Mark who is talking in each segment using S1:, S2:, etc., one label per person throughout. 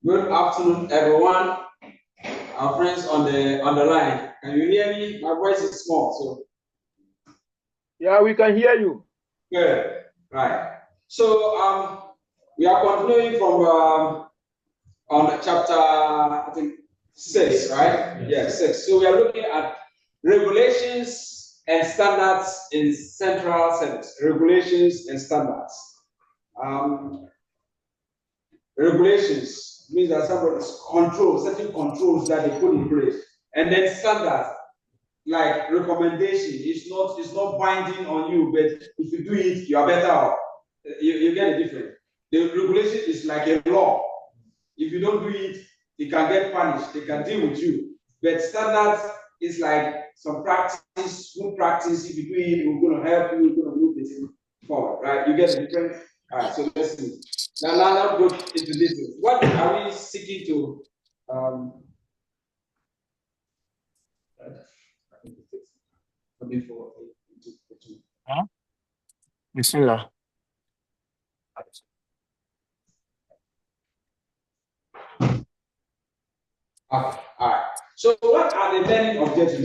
S1: Good afternoon, everyone. Our friends on the line. Can you hear me? My voice is small, so.
S2: Yeah, we can hear you.
S1: Good. Right. So we are continuing from on chapter, I think 6, right? Yeah, 6. So we are looking at regulations and standards in central service. Regulations and standards. Regulations means that somebody's control, certain controls that they put in place, and then standards like recommendation. It's not binding on you, but if you do it, you are better off. You get it different. The regulation is like a law. If you don't do it, you can get punished. They can deal with you. But standards is like some practice, good practice. If you do it, we're going to help you. We're going to move this forward, right? You get it different. All right. So let's see. Now go into this. What are we seeking to?
S2: Huh? Bismillah.
S1: All right. So what are the learning objectives?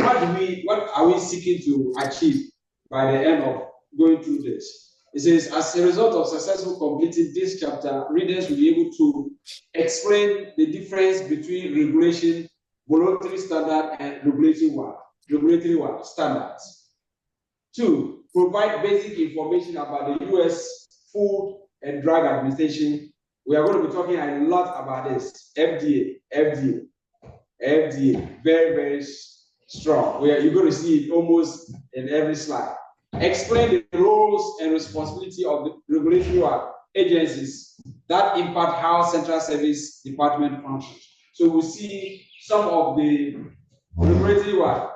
S1: What are we seeking to achieve by the end of going through this? It says, as a result of successfully completing this chapter, readers will be able to explain the difference between regulation, voluntary standard, and regulatory standards. 2, provide basic information about the U.S. Food and Drug Administration. We are going to be talking a lot about this. FDA, very, very strong. You're going to see it almost in every slide. Explain the roles and responsibility of the regulatory agencies that impact how Central Service Department functions. So we'll see some of the regulatory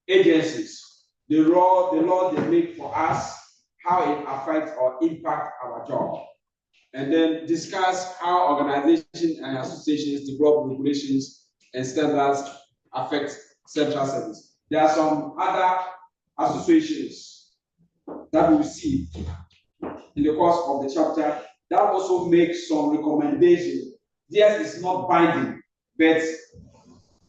S1: agencies, the law they make for us, how it affects or impacts our job. And then discuss how organizations and associations develop regulations and standards affect Central Service. There are some other associations that we will see in the course of the chapter that also make some recommendations. Yes, it's not binding, but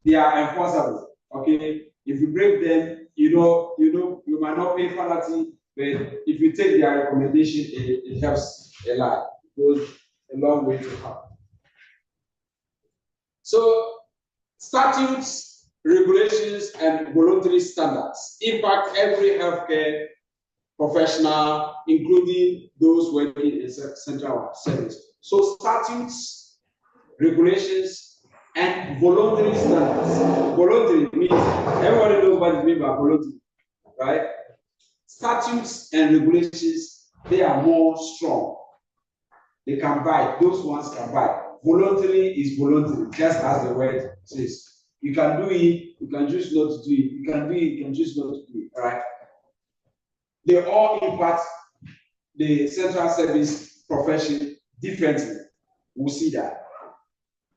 S1: they are enforceable. Okay, if you break them, you might not pay penalty, but if you take their recommendation, it helps a lot. It goes a long way to help. So, statutes, regulations, and voluntary standards impact every healthcare professional, including those working in central service. So, statutes, regulations, and voluntary standards. Voluntary means everybody knows what it means by voluntary, right? Statutes and regulations, they are more strong. They can buy, those ones can buy. Voluntary is voluntary, just as the word says. You can do it, you can choose not to do it. You can do it, you can choose not to do it, right? They all impact the central service profession differently. We'll see that.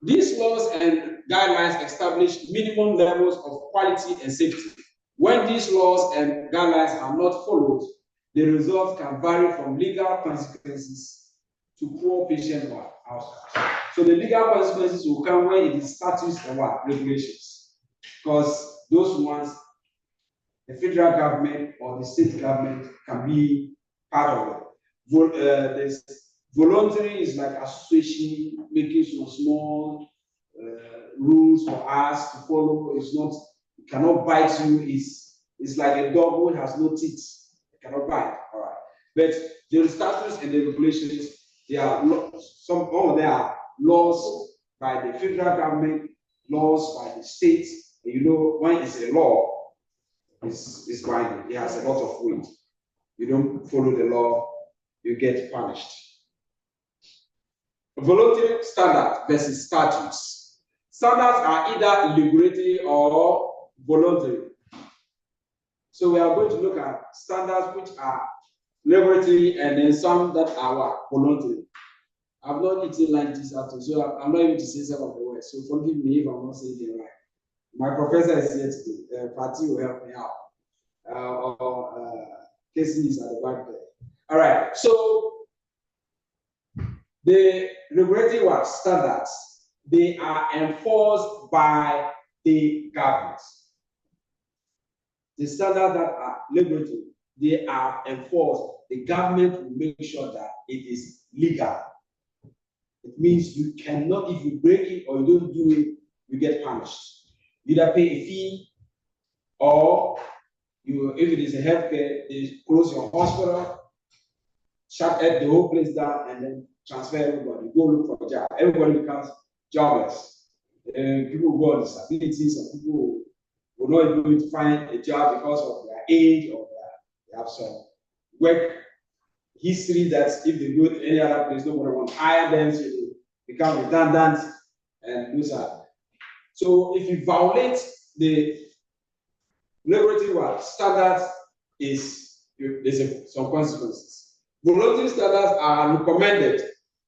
S1: These laws and guidelines establish minimum levels of quality and safety. When these laws and guidelines are not followed, the results can vary from legal consequences to poor patient outcomes. So the legal consequences will come when it is statutes and regulations. Because those ones, the federal government or the state government can be part of it. Voluntary is like association making some small rules for us to follow. It cannot bite you. It's like a dog who has no teeth. It cannot bite. All right. But the statutes and the regulations, they are there are laws by the federal government, laws by the states. When it's a law, it's binding. It has a lot of weight. You don't follow the law, you get punished. Voluntary standard versus statutes. Standards are either regulatory or voluntary. So we are going to look at standards which are regulatory and then some that are voluntary. I've not eaten lunch this afternoon, so I'm not able to say some of the words. So forgive me if I'm not saying it right. My professor is here today. Patty will help me out. Casey is at the back there. All right. So The regulatory standards, they are enforced by the government. The standards that are regulatory, they are enforced. The government will make sure that it is legal. It means you cannot, if you break it or you don't do it, you get punished. You either pay a fee, or if it is a healthcare, they close your hospital, shut the whole place down, and then transfer everybody. Go look for a job. Everybody becomes jobless. People go on disability. Some people will not be able to find a job because of their age, or they have some work history that if they go to any other place, nobody will hire them, so they become redundant and lose out. So if you violate the regulatory standards, there's some consequences. Voluntary standards are recommended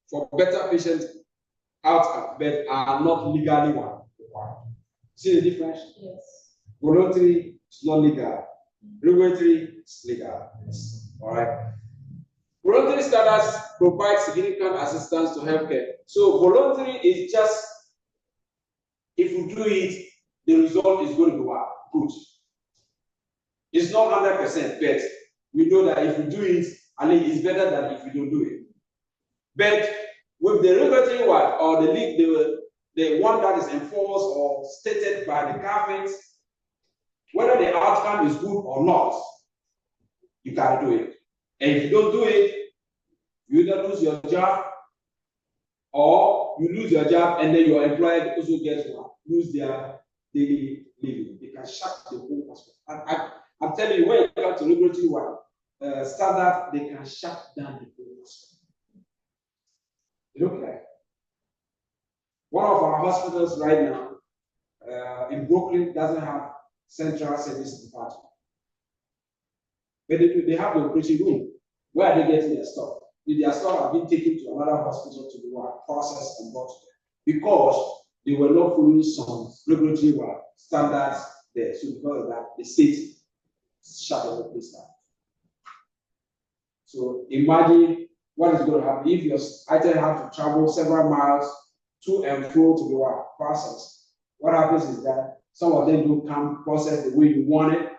S1: for better patient outcome, but are not legally required. See the difference?
S3: Yes.
S1: Voluntary is not legal. Regulatory is legal. Yes. All right. Voluntary standards provide significant assistance to healthcare. So voluntary is just, if you do it, the result is going to be good. It's not 100%, but we know that if you do it, I think it's better than if you don't do it. But with the regulatory one, or the one that is enforced or stated by the government, whether the outcome is good or not, you gotta do it. And if you don't do it, you either lose your job, or you lose your job and then your employer also gets lose their daily living. They can shut the whole hospital. I'm telling you, when it comes to regulatory standard, they can shut down the whole hospital. Look like one of our hospitals right now in Brooklyn doesn't have central service department, but they have the operating room. Where are they getting their stuff? Their stuff have been taken to another hospital to be processed and brought to them, because they were not following some regulatory standards there. So because of that, the state shut the whole place down. So imagine what is going to happen if your item have to travel several miles to and fro to be processed. What happens is that some of them don't come processed the way you want it,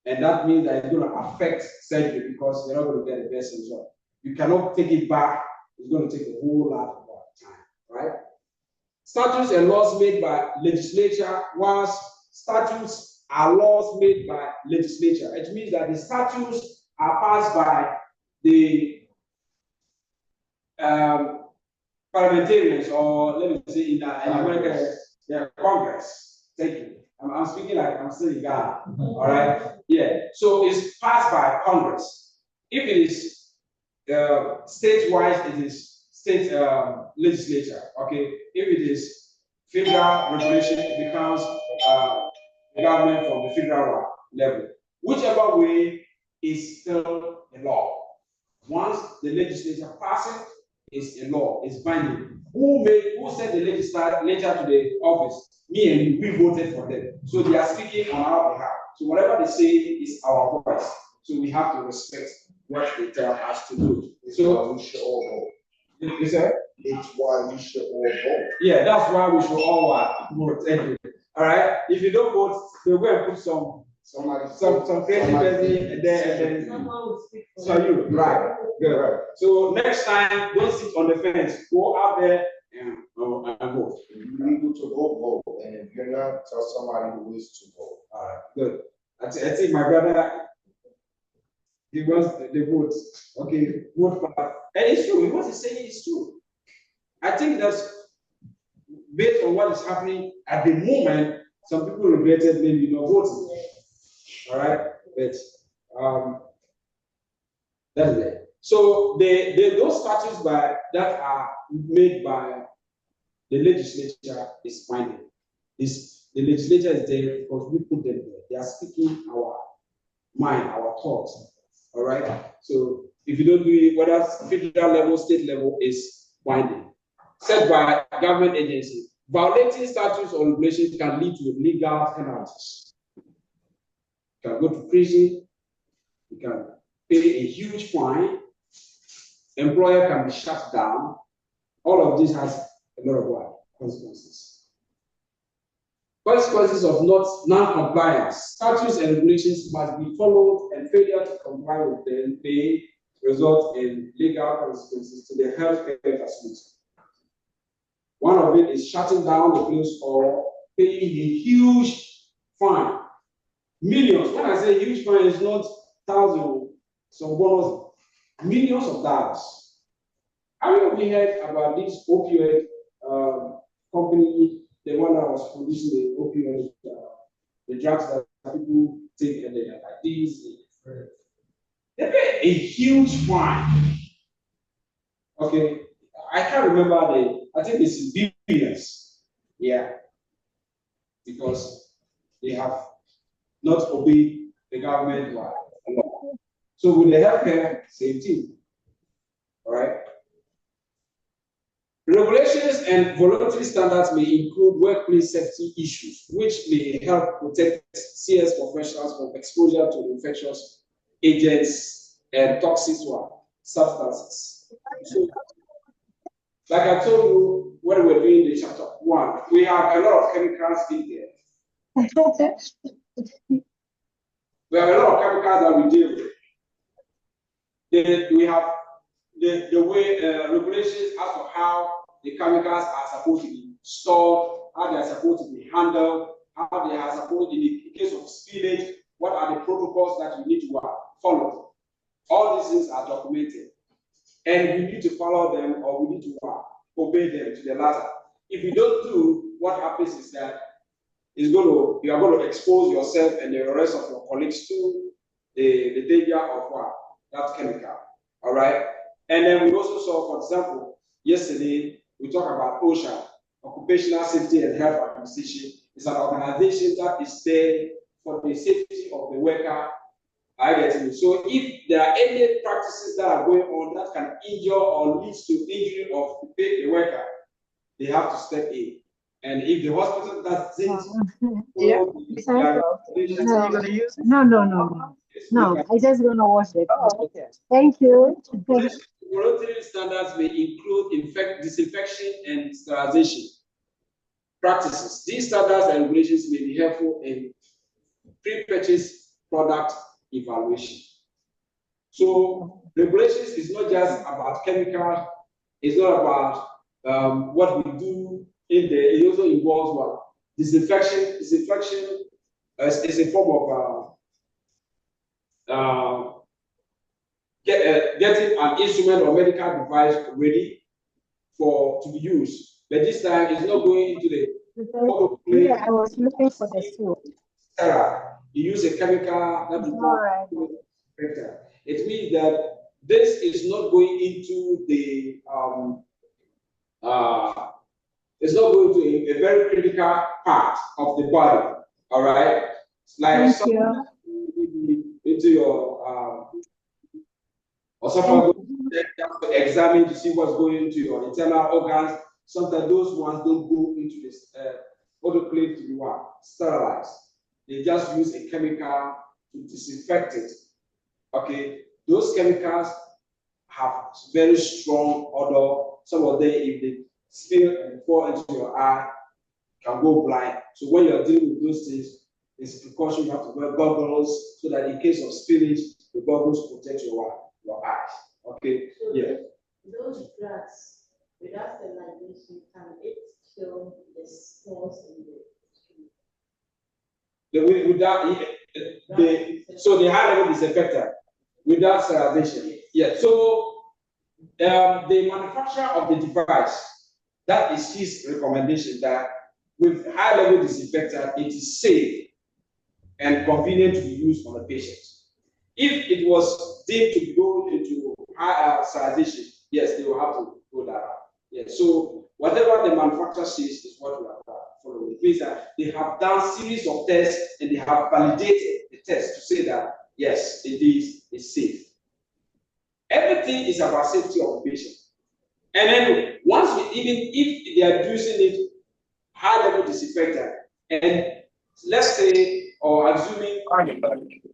S1: and that means that it's going to affect surgery because they're not going to get the best result. You cannot take it back. It's going to take a whole lot of time, right? Statutes and laws made by legislature. Once statutes are laws made by legislature, it means that the statutes are passed by the parliamentarians, or let me say in America, the Congress. Thank you. I'm speaking like I'm still in Ghana. All right. Yeah. So it's passed by Congress. If it is state-wise, it is state legislature. Okay. If it is federal regulation, it becomes government from the federal level. Whichever way is still a law. Once the legislature passes, it's a law. It's binding. Who sent the legislature to the office? Me and you. We voted for them. So they are speaking on our behalf. So whatever they say is our voice. So we have to respect what they tell us to do. So
S4: we should all vote.
S1: You said?
S4: It's why we should all vote.
S1: Yeah, that's why we should all vote. Anyway. All right. If you don't vote, they'll go and put some crazy person and then
S3: Someone will speak for
S1: so you right. Good. Right. So next time, don't sit on the fence. Go out there and vote.
S4: You're able to vote. And if you're not, tell somebody who is to vote.
S1: All right. Good. I think my brother, he wants the vote. Okay, vote for that. And it's true. What he's saying is true. I think that's based on what is happening at the moment. Some people regretted maybe not voting. All right, but that's it. So those statutes that are made by the legislature is binding. The legislature is there because we put them there. They are speaking our mind, our thoughts. All right. So if you don't do it, whether federal level, state level, is binding. Set by government agency. Violating statutes or regulations can lead to legal penalties. You can go to prison. You can pay a huge fine. employer can be shut down. All of this has a lot of consequences. Consequences of non-compliance. Statutes and regulations must be followed, and failure to comply with them may result in legal consequences to the healthcare facility. One of it is shutting down the place or paying a huge fine. Millions. When I say huge fine, it's not thousands, some bonus, millions of dollars. Have you ever heard about this opioid company, the one that was producing the opioid, the drugs that people take and they are like these? They pay a huge fine. Okay, I can't remember I think it's billions. Yeah, because they have not obeyed the government law. So with the healthcare, same thing. All right. Regulations and voluntary standards may include workplace safety issues, which may help protect CS professionals from exposure to infectious agents and toxic substances. So, like I told you when we were doing the chapter 1, we have a lot of chemicals in there. We have a lot of chemicals that we deal with. We have the way regulations as to how the chemicals are supposed to be stored, how they are supposed to be handled, how they are supposed, in the case of spillage, what are the protocols that you need to follow. All these things are documented, and we need to follow them, or we need to obey them to the letter. If you don't do, what happens is that you are going to expose yourself and the rest of your colleagues to the danger of that chemical. All right. And then we also saw, for example, yesterday we talked about OSHA, Occupational Safety and Health Administration. It's an organization that is there for the safety of the worker. I get it. So if there are any practices that are going on that can injure or lead to injury of the worker, they have to step in. And if the hospital doesn't,
S3: no, I just gonna watch it.
S2: Oh, okay.
S3: Thank you.
S1: Voluntary standards may include disinfection and sterilization practices. These standards and regulations may be helpful in pre-purchase product evaluation. So regulations is not just about chemical, it's not about what we do in there. It also involves what? Disinfection. Disinfection is a form of getting an instrument or medical device ready to be used. But this time it's not going into the
S3: Yeah, I was looking for the tool.
S1: You use a chemical that is it means that this is not going into the it's not going to a very critical part of the body. All right, it's like into your or someone to examine to see what's going into your internal organs. Sometimes those ones don't go into this autoclave to be sterilized. They just use a chemical to disinfect it. Okay, those chemicals have very strong odor. Some of them, if they spill and fall into your eye, can go blind. So when you're dealing with those things, it's a precaution. You have to wear goggles so that in case of spillage, the goggles protect your eyes. Okay.
S5: So
S1: yeah.
S5: Those drugs, without sterilization, can it kill the spores in
S1: so the high level disinfectant without sterilization. Yeah. So the manufacturer of the device, that is his recommendation that with high level disinfectant, it is safe and convenient to be used on the patient. If it was deemed to go into high sterilization, yes, they will have to go that route. Yeah. So whatever the manufacturer says is what we are following. It means that they have done series of tests and they have validated the test to say that yes, it's safe. Everything is about safety of the patient. And then once even if they are using it high level disinfectant, and let's say or assuming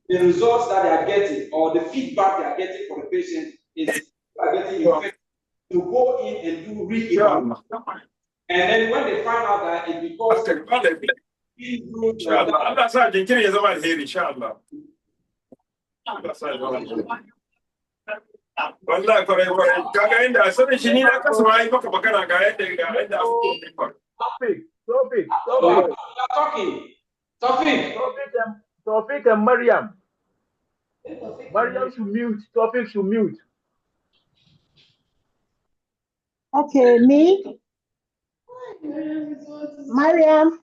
S1: the results that they are getting or the feedback they are getting from the patient is are getting infected to go in and do re-evaluation. And then when they find out that it's because
S6: Inshallah. Allah sa jinkiri ya zama alheri, inshallah. Wallahi kwarai kaga inda sanin shi ni na kasa ma yi maka magana ga yadda
S2: Tawfiq and Maryam. Maryam should mute. Tawfiq should mute.
S3: Okay, me. Mariam.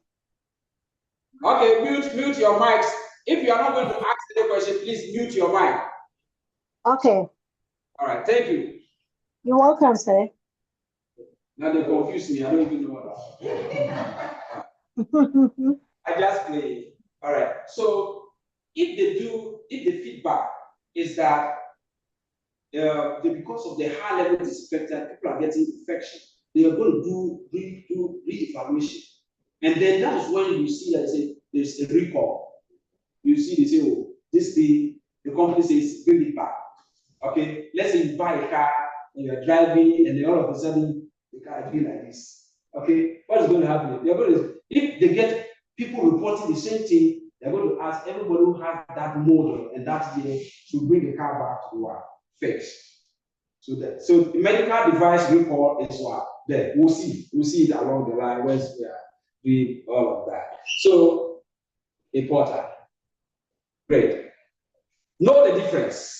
S1: Okay, mute your mics. If you are not going to ask any question, please mute your mic.
S3: Okay.
S1: All right, thank you.
S3: You're welcome, sir.
S1: Now they confuse me. I don't even know what I just play. All right. So if the feedback is that because of the high level disinfectant, people are getting infection, they are going to do re-evaluation. And then that is when you see that there's a recall. You see, they say, oh, this thing, the company says, bring it back. Okay, let's say you buy a car and you're driving, and then all of a sudden the car is doing like this. Okay, what is going to happen? They're going to, if they get people reporting the same thing, they're going to ask everybody who has that model and that year to bring the car back to what fixed. So the medical device recall is what there. We'll see it along the line once we are doing all of that. So important. Great. Know the difference.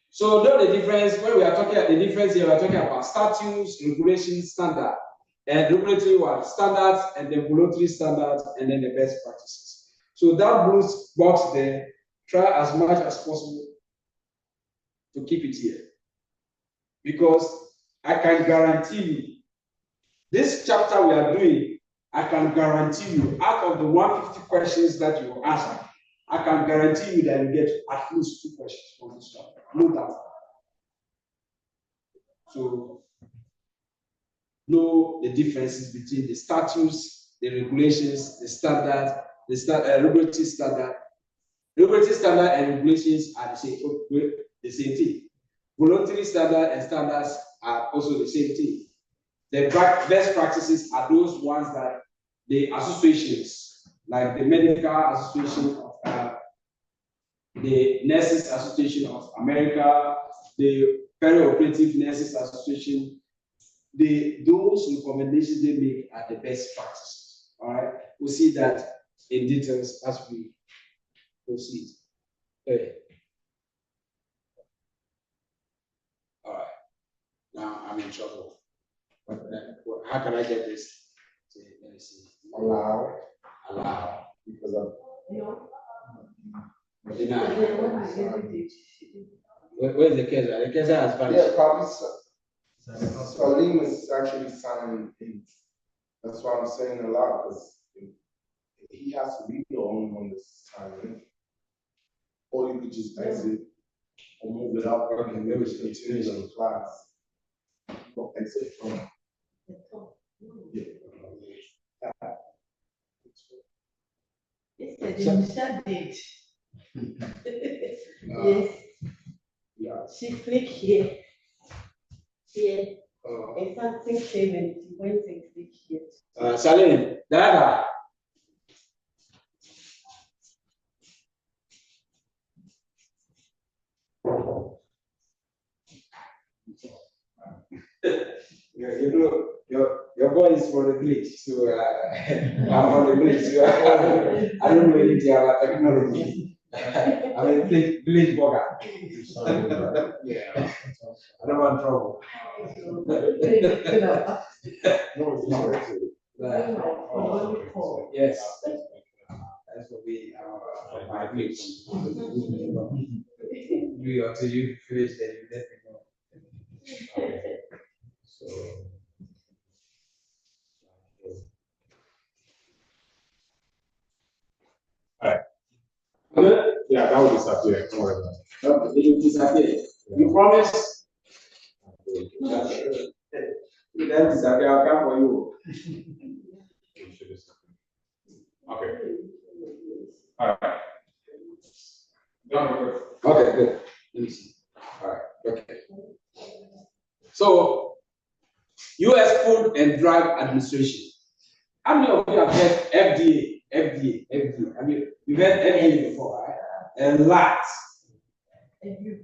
S1: So know the difference. When we are talking about the difference here, we are talking about statutes, regulations, standard, and regulatory standards, and then voluntary standards, and then the best practices. So that blue box there, try as much as possible to keep it here, because I can guarantee you, this chapter we are doing, I can guarantee you, out of the 150 questions that you will answer, I can guarantee you that you get at least 2 questions from this chapter. No doubt. So, know the differences between the statutes, the regulations, the standard, regulatory standard. Regulatory standard and regulations are the same thing. Voluntary standard and standards are also the same thing. The best practices are those ones that the associations, like the Medical Association of the Nurses Association of America, the Perioperative Nurses Association, those recommendations they make are the best practices. All right, we'll see that in details as we proceed. Okay. All right, now I'm in trouble. But how can I get this? Let me see.
S4: Allow.
S1: Because of.
S5: No.
S1: Where's the Keza? The Keza has vanished.
S4: Yeah, probably so. Salim is actually signing things. That's why I'm saying allow, because he has to be the only one that's signing. Or you could just exit or move it up and maybe continue in the class. Or exit from. Yeah.
S5: It's a initial date. Yes.
S4: Yeah.
S5: She clicked here. Here. And something came and she went and clicked here.
S1: Salim, Dada. Your boy is for the village, so I'm from the village, so I don't know anything about technology. I'm a village blogger. Yeah. I don't want trouble. Yes. That's what we are my village. You until you finish, then you let me know. So.
S6: All right. Good? Yeah, that will disappear. Don't worry about it.
S1: No, it will disappear. You promise? It doesn't disappear, I'll come for you.
S6: Okay. All right.
S1: Okay, good. Let me see. All right, okay. Food and Drug Administration. How many of you have heard FDA? I mean, you've heard FDA before, right? A lot. Every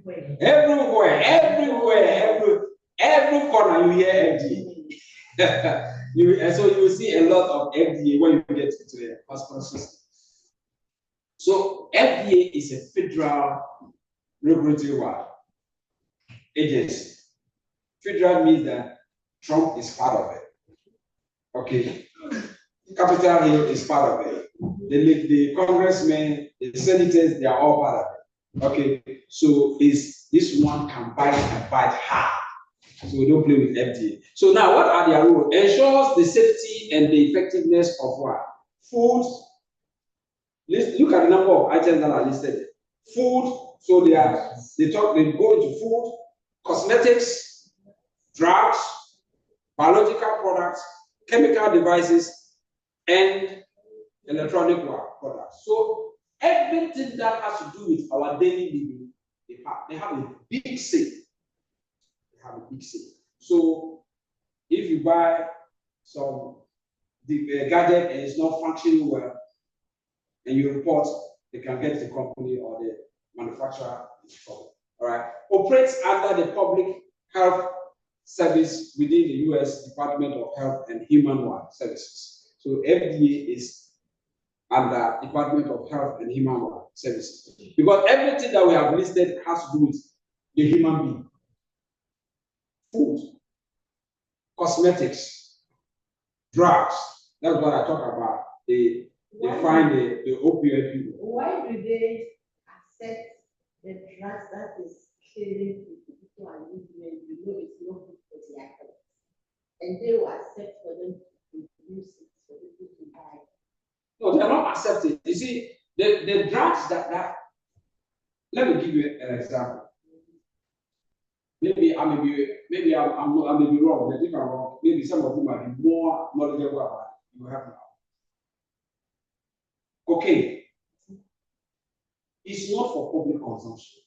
S1: corner you hear FDA. And so you will see a lot of FDA when you get into the hospital system. So FDA is a federal regulatory agency. Federal means that Trump is part of it. Okay. Capitol Hill is part of it. The congressmen, the senators, they are all part of it. Okay. So this one can bite and bite hard. So we don't play with FDA. So now what are their rules? Ensures the safety and the effectiveness of what? Food. Look at the number of items that are listed. Food. So they go into food, cosmetics, drugs, biological products, chemical devices, and electronic products. So everything that has to do with our daily living, they have a big say. So if you buy some gadget and it's not functioning well, and you report, they can get the company or the manufacturer in trouble. All right. Operates under the Public Health Service within the U.S. Department of Health and Human Services. So FDA is under Department of Health and Human Services because everything that we have listed has to do with the human being. Food, cosmetics, drugs. That's what I talk about. They find the opioid people.
S5: Why do they accept the drugs that is killing people and movement? You know it's not good for their health. And they will accept for them to use it for people to buy.
S1: No, they are not accepting. You see, the drugs that let me give you an example. Maybe I may be wrong, but if I'm wrong, maybe some of you might be more knowledgeable about it. You have now. Cocaine is not for public consumption.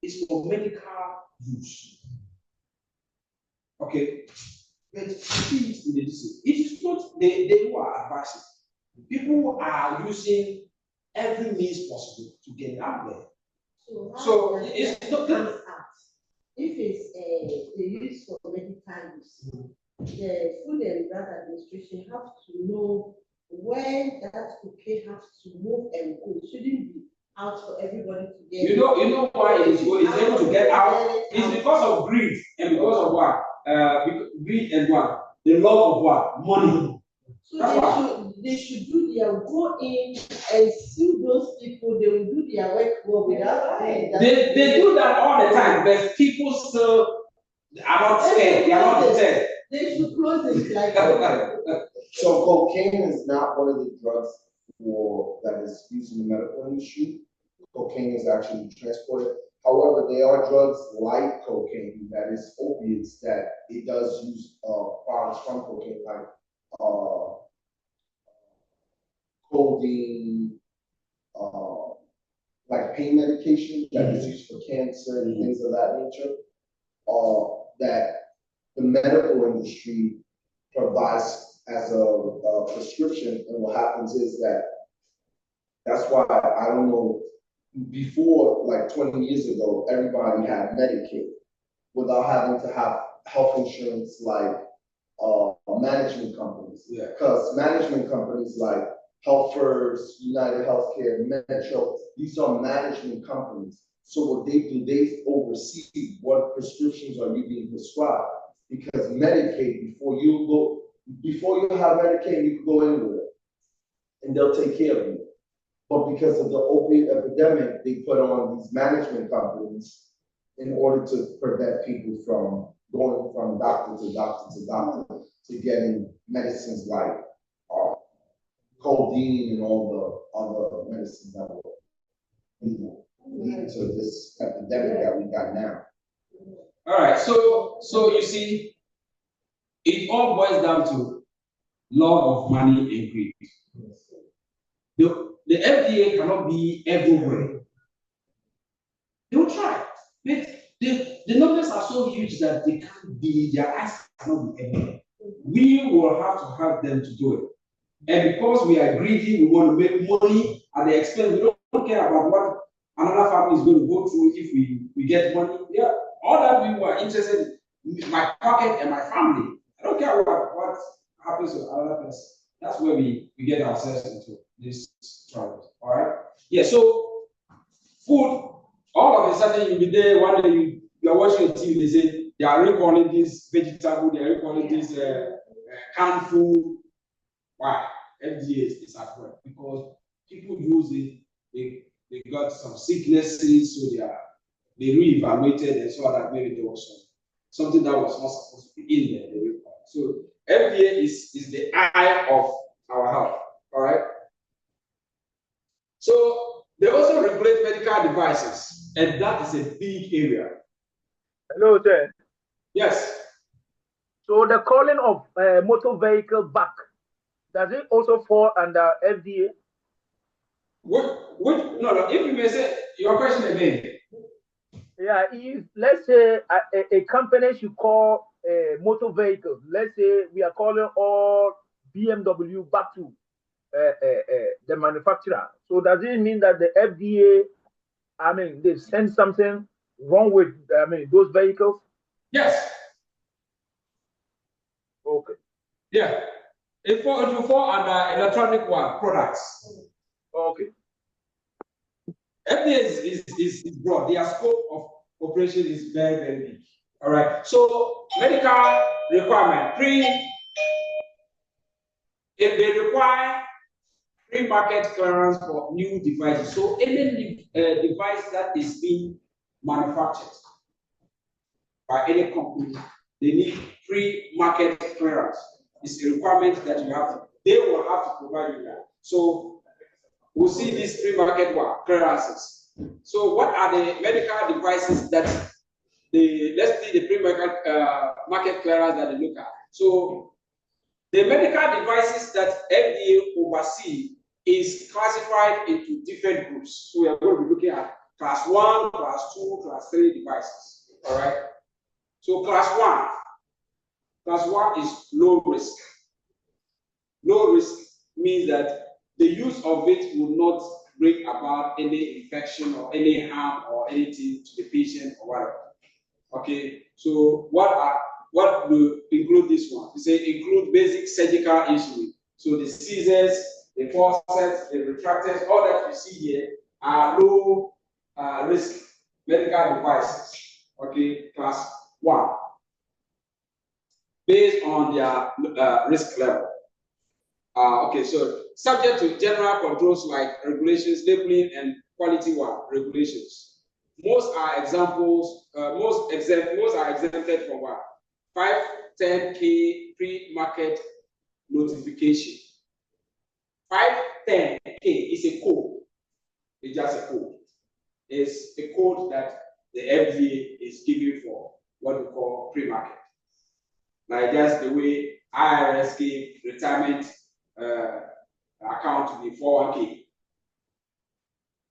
S1: It's for medical use. Okay, but it is not they who are advising. People are using every means possible to get it out there. So it's not that.
S5: If it's the use for medical use, the Food and Drug Administration have to know when that cocaine has to move and go. It shouldn't be out for everybody to get.
S1: You know why it's able to get out? It's because of greed and because of what? Greed and what? The love of what? Money.
S5: So they should do go in and sue those people. They will do their work well without paying that.
S1: They do that all the time, but people still are not scared. They are not deterred.
S5: They should close it like that.
S4: So cocaine is not one of the drugs that is used in the medical industry. Cocaine is actually transported. However, there are drugs like cocaine, that is opiates, that it does use products from cocaine, like codeine, like pain medication that is used for cancer and things of that nature, that the medical industry provides as a prescription. And what happens is that's why I don't know, before like 20 years ago, everybody had Medicaid without having to have health insurance like management companies. Because management companies like Health First, United Healthcare, Metro, these are management companies. So what they do, they oversee what prescriptions are you being prescribed. Because Medicaid, before you have Medicaid, you can go anywhere and they'll take care of you. But because of the opiate epidemic, they put on these management companies in order to prevent people from going from doctor to doctor to doctor to getting medicines like codeine and all the other medicines that will lead to this epidemic that we got now.
S1: All right, so you see, it all boils down to love of money and greed. The FDA cannot be everywhere. They will try. But the numbers are so huge that they can't be, their eyes cannot be everywhere. we will have to help them to do it. And because we are greedy, we want to make money at the expense. We don't care about what another family is going to go through if we get money. Yeah, all that we were interested in my pocket and my family. I don't care what happens to another person. That's where we get ourselves into this trouble. All right. Yeah. So food. All of a sudden you'll be there one day you are watching TV. They say they are recalling this vegetable. They are recalling this canned food. Why? FDA is at work because people use it. They got some sicknesses, so they re-evaluated and saw that maybe there was something that was not supposed to be in there. They recall. So FDA is the eye of our health. All right. So they also regulate medical devices, and that is a big area.
S2: Hello, sir.
S1: Yes.
S2: So the calling of motor vehicle back, does it also fall under FDA?
S1: No, if you may say your question again.
S2: Yeah, if let's say a company should call motor vehicles, let's say we are calling all BMW back to the manufacturer. So does it mean that the FDA, I mean, they send something wrong with, I mean, those vehicles?
S1: Yes.
S2: Okay.
S1: Yeah. It will fall under electronic products.
S2: Okay.
S1: FDA is broad. Their scope of operation is very, very big. All right. So medical requirement, if they require pre-market clearance for new devices. So any device that is being manufactured by any company, they need pre-market clearance. It's a requirement that you have. They will have to provide you that. So we'll see these pre-market clearances. So what are the medical devices that let's see the pre-market clearance that they look at. So the medical devices that FDA oversee is classified into different groups. So we are going to be looking at class 1, class 2, class 3 devices. All right. So class 1 is low risk. Low risk means that the use of it will not bring about any infection or any harm or anything to the patient or whatever. Okay. So what will include this one? We say include basic surgical instruments. So the scissors, the forceps, the retractors, all that you see here are low risk medical devices. Okay, class 1, based on their risk level. Okay, so subject to general controls like regulations, labeling, and quality regulations. Most are examples. Most are exempted from what? 510K pre-market notification. 510K is a code. It's just a code. It's a code that the FDA is giving for what we call pre-market. Like just the way IRS gave retirement account to the 401k.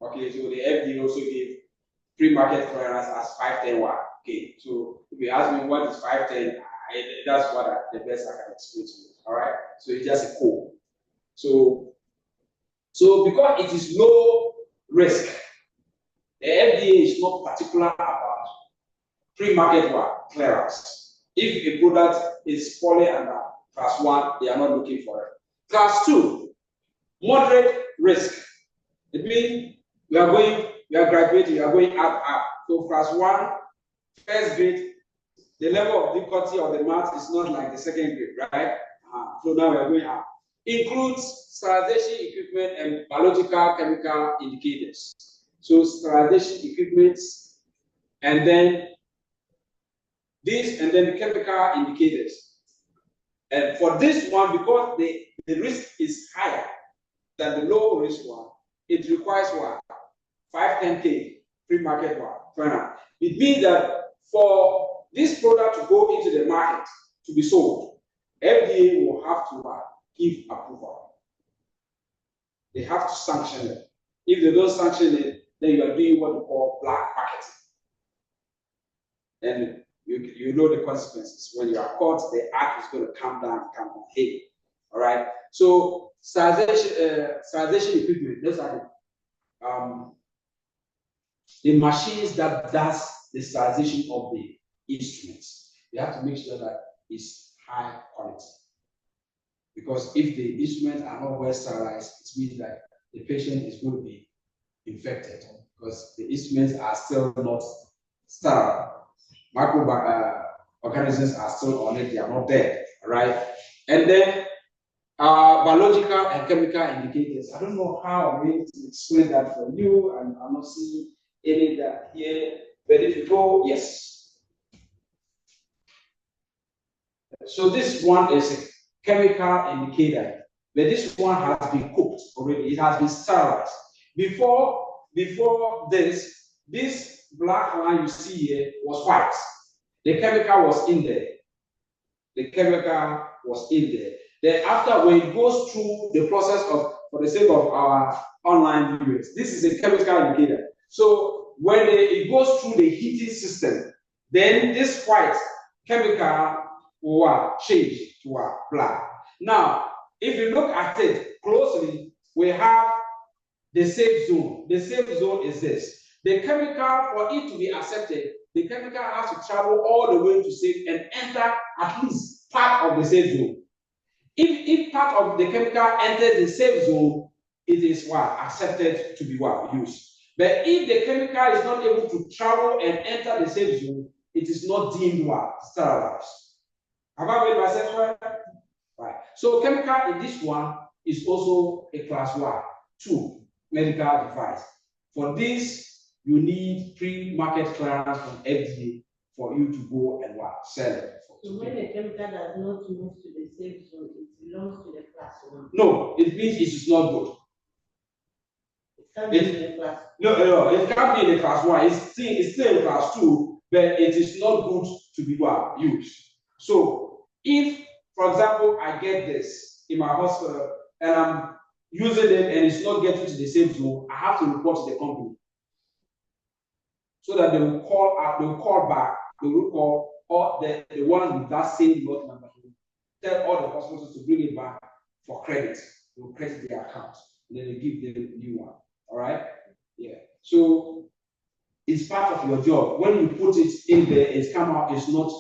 S1: Okay, so the FDA also gave pre-market clearance as 510. Okay, so if you ask me what is 510, that's what the best I can explain to you. All right, so it's just a code. So because it is low risk, the FDA is not particular about pre-market clearance. If a product is falling under class 1, they are not looking for it. Class 2, moderate risk. It means we are graduating, we are going up. So class 1, first grade, the level of difficulty of the math is not like the second grade, right? So now we are going up. Includes sterilization equipment and biological chemical indicators. So sterilization equipment, and then this, and then the chemical indicators. And for this one, because the risk is higher than the low risk one, it requires what? 510K pre-market one. It means that for this product to go into the market to be sold, FDA will have to give approval. They have to sanction it. If they don't sanction it, then you are doing what we call black marketing. And you know the consequences. When you are caught, the act is going to come down, come on heavy. All right. So sterilization equipment. Those are the machines that does the sterilization of the instruments. You have to make sure that it's high quality. Because if the instruments are not well sterilized, it means that the patient is going to be infected because the instruments are still not sterile. Microorganisms are still on it, they are not dead, right? And then biological and chemical indicators. I don't know how I'm going to explain that for you, and I'm not seeing any that here, but if you go, yes. So this one is a chemical indicator, but this one has been cooked already. It has been sterilized. Before this black line you see here was white. The chemical was in there. The chemical was in there. Then after, when it goes through the process of, for the sake of our online viewers, this is a chemical indicator. So when it goes through the heating system, then this white chemical will change to a black. Now, if you look at it closely, we have the safe zone. The safe zone is this. The chemical, for it to be accepted, the chemical has to travel all the way to safe and enter at least part of the safe zone. If part of the chemical enters the safe zone, it is what? Accepted to be what? Used. But if the chemical is not able to travel and enter the safe zone, it is not deemed what? Sterilized. Have I made myself right? Right. So chemical in this one is also a class 2 medical device. For this, you need pre-market clearance from FDA for you to go and what? Sell it.
S5: So when a chemical does not move to the safe zone, it belongs to the class 1.
S1: No, it means it is not good.
S5: It can't be in the class.
S1: No, it can't be in the class 1. It's still in class 2, but it is not good to be used. So if, for example, I get this in my hospital and I'm using it and it's not getting to the safe zone, I have to report to the company so that they will call back, they will call all the ones with that same lot number, tell all the hospitals to bring it back for credit. They will credit their account and then they give them a new one. All right? Yeah. So it's part of your job. When you put it in there, it's come out, it's not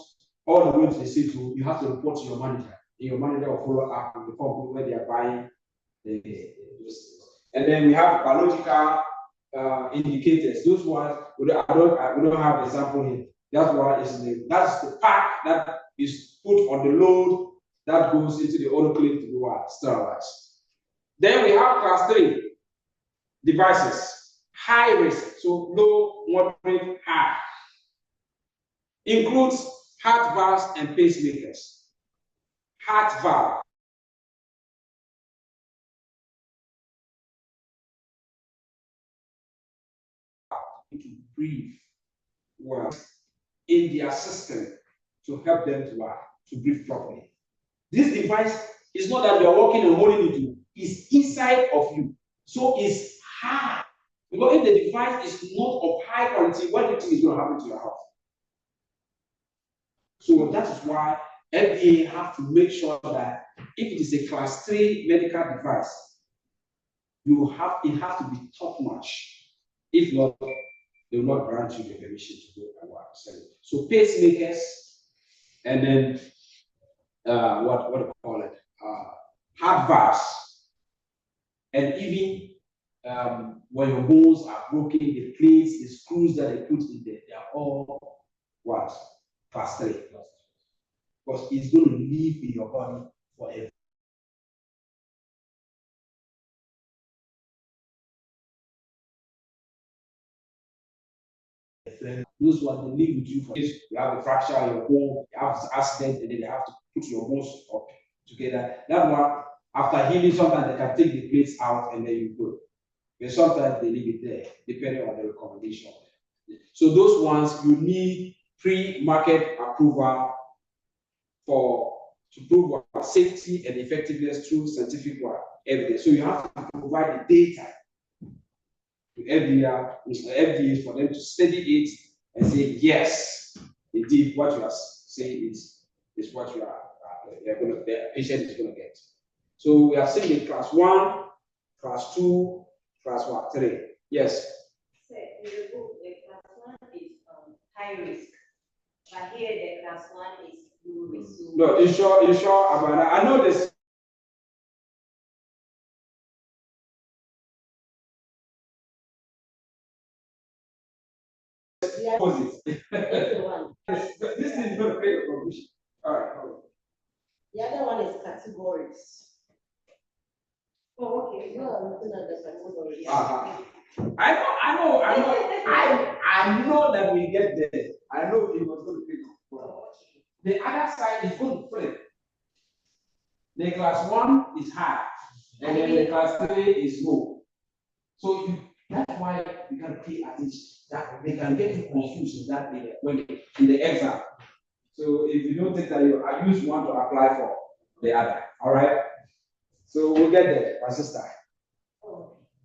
S1: all the way to the safe zone. You have to report to your manager. And your manager will follow up with the company where they are buying and then we have biological indicators. Those ones we don't have example here. That's why that's the pack that is put on the load that goes into the autoclave to be sterilized. Then we have class 3 devices, high risk, so low, moderate, high. Includes heart valves and pacemakers. Heart valve. To breathe well in their system to help them to breathe properly. This device is not that you're walking and holding it, it's inside of you. So it's hard. Because if the device is not of high quality, what do you think is going to happen to your health? So that is why FDA have to make sure that if it is a class 3 medical device, it has to be top notch. If not, they will not grant you the permission to go and sell it. So pacemakers, and then what do you call it? Heart valves, and even when your bones are broken, the plates, the screws that they put in there, they are all what? Class 3. Because it's going to live in your body forever. Those ones they live with you for this. You have a fracture in your bone, you have an accident, and then they have to put your bones up together. That one, after healing, sometimes they can take the plates out and then you go. But sometimes they leave it there, depending on the recommendation. So those ones you need pre-market approval to prove safety and effectiveness through scientific evidence. So you have to provide the data to FDA for them to study it and say, yes, indeed what you are saying is what you are the patient is going to get. So we have seen the class 1, class 2, class 3. Yes.
S7: So in the book, the class 1 is high risk, but here the class 1 is low risk.
S1: No, you sure about that? I know this. Opposite. This is going to create a confusion. All right.
S5: The other one is categories.
S7: Oh, okay.
S5: You are looking at the categories.
S1: I know that we get there. I know it was going to create a problem. The other side is going to flip. The class 1 is high, and then the class 3 is low. So that's why you can pay attention. That they can get you confused in that area when in the exam. So if you don't think that I use one to apply for the other. All right. So we'll get there, my sister.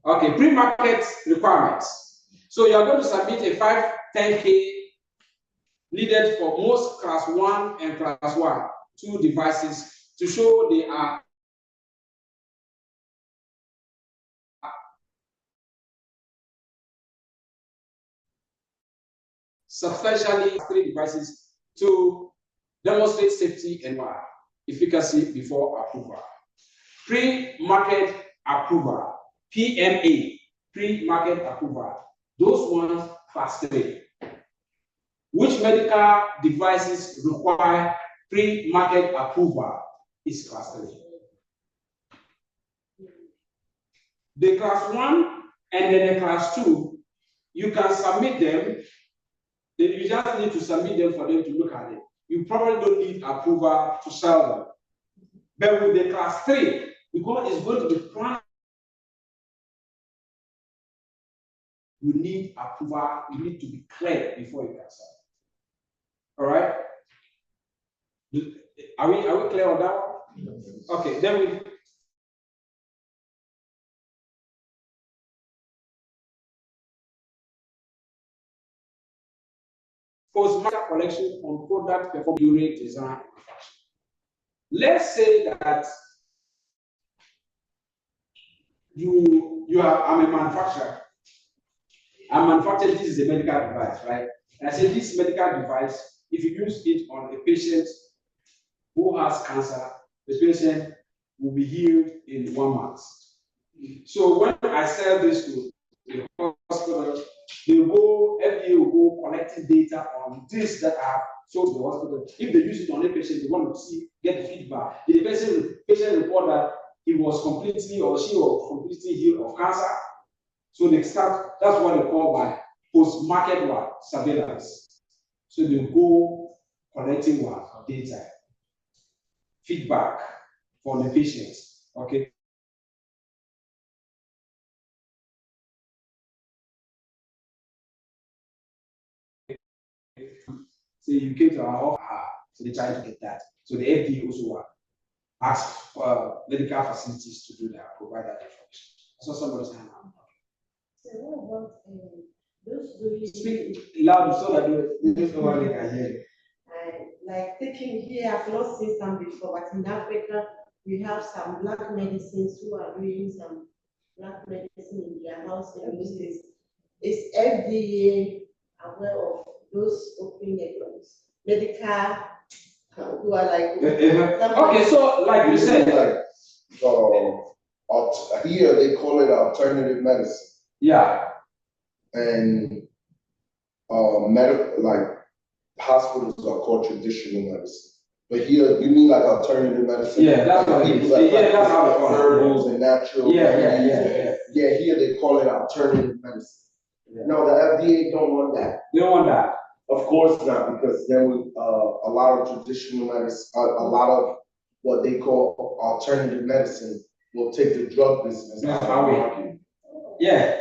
S1: Okay, pre-market requirements. So you are going to submit a 510K needed for most class 1 and class 1, 2 devices to show they are substantially 3 devices to demonstrate safety and efficacy before approval. Pre-market approval, PMA, pre-market approval. Those ones class 3. Which medical devices require pre-market approval is class 3. The class 1 and then the class 2, you can submit them. You just need to submit them for them to look at it. You probably don't need approval to sell them. But with the class 3, because it's going to be planned, you need approval, you need to be clear before you can sell. All right? Are we clear on that one? Okay, then we post-market collection on product performance during design and manufacturing. Let's say that I'm a manufacturer. I manufacture this is a medical device, right? And I say this medical device, if you use it on a patient who has cancer, the patient will be healed in 1 month. So when I sell this to the hospital, FDA will go collecting data on this that I have sold to the hospital. If they use it on a patient, they want to get the feedback. Did the patient report that he was completely or she was completely healed of cancer? So they start, that's what they call by post-market surveillance. So they go collecting data, feedback from the patients. Okay. So you came to our office, so they try to get that. So the FDA also asks medical facilities to do that, provide that information. So somebody's hand out.
S5: So what about those doing?
S1: Speak loud so that nobody can hear you.
S5: Like taking here, I've not seen some before, but in Africa, we have some black medicines who are doing some black medicine in their house and use this. Is FDA aware of those opening accounts? Medical who are like
S1: okay, so like you said,
S4: here they call it alternative medicine.
S1: Yeah.
S4: And medical, like hospitals are called traditional medicine. But here you mean like alternative medicine?
S1: Yeah, that's what it is. That's how they call it.
S4: Herbals and natural.
S1: Yeah.
S4: Here they call it alternative medicine. Yeah. No, the FDA don't want that.
S1: They don't want that.
S4: Of course not, because then a lot of traditional medicine, a lot of what they call alternative medicine will take the drug business.
S1: That's how we argue. Yeah,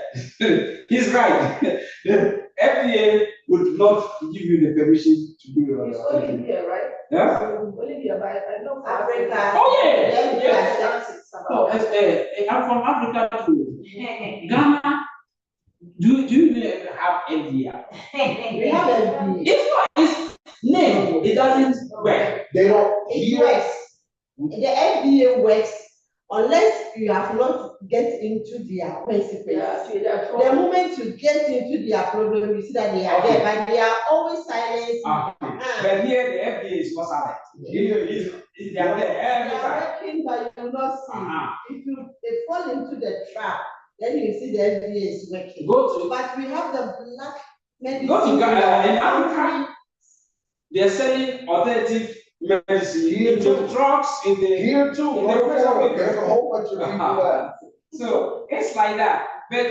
S1: he's right. The FDA would not give you the permission to do it.
S2: It's only here, right?
S1: Yeah.
S2: Only here, but I know
S5: Africa.
S1: Oh yeah. No, I'm from Africa too. Ghana. Do you have FDA?
S5: We have FDA.
S1: It's it doesn't work.
S4: They don't.
S5: It works. The FDA works unless you have not get into their principles. The moment you get into their problem, you see that they are there, but they are always silent.
S1: But here the FDA is not silent. They are there every time.
S5: Working, but you will not see. If they fall into the trap, then you see the FDA is working. But we have the black medicine.
S1: In Africa, they are selling alternative medicine, into drugs in the
S4: here too. There's a whole bunch of people that.
S1: So it's like that. But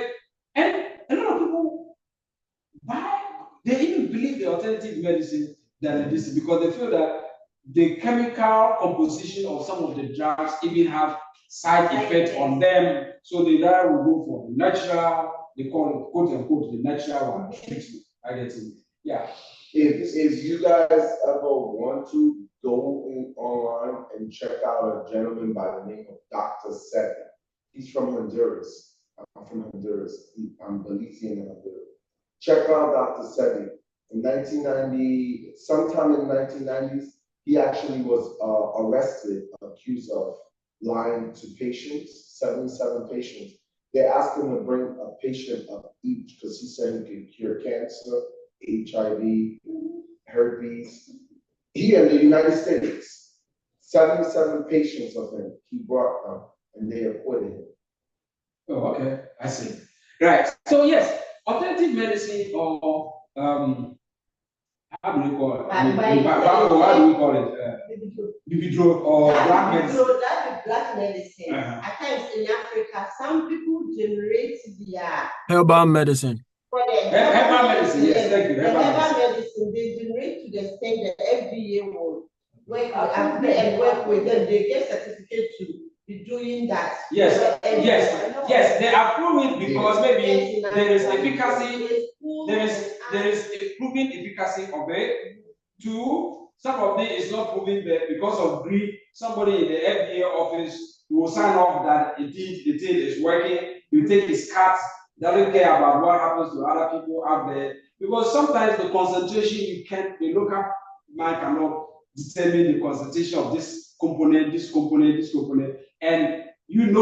S1: and a lot of people buy, they even believe the alternative medicine than this because they feel that the chemical composition of some of the drugs even have side effects on them. So they rather will go for the natural, they call it quote unquote the natural treatment. I get it. Yeah.
S4: If you guys ever want to go online and check out a gentleman by the name of Dr. Sethi. He's from Honduras. I'm from Honduras. I'm Belizean in Honduras. Check out Dr. Sethi. In 1990, sometime in the 1990s, he actually was arrested, accused of lying to patients, 77 patients. They asked him to bring a patient of each because he said he could cure cancer, HIV, herpes. Here in the United States, 77 patients of him, he brought them and they acquitted him.
S1: Oh, okay, I see. Right. So yes, alternative medicine or how do we call it? How do we call it? Bibidro or black medicine.
S5: That is black medicine. At times in Africa, some people generate their
S8: herbal medicine.
S1: Herbal medicine, yes, thank you.
S5: Herbal medicine, they generate to the extent that FDA will work with them. They get certificate to be doing that.
S1: Yes, they approve it because maybe there is efficacy, there is a proven efficacy of it. Two, some of it is not proven, but because of greed, somebody in the FDA office will sign off that the thing is working. You take his cut, doesn't care about what happens to other people out there. Because sometimes the concentration the local mind cannot determine the concentration of this component, and you and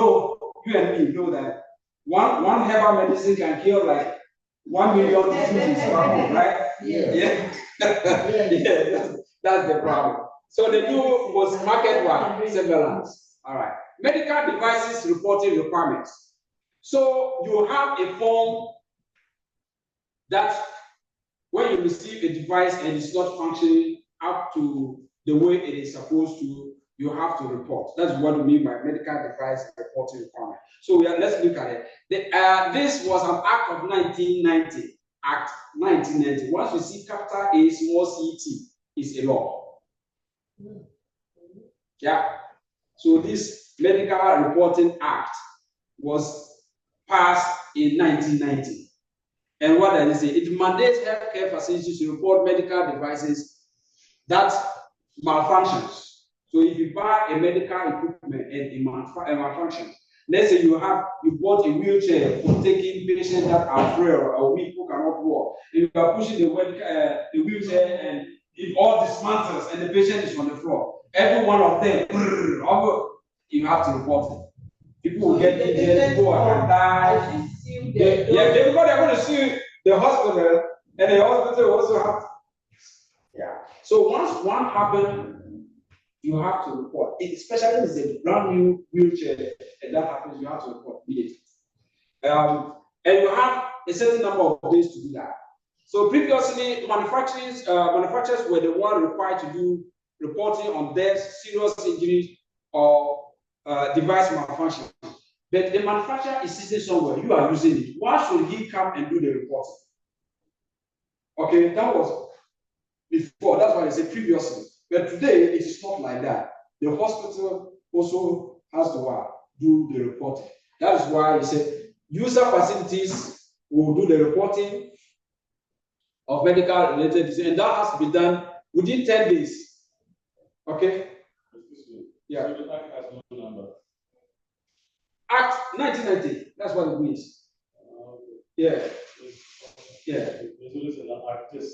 S1: me know that one herbal medicine can kill like 1 million diseases, right? Yeah. That's the problem. So the new was market-wide surveillance. All right. Medical devices reporting requirements. So you have a form that when you receive a device and it's not functioning up to the way it is supposed to, you have to report. That's what we mean by medical device reporting requirement. So let's look at it. This was an act of 1990. Act 1990. Once you see capital A, small c-t, is a law. Yeah. So this Medical Reporting Act was passed in 1990. And what does it say? It mandates healthcare facilities to report medical devices that malfunctions. So if you buy a medical equipment and it malfunctions, let's say you bought a wheelchair for taking patients that are frail or weak who cannot walk, and you are pushing the wheelchair and it all dismantles and the patient is on the floor. Every one of them, you have to report it. People will get injured, people can die. They're going to sue the hospital, and the hospital also have to. Yeah. So once one happens, you have to report. Especially if it's a brand new wheelchair, and that happens, you have to report immediately. And you have a certain number of days to do that. So previously, manufacturers were the one required to do reporting on deaths, serious injuries, or device malfunction. But the manufacturer is sitting somewhere, you are using it. Why should he come and do the reporting? Okay, that was before. That's why I said previously. But today, it is not like that. The hospital also has to do the reporting. That is why I said user facilities will do the reporting of medical related disease, and that has to be done within 10 days. Okay? Yeah. Act 1990. That's what it means. Yeah. Yeah.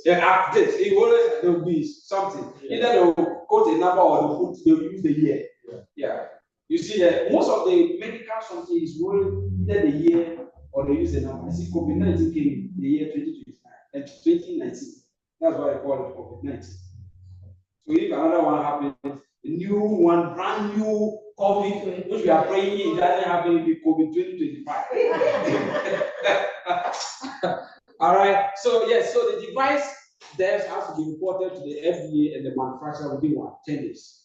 S1: After this, it always there will be something. Either they will quote a number or they will use the year. Yeah. You see that most of the medical something is either the year or they use the number. You see, COVID-19 came in the year 2029 and 2019. That's why I call it COVID-19. So if another one happens, a new one, brand new COVID, which we are praying it doesn't happen, it will be COVID 2025. All right. So yes, so the device death has to be reported to the FDA and the manufacturer within 10 days.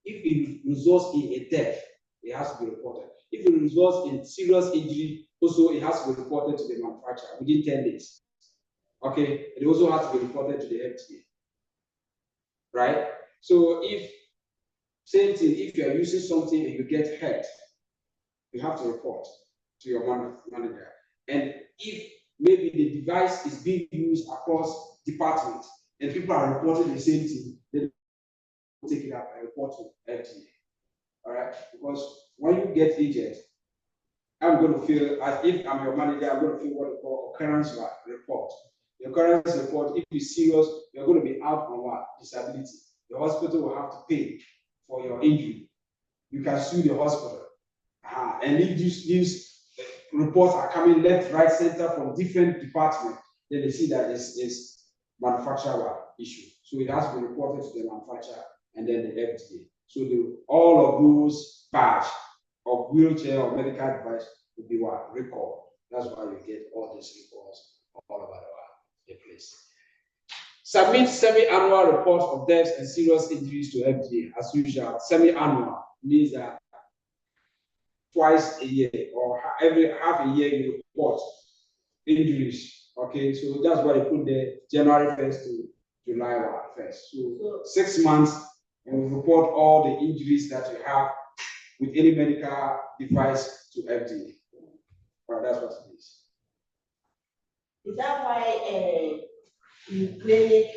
S1: If it results in a death, it has to be reported. If it results in serious injury, also it has to be reported to the manufacturer within 10 days. Okay, it also has to be reported to the FDA. Right? So if, same thing, if you are using something and you get hurt, you have to report to your manager. And if maybe the device is being used across departments and people are reporting the same thing, then take it up and report to FDA. All right? Because when you get injured, I'm going to feel, as if I'm your manager, I'm going to feel what they call occurrence report. The occurrence report, if it's serious, you're going to be out on what? Disability. The hospital will have to pay for your injury. You can sue the hospital. And if these reports are coming left, right, center from different departments, then they see that it's manufacturer issue. So it has to be reported to the manufacturer and then the FDA. So all of those badge of wheelchair or medical device will be what? Recalled. That's why you get all these reports all over the place. Submit semi-annual reports of deaths and serious injuries to FDA. As usual, semi-annual means that twice a year or every half a year you report injuries. Okay, so that's why they put the January 1st to July 1st. So 6 months, you report all the injuries that you have with any medical device to FDA. Well, that's what it is.
S5: Is that why in clinic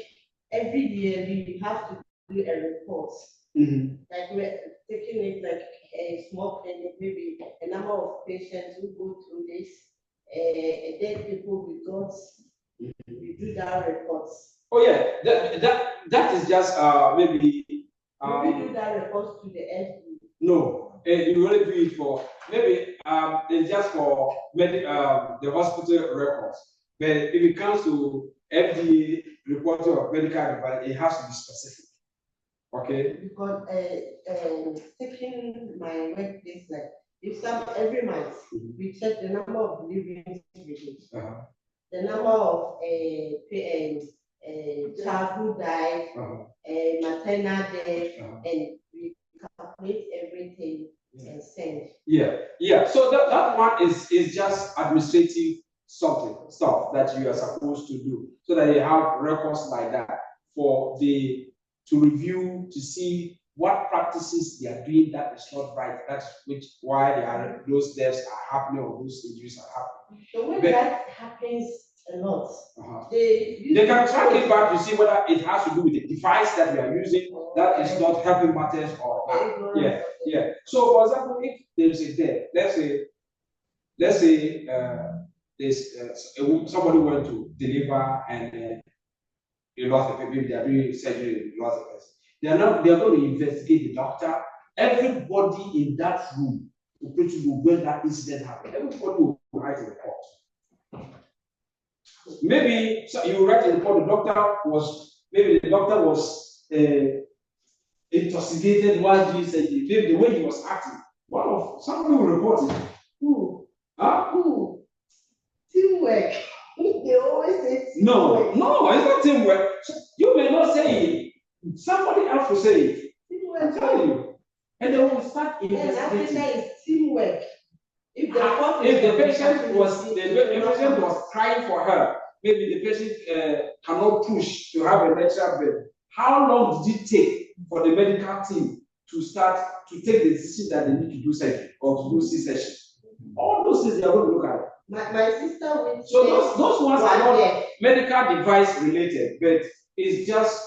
S5: every year we have to do a report? Like we're taking it like a small clinic, maybe a number of patients who go through this, and then people we got, we do that reports.
S1: Oh yeah, that is just maybe.
S5: We do that report to the FDA.
S1: No, you only do it for maybe it's just for the hospital records. But if it comes to FDA reporting of medical device, it has to be specific. Okay.
S5: Because taking my workplace, like if every month we check the number of deliveries reduced, the number of child who died, maternal death, and we calculate everything and send.
S1: Yeah. So that one is just administrative stuff that you are supposed to do, so that you have records like that for to review, to see what practices they are doing that is not right. That's why those deaths are happening or those injuries are happening.
S5: So when that happens a lot,
S1: they can track it back to see whether it has to do with the device that we are using that is not helping matters or not. Yeah. So for example, if there is a death, let's say somebody went to deliver and you lost a baby, they are doing surgery, you lost a person. They are going to investigate the doctor. Everybody in that room, when that incident happened, everybody will write a report. Maybe you write a report, the doctor was intoxicated while doing surgery. Maybe the way he was acting. Somebody will report it.
S5: Who? Teamwork. They always say
S1: teamwork. No, it's not teamwork. You may not say it. Somebody else will say it.
S5: Teamwork.
S1: I'm telling you. And they will start investigating.
S5: And is teamwork. If the
S1: patient was crying for help, maybe the patient cannot push to have an extra bed. How long did it take for the medical team to start to take the decision that they need to do surgery or to do C-section? All those things they are going to look at.
S5: My sister went.
S1: So those ones are not medical device related, but it's just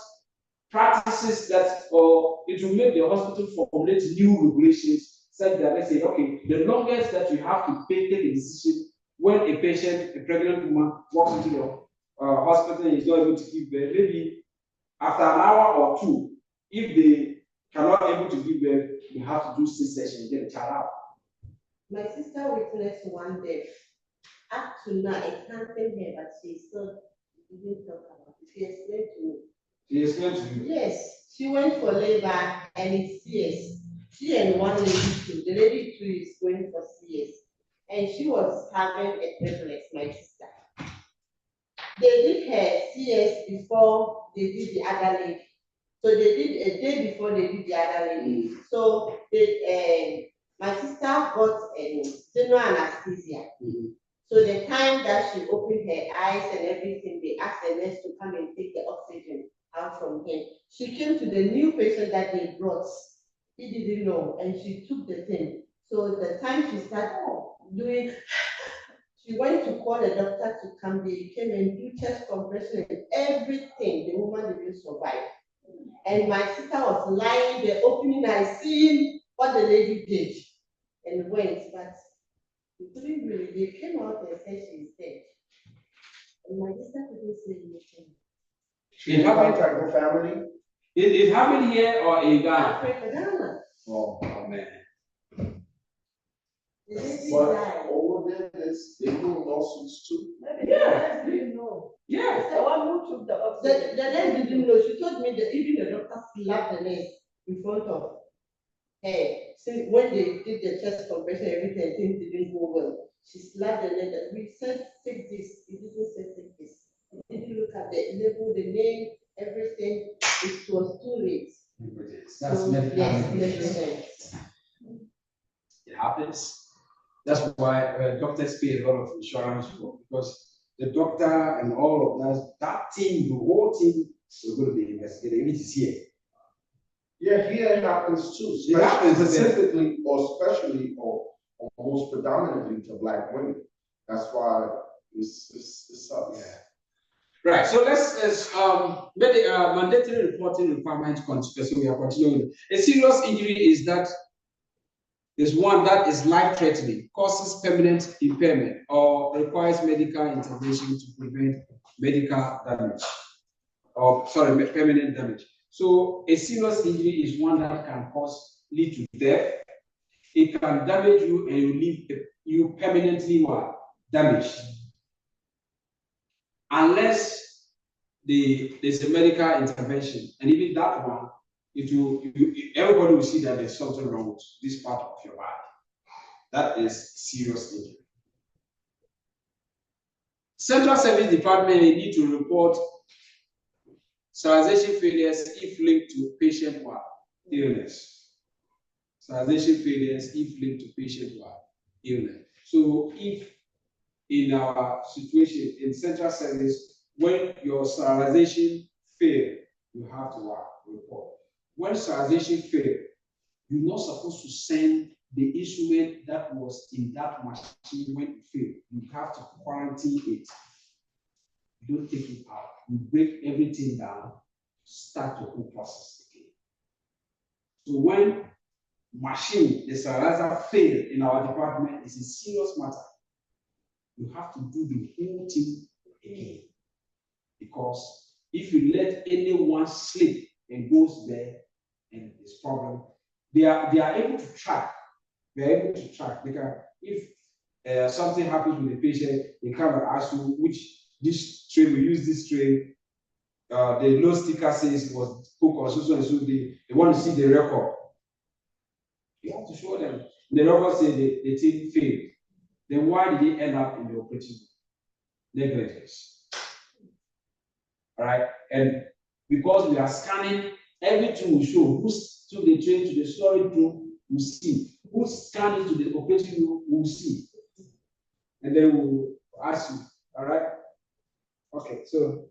S1: practices that, or it will make the hospital formulate new regulations such that they say, okay, the longest that you have to take a decision when a pregnant woman walks into the hospital is not able to give birth, maybe after an hour or two, if they cannot able to give birth, you have to do C-section, get a child out.
S5: My sister witnessed one death. Up to now, I can't tell her, but she still didn't talk about it. She explained to me.
S1: She explained to you?
S5: Yes, she went for labor and it's CS. She and one lady too. The lady too is going for CS. And she was having a triplets, my sister. They did her CS before they did the other lady. So they did a day before they did the other lady. So they, my sister got general anesthesia. So the time that she opened her eyes and everything, they asked the nurse to come and take the oxygen out from him. She came to the new patient that they brought. He didn't know, and she took the thing. So the time she started doing, she went to call the doctor to come. They came and do chest compression and everything. The woman didn't survive. And my sister was lying there, opening eyes, seeing what the lady did, and went, but we couldn't really. They came out and said she's dead. And my sister couldn't say anything.
S4: She contact her family?
S1: It happened here or in Ghana?
S5: Africa, Ghana.
S1: Oh, man.
S5: The lady
S4: But
S5: died.
S4: over there, they do lawsuits too.
S5: Yeah, I didn't know.
S1: Yeah.
S5: It's the one who took the oxygen. The nurse didn't know. She told me that even the doctor slapped the nurse in front of her. Since when they did the chest compression, everything, things didn't go well. She slapped the nurse that we said take this. He didn't say take this. He didn't look at the label, the name, everything. It was too late.
S1: That's
S5: So,
S1: medical
S5: yes,
S1: negligence. It happens. That's why doctors pay a lot of insurance for, because the doctor and all of that team, the whole team, is going to be investigated. It is here.
S4: Yeah, here it happens too.
S1: It happens,
S4: Specifically or especially or most predominantly to Black women. That's why it's sucks.
S1: Yeah. Right. So let's mandatory reporting requirement continue. So we are continuing. A serious injury is one that is life-threatening, causes permanent impairment, or requires medical intervention to prevent medical damage, permanent damage. So a serious injury is one that can lead to death. It can damage you and you leave you permanently damaged, unless there's a medical intervention, and even that one, everybody will see that there's something wrong with this part of your body. That is serious injury. Central Service Department need to report sterilization failures if linked to patient illness. Sterilization failures if linked to patient illness. So if in our situation in Central Service, when your sterilization fail, you have to report. When sterilization fail, you're not supposed to send the instrument that was in that machine when it failed. You have to quarantine it. You don't take it out. You break everything down, start the whole process again. So when the sterilizer fail in our department, it's a serious matter. You have to do the whole thing again. Because if you let anyone slip and goes there and it's problem, they are able to track. They are able to track. They can, if something happens with the patient, they come and ask you this tray, we use this tray. The no sticker says was book or so and so. They want to see the record. You have to show them. The record says the thing failed. Then why did they end up in the operating room? Negligence. All right, and because we are scanning, everything will show who's took the train to the storage room, we'll see. Who scanned it to the operating room, we'll see. And then we'll ask you. All right. Okay, so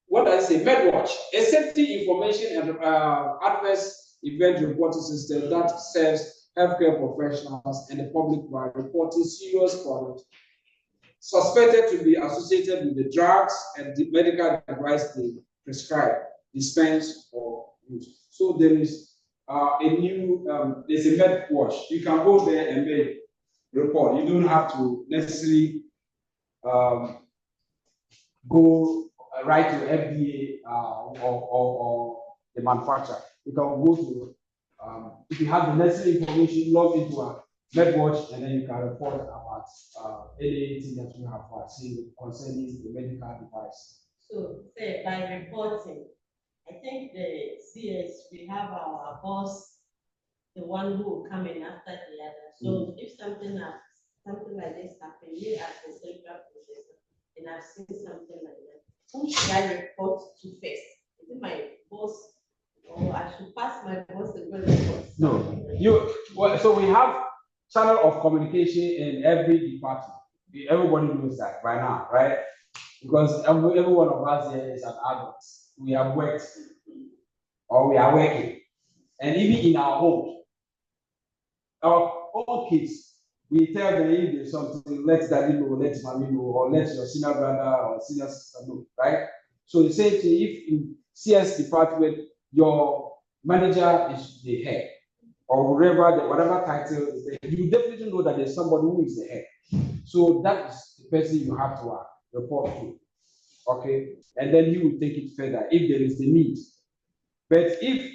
S1: what does I say? MedWatch, a safety information and adverse event reporting system that serves healthcare professionals and the public by reporting serious problems suspected to be associated with the drugs and the medical device they prescribe, dispense, or use. So there is there's a MedWatch. You can go there and make report. You don't have to necessarily go right to FDA or the manufacturer. You can go to, if you have the necessary information, log into a MedWatch, and then you can report about anything that you have seen concerning the medical device.
S5: So, say by reporting, I think the CS, we have our boss, the one who will come in after the other. So if something like this happens, we as the central processor, and I've seen something like that, who should I report to first? Is it my boss, or I should pass my boss the report?
S1: No, so we have channel of communication in every department. Everybody knows that right now, right? Because every one of us here is an adult. We have worked or we are working. And even in our homes, our own kids, we tell them if there's something, let daddy know, let mommy know, or let your senior brother or senior sister know, right? So the same thing, if in CS department, your manager is the head, or whatever title is there, you definitely know that there's somebody who is the head. So that is the person you have to report to, okay? And then he will take it further if there is the need. But if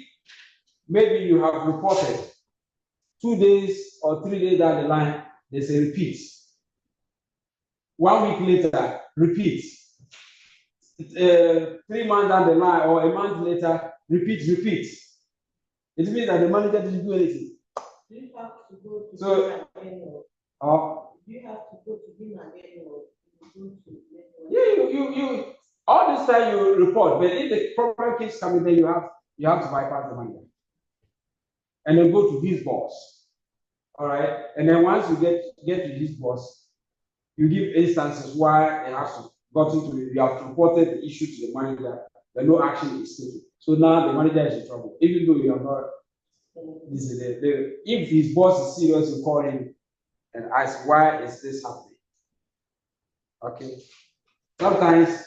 S1: maybe you have reported 2 days or 3 days down the line, there's a repeat. 1 week later, repeat. 3 months down the line or a month later, repeat. It means that the manager didn't do anything.
S5: Do you have to go to
S1: So,
S5: do you have to go to him again, or
S1: you all this time you report, but if the problem keeps coming, then you have to bypass the manager and then go to his boss. All right, and then once you get to his boss, you give instances why it has gotten to you have reported the issue to the manager, but no action is taken. So now the manager is in trouble, even though you have not. If his boss is serious, you call him and ask, why is this happening? Okay. Sometimes,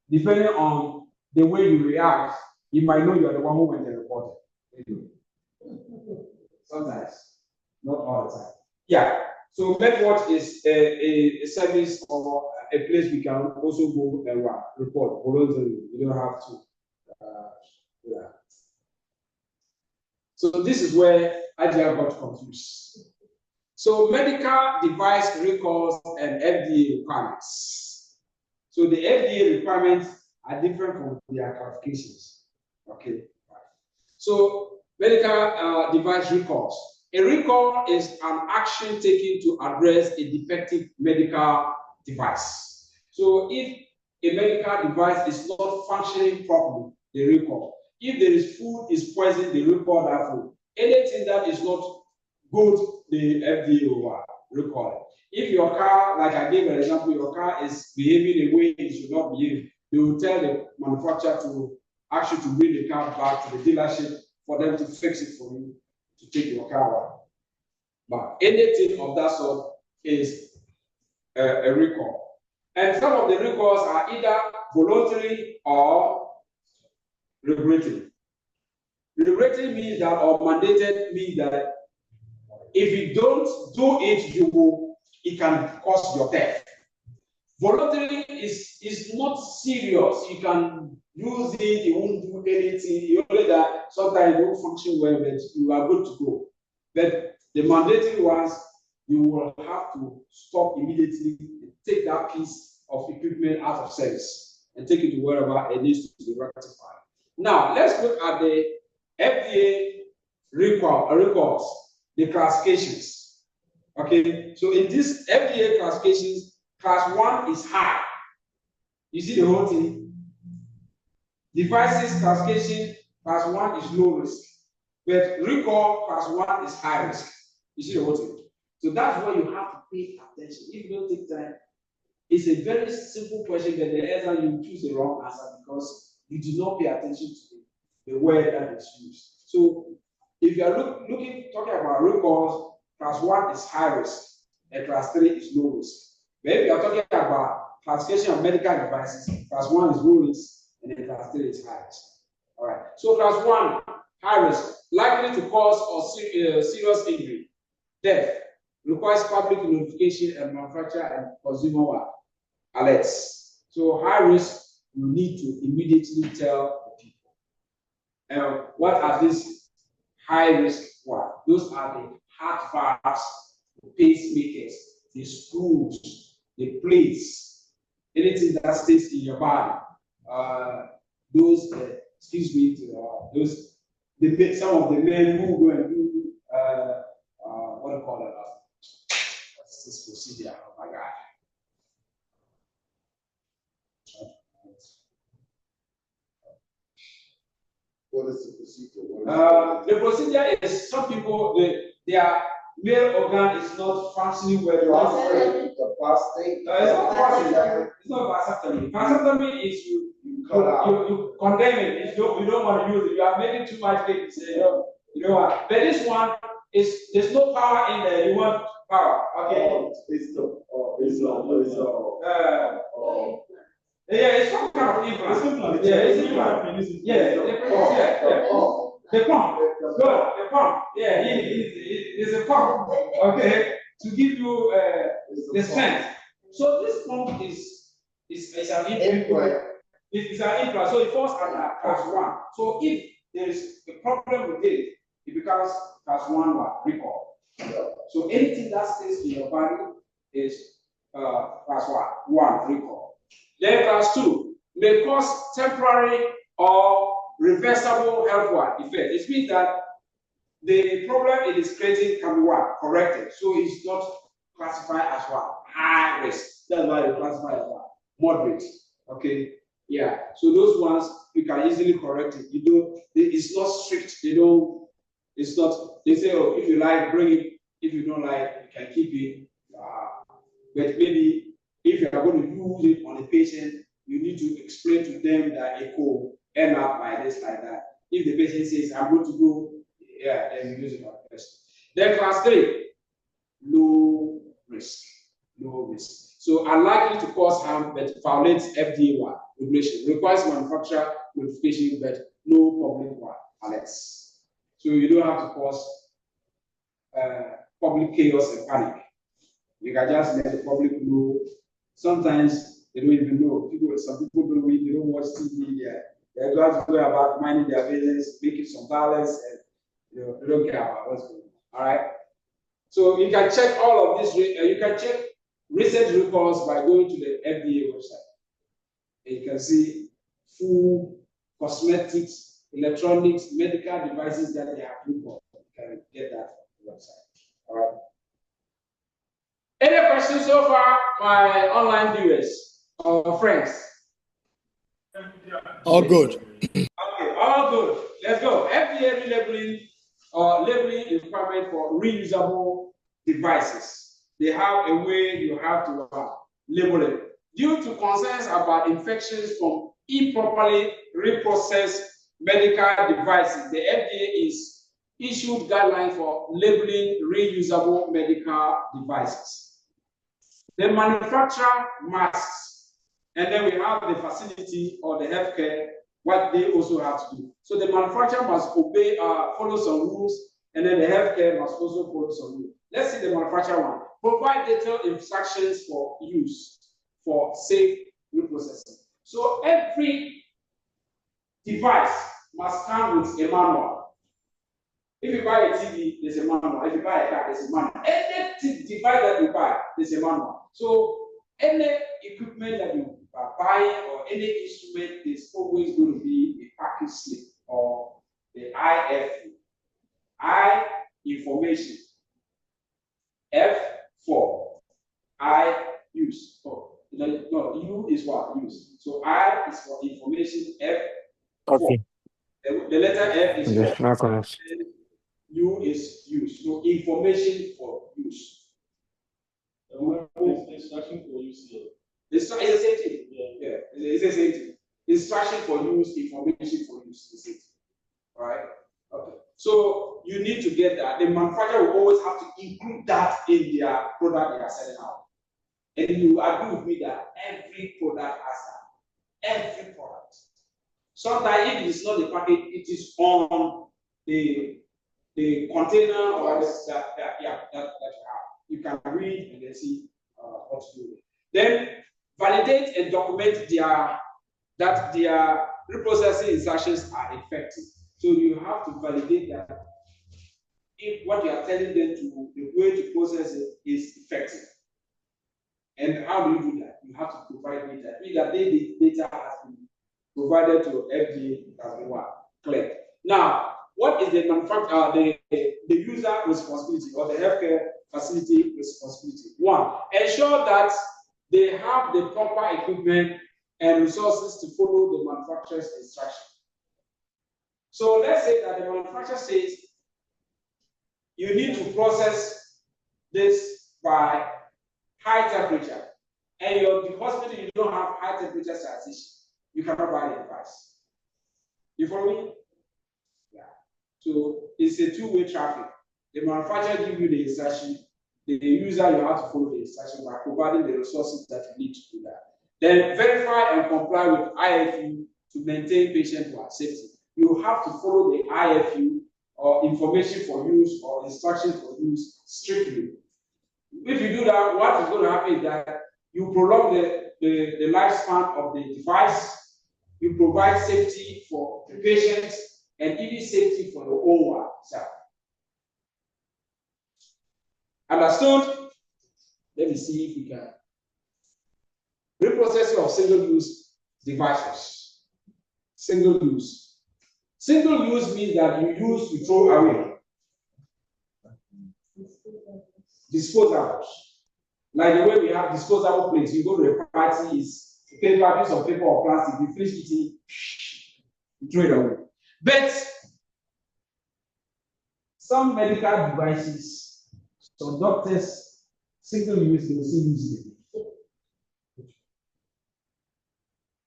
S1: depending on the way you react, you might know you are the one who went and reported. Sometimes, not all the time. Yeah. So MedWatch is a service or a place we can also go and report voluntarily. You don't have to. Yeah. So this is where IGR got confused. So medical device recalls and FDA requirements. So the FDA requirements are different from their classifications. Okay. So medical device recalls. A recall is an action taken to address a defective medical device. So if a medical device is not functioning properly, they recall. If there is food is poisoned, they recall that food. Anything that is not good, the FDA will recall it. If your car, like I gave an example, your car is behaving a way it should not behave, they will tell the manufacturer to ask you to bring the car back to the dealership for them to fix it for you, to take your car out. But anything of that sort is a recall. And some of the recalls are either voluntary or regulatory. Regulatory means that, or mandated means that if you don't do it, it can cause your death. Voluntary is not serious. You can use it, you won't do anything. You only that sometimes it won't function well, but you are good to go. But the mandatory ones, you will have to stop immediately, take that piece of equipment out of service and take it to wherever it needs to be rectified. Now, let's look at the FDA records, the classifications. Okay, so in this FDA classifications, class 1 is high. You see the whole thing? Devices classification, class 1 is low risk. But recall, class 1 is high risk. You see the whole thing? So that's why you have to pay attention. If you don't take time, it's a very simple question, but the answer you choose the wrong answer because you do not pay attention to the word that is used. So if you are talking about recalls, class 1 is high risk and class 3 is low risk. But if you are talking about classification of medical devices, class 1 is low risk and then class 3 is high risk. All right. So class 1, high risk, likely to cause or serious injury, death, requires public notification and manufacturer and consumer alerts. So high risk, you need to immediately tell the people. What are these high risk ones? Those are the heart valves, the pacemakers, the screws, the plates, anything that stays in your body. Those, excuse me, those, some of the men who go and do, what do you call it? What's this procedure? Oh my God.
S4: What is the procedure?
S1: The procedure is some people, their male organ is not functioning well.
S4: The prostate.
S1: It's not prostate. It's not vasectomy. Vasectomy is you condemn it. You don't want to use it. You are making too much cake. You say, you know what? But this one there's no power in there. You want power. Okay. Yeah, it's some kind of implant. Yeah, it's implant. Yeah, the pump. Good, the pump. Yeah, it's a pump. Okay, to give you the strength. So this pump is an implant. It's an implant, so it falls under class 1. So if there is a problem with it, it becomes class 1 recall. So anything that stays in your body is class 1 recall. Then class 2 may cause temporary or reversible health effect. It means that the problem it is creating can be corrected. So it's not classified as high risk. That's why you classify as moderate. Okay. Yeah. So those ones you can easily correct it. It's not strict. It's not, they say, oh, if you like, bring it. If you don't like, you can keep it. But maybe if you are going to use it on a patient, you need to explain to them that it could end up like this, like that. If the patient says, I'm going to go, yeah, then you use it on the person. Then class 3, low risk. Low risk. So unlikely to cause harm, but violates FDA regulation. Requires manufacturer notification, but no public alerts. So you don't have to cause public chaos and panic. You can just let the public know. Sometimes they don't even know. Some people don't read, they don't watch TV. They're just go about minding their business, making some dollars, and they don't care about what's going on. All right. So you can check all of this. You can check recent records by going to the FDA website. And you can see food, cosmetics, electronics, medical devices that they have recorded. You can get that from the website. All right. Any questions so far, my online viewers or friends?
S8: All good.
S1: Okay, all good. Let's go. FDA labeling or labeling requirement for reusable devices. They have a way you have to label it. Due to concerns about infections from improperly reprocessed medical devices, the FDA is issued guidelines for labeling reusable medical devices. The manufacturer masks, and then we have the facility or the healthcare, what they also have to do. So the manufacturer must obey, follow some rules, and then the healthcare must also follow some rules. Let's see the manufacturer one. Provide detailed instructions for use for safe reprocessing. So every device must come with a manual. If you buy a TV, there's a manual. If you buy a car, there's a manual. Any device that you buy, there's a manual. So any equipment that you are buying or any instrument, there's always going to be a package slip or the IFU. I, information. F, for. I, use. Oh, no, U is what? Use. So I is for information. F,
S8: okay.
S1: For. The letter F is for. U is use. So information for use.
S9: Instruction for use here.
S1: It's the same thing. Yeah, it's the same thing. Instruction for use, information for use, the same thing. All right. Okay. So you need to get that. The manufacturer will always have to include that in their product they are selling out. And you agree with me that every product has that. Every product. Sometimes if it is not the package, it is on the container or that you have. You can read and then see what to do. Then validate and document that their reprocessing instructions are effective. So you have to validate that if what you are telling them to, the way to process it is effective. And how do you do that? You have to provide data. Either the data has been provided to FDA, has been cleared. Now, what is the manufacturer, the user responsibility or the healthcare facility responsibility? One, ensure that they have the proper equipment and resources to follow the manufacturer's instruction. So let's say that the manufacturer says you need to process this by high temperature, and the hospital you don't have high temperature sanitation, you cannot buy the device. You follow me? Yeah. So it's a two-way traffic. The manufacturer gives you the instruction, the user you have to follow the instruction by providing the resources that you need to do that. Then verify and comply with IFU to maintain patient safety. You have to follow the IFU or information for use or instruction for use strictly. If you do that, what is going to happen is that you prolong the lifespan of the device, you provide safety for the patients, and even safety for the owner itself. Understood? Let me see if we can. Reprocessing of single-use devices. Single-use. Single-use means that you use, you throw away. Disposables. Like the way we have disposable plates, you go to a party, is paper, piece of paper or plastic, you finish eating, you throw it away. But some medical devices, some doctors, single use, they will still use it.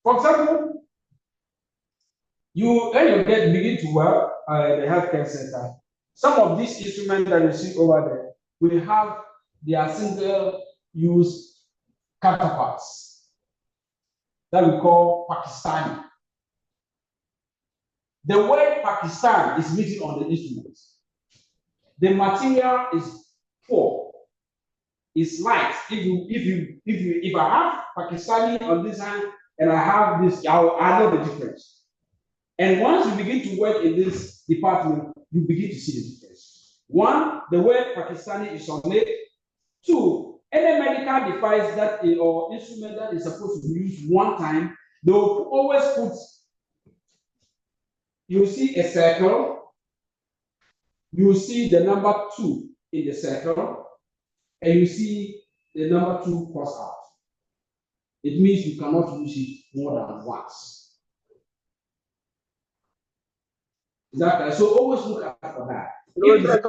S1: For example, when you begin to work at the healthcare center, some of these instruments that you see over there will have their single-use counterparts that we call Pakistani. The word Pakistan is written on the instruments. The material is poor, it's light. If I have Pakistani on this hand and I have this, I know the difference. And once you begin to work in this department, you begin to see the difference. One, the word Pakistani is on it. Two, any medical device that or instrument that is supposed to be used one time, they will always put, you see a circle, you see the number 2 in the circle, and you see the number 2 cross out. It means you cannot use it more than once. Is that right? So always look out for that.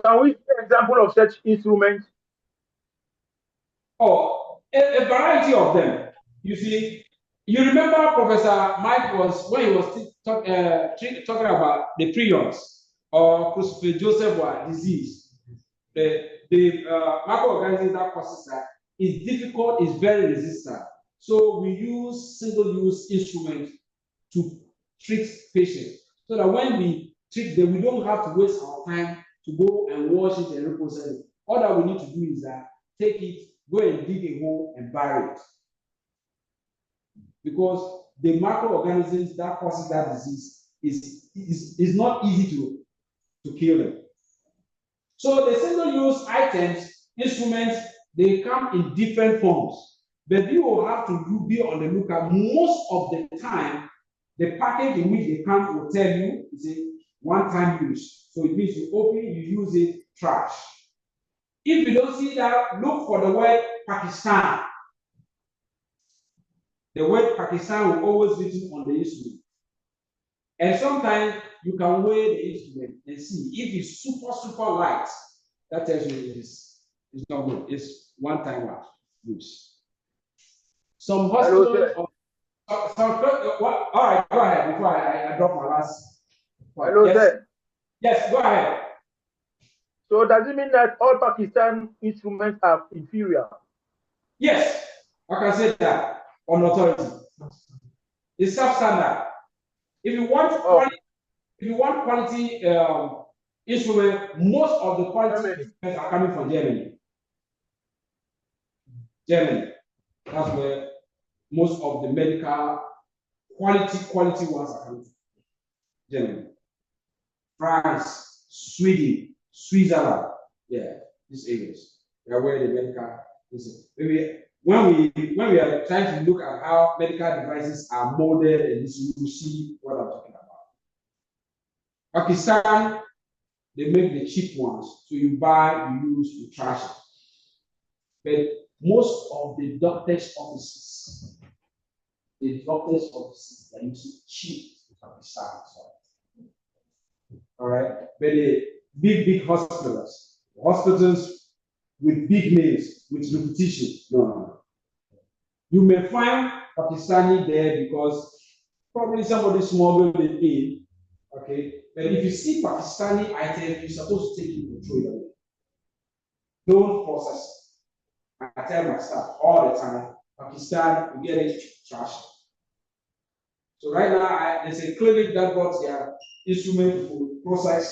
S2: Can we see an example of such instruments?
S1: Oh, a variety of them. You see, you remember Professor Mike was when he was talking about the prions or Christopher Joseph disease. The microorganism that causes that is difficult, is very resistant. So we use single-use instruments to treat patients, so that when we treat them, we don't have to waste our time to go and wash it and reprocess it. All that we need to do is that take it, go and dig a hole and bury it. Because the microorganisms that causes that disease is not easy to kill them. So the single-use items, instruments, they come in different forms. But you will have to be on the lookout. Most of the time, the package in which they come will tell you it's a one-time use. So it means you open, you use it, trash. If you don't see that, look for the word Pakistan. The word Pakistan will always be written on the instrument. And sometimes you can weigh the instrument and see if it's super light. That tells you it's not good. It's one-time use. Some hospitals. All right, go ahead before I drop my last.
S2: Hello,
S1: yes.
S2: Sir.
S1: Yes, go ahead.
S2: So does it mean that all Pakistan instruments are inferior?
S1: Yes, I can say that on authority. It's substandard. If you want quality, instrument, most of the quality instruments are coming from Germany. Germany. That's where most of the medical quality ones are coming from Germany, France, Sweden, Switzerland. Yeah, these areas. They are where the medical is. Maybe when we are trying to look at how medical devices are molded, and this, you will see what I'm talking about. Pakistan, they make the cheap ones, so you buy, you use, you trash it. But most of the doctors' offices are using cheap Pakistan. All right, but the big hospitals with big names, with repetition, no. You may find Pakistani there because probably somebody smuggled it in, okay? But if you see Pakistani items, you're supposed to take it and throw it away. Don't process it. I tell my staff all the time, Pakistan, you get it, trash it. So right now, there's a clinic that got their instrument for process,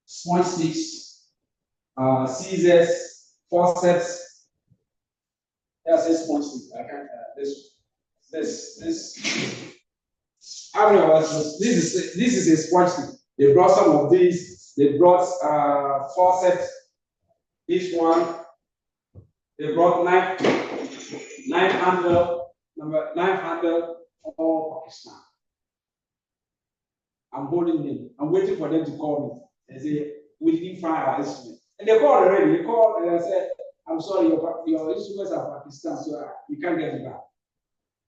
S1: sponge sticks, scissors, forceps. That's a sponge stick. I can't. This. How many of us? This is a sponge stick. They brought some of these. They brought forceps. This one. They brought knife handle, for Pakistan. I'm holding them. I'm waiting for them to call me. They say, we didn't find our instrument. And they called already. They called and I said, I'm sorry, your instruments are Pakistan, so you can't get it back.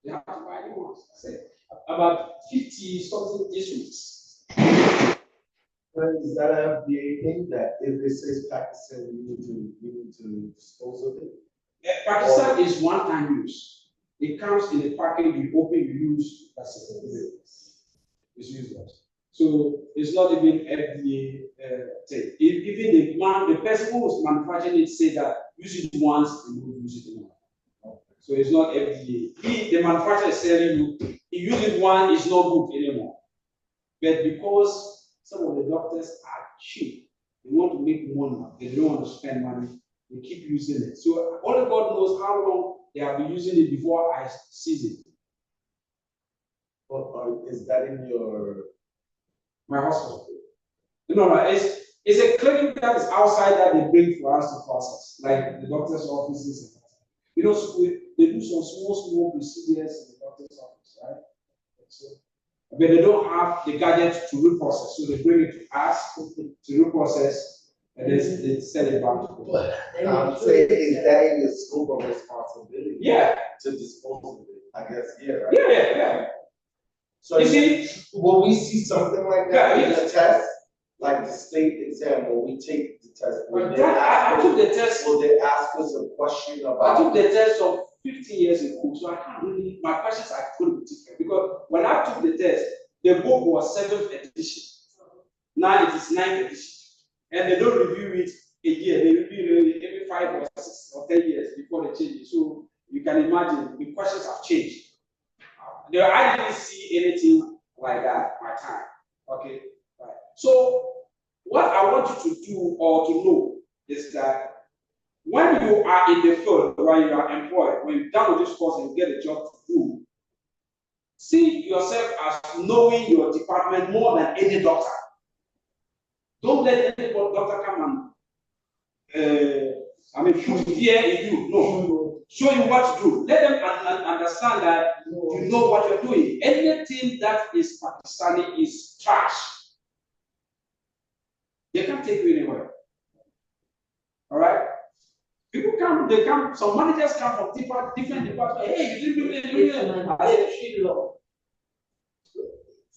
S1: They have to buy new ones. I said, about 50 something instruments.
S4: Is that an FDA thing that if it says Pakistan, you need to dispose of it?
S1: Pakistan is one-time use. It comes in a package, you open, you use, that's it. It's useless. So it's not even FDA thing. Even the person who was manufacturing it said that use it once and don't use it anymore. So it's not FDA. The manufacturer is telling you, if you use it once, it's not good anymore. But because some of the doctors are cheap, they want to make money, they don't want to spend money, they keep using it. So only God knows how long they have been using it before I seize it.
S4: Or is that in
S1: my hospital? No, it's a clinic that is outside that they bring for us to process, like the doctor's offices. You know, they do some small procedures in the doctor's office, right? So, but they don't have the gadget to reprocess, so they bring it to us to reprocess, and then they send it back to them.
S4: I'm saying, is that in the scope of responsibility?
S1: Yeah.
S4: To dispose of it, I guess, yeah, right?
S1: Yeah.
S4: So
S1: you see,
S4: will we see something like that in
S1: Yeah,
S4: the test? Like the state exam, will we take the test?
S1: I took the test.
S4: Will they ask us a question about?
S1: I took the test of 15 years ago, so I can't really, my questions are going to be different. Because when I took the test, the book was 7th edition. Now it is 9th edition. And they don't review it a year, they review it every 5 or 6 or 10 years before they change it. So you can imagine the questions have changed. I didn't see anything like that at my time. Okay. Right. So what I want you to do or to know is that when you are in the field, when you are employed, when you're done with this course and you get a job to do, see yourself as knowing your department more than any doctor. Don't let any doctor come and put fear in you. No. Show you what to do. Let them understand that you know what you're doing. Anything that is Pakistani is trash. They can't take you anywhere. All right? People come, some managers come from different departments. Hey, you didn't do it.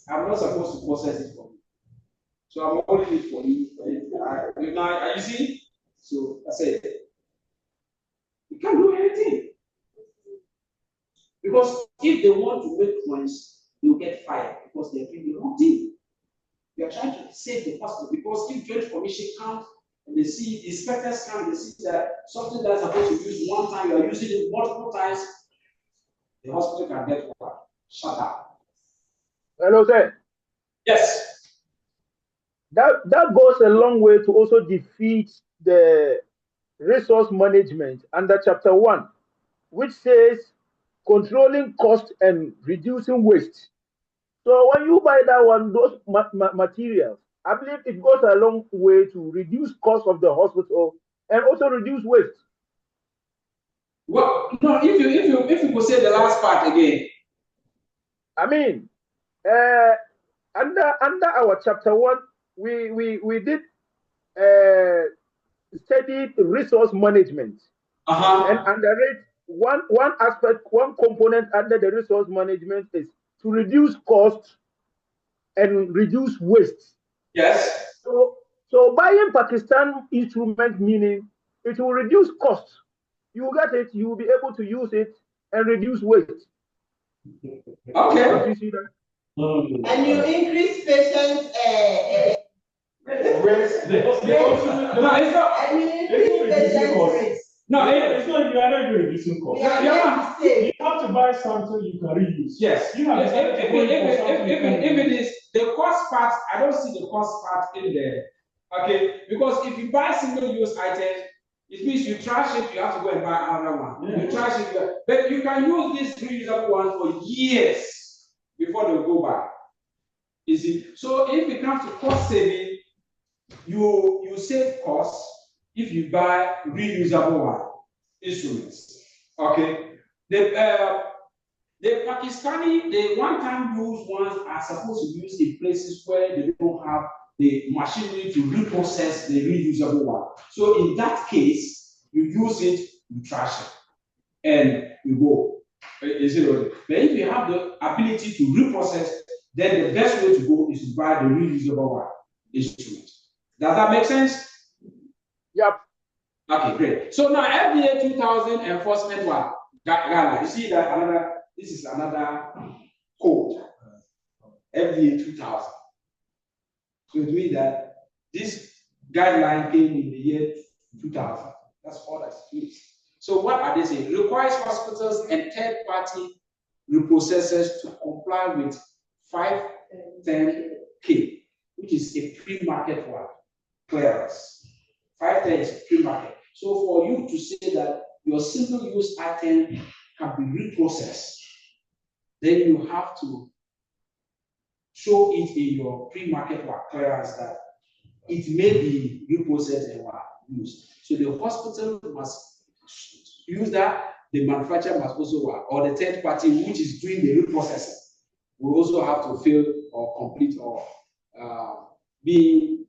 S1: I'm not supposed to process it for you. So I'm holding it for you. You see? So I said, you can't do anything. Because if they want to make noise, they'll get fired because they're doing the wrong thing. They are trying to save the hospital because if Joint Commission comes and they see inspectors come, they see that something that's supposed to be used one time, you are using it multiple times, the hospital can get what? Shut down.
S2: Hello, sir.
S1: Yes.
S2: That goes a long way to also defeat the resource management under chapter 1, which says controlling cost and reducing waste. So when you buy that one, those materials, I believe it goes a long way to reduce cost of the hospital and also reduce waste.
S1: Well, no, if you could say the last part again.
S2: I mean, under our chapter 1, we did study resource management. And under it, one aspect, one component under the resource management is to reduce cost and reduce waste.
S1: Yes.
S2: So buying Pakistan instrument, meaning it will reduce cost. You get it, you will be able to use it and reduce waste.
S1: Okay.
S2: Don't you see that?
S5: And you increase patients.
S6: No, it's not. You are not reducing cost.
S5: You
S6: have to buy something you can reuse.
S1: Yes.
S6: You have
S1: if it is the cost part, I don't see the cost part in there. Okay, because if you buy single-use items, it means you trash it, you have to go and buy another one. Yeah. You trash it, but you can use these reusable ones for years before they go back. You see, so if it comes to cost saving, you save costs if you buy reusable instruments. Okay, the Pakistani, the one-time use ones are supposed to use in places where they don't have the machinery to reprocess the reusable one. So in that case, you use it, you trash it, and you go. Is it okay? But if you have the ability to reprocess, then the best way to go is to buy the reusable one instrument. Does that make sense?
S2: Yep.
S1: Okay, great. So now FDA 2000 enforcement guideline. You see that this is another code. FDA 2000. So it means that this guideline came in the year 2000. That's all that it means. So what are they saying? It requires hospitals and third-party reprocessors to comply with 510K, which is a pre-market clearance. 510 is pre-market. So for you to say that your single-use item can be reprocessed, then you have to show it in your pre-market clearance that it may be reprocessed and used. So the hospital must use that, the manufacturer must also work, or the third party which is doing the reprocessing will also have to fill or complete or be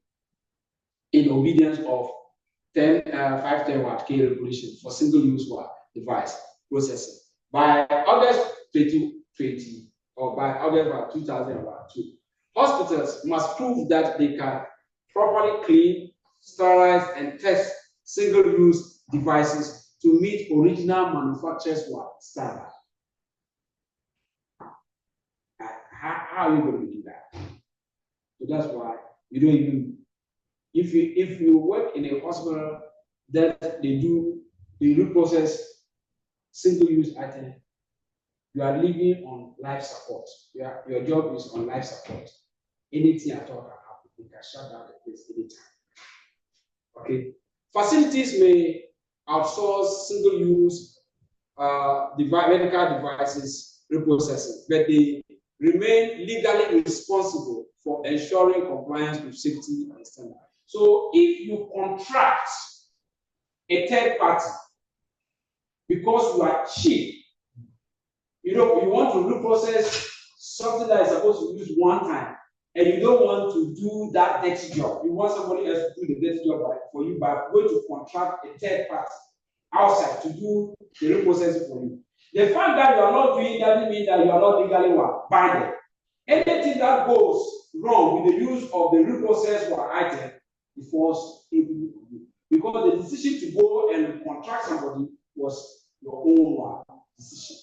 S1: in obedience of 510K regulation for single-use device processing by August 2020 or by August 2002. Hospitals must prove that they can properly clean, sterilize, and test single-use devices to meet original manufacturer's standard. How are you going to do that? So that's why you don't even, if you work in a hospital that they reprocess single-use items, you are living on life support. Your job is on life support. Anything at all can happen. You can shut down the place anytime. Okay. Facilities may outsource single-use medical devices reprocessing, but they remain legally responsible for ensuring compliance with safety and standards. So if you contract a third party because you are cheap, you want to reprocess something that is supposed to be used one time, and you don't want to do that dirty job. You want somebody else to do the dirty job for you by going to contract a third party outside to do the reprocessing for you. The fact that you are not doing doesn't mean that you are not legally binded. Anything that goes wrong with the use of the reprocessed item, it falls heavily on you. Because the decision to go and contract somebody was your own decision.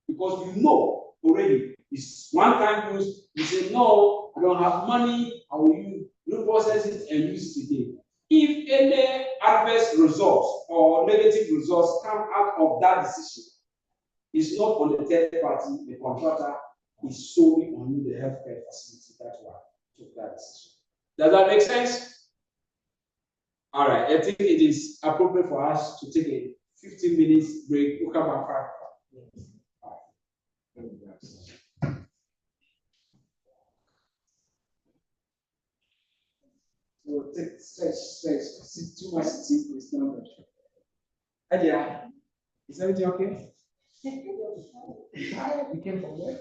S1: Because you know already it's one-time use. You say, no, I don't have money, I will reprocess it and use it again. If any adverse results or negative results come out of that decision, it's not on the third party, the contractor is solely on you, the healthcare facility. That's why I took that decision. Does that make sense? All right, I think it is appropriate for us to take a 15 minutes break. We'll come back 5 o'clock. So take stretch. Sit too much sitting is not good. Adia, is everything okay? You came from where?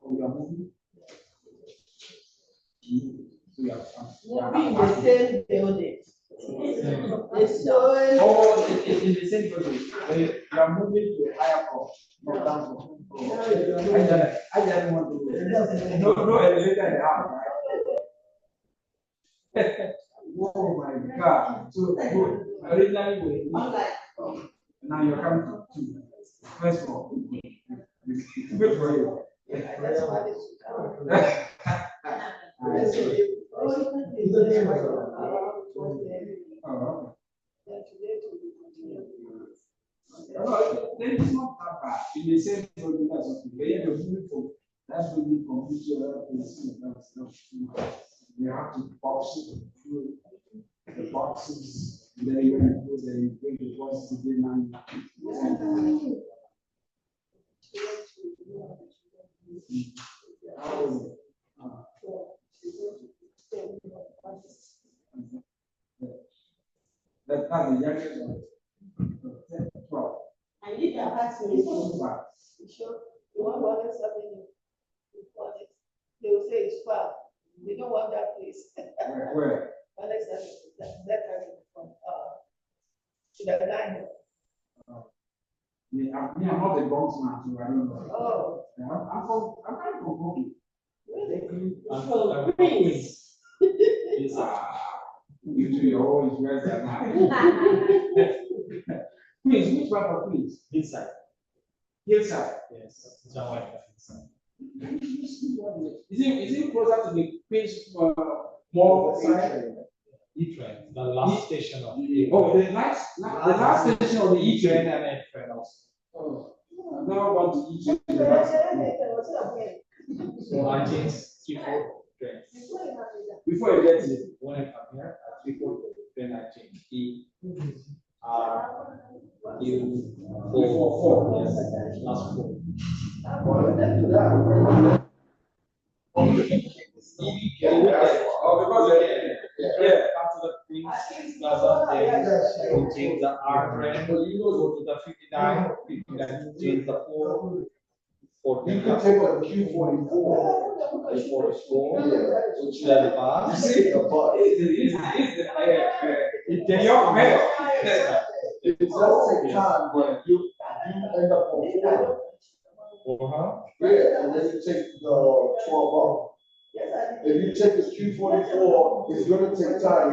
S1: Oh, you are moving? So you are
S5: Moving in the same building.
S1: Oh, in the same building. You are moving to a higher floor, not down floor. I just want to. No elevator in the house, right? Oh my God. So good. Originally, now you're coming to two. First floor. Good for you. Then it's not that bad. In the same building, that's okay. But if you're moving from that building from which you are that's not too much. You have to box it through the boxes, and then you go there, you bring the boxes again. That's the youngest one. 12.
S5: I need to ask you. Sure. You want to something important? They will say it's far. They don't want that place.
S1: Where?
S5: Alex, that from to the line.
S1: I'm not a Bronx man, so I don't know.
S5: Oh.
S1: I'm kind of from Brooklyn.
S5: Really?
S1: I'm from Queens. You two, you're always worse than I. Queens, which part of Queens?
S8: Hillside.
S1: Hillside.
S8: Yes. Hillside.
S1: Is it closer to the Queens mall side?
S8: E-train, the last station of
S1: Oh, the last station of the E-train
S8: and N-train also.
S1: Oh, I've never gone to E-train.
S8: So I changed 3-4 trains.
S1: Before you get to it.
S8: When I come here, 3-4 train I changed E, R, U, 4. Yes, last 4.
S1: Yeah.
S8: After the Queens Plaza, then we change the R train, go to the 59, change the 4.
S4: You can take a Q44.
S8: Before school,
S4: Which
S8: then the bus.
S1: See,
S4: the bus.
S1: It's your man.
S4: It does take time, but you end up on 4. Yeah, and then you take the 12 off. If you take this Q44, it's gonna take time.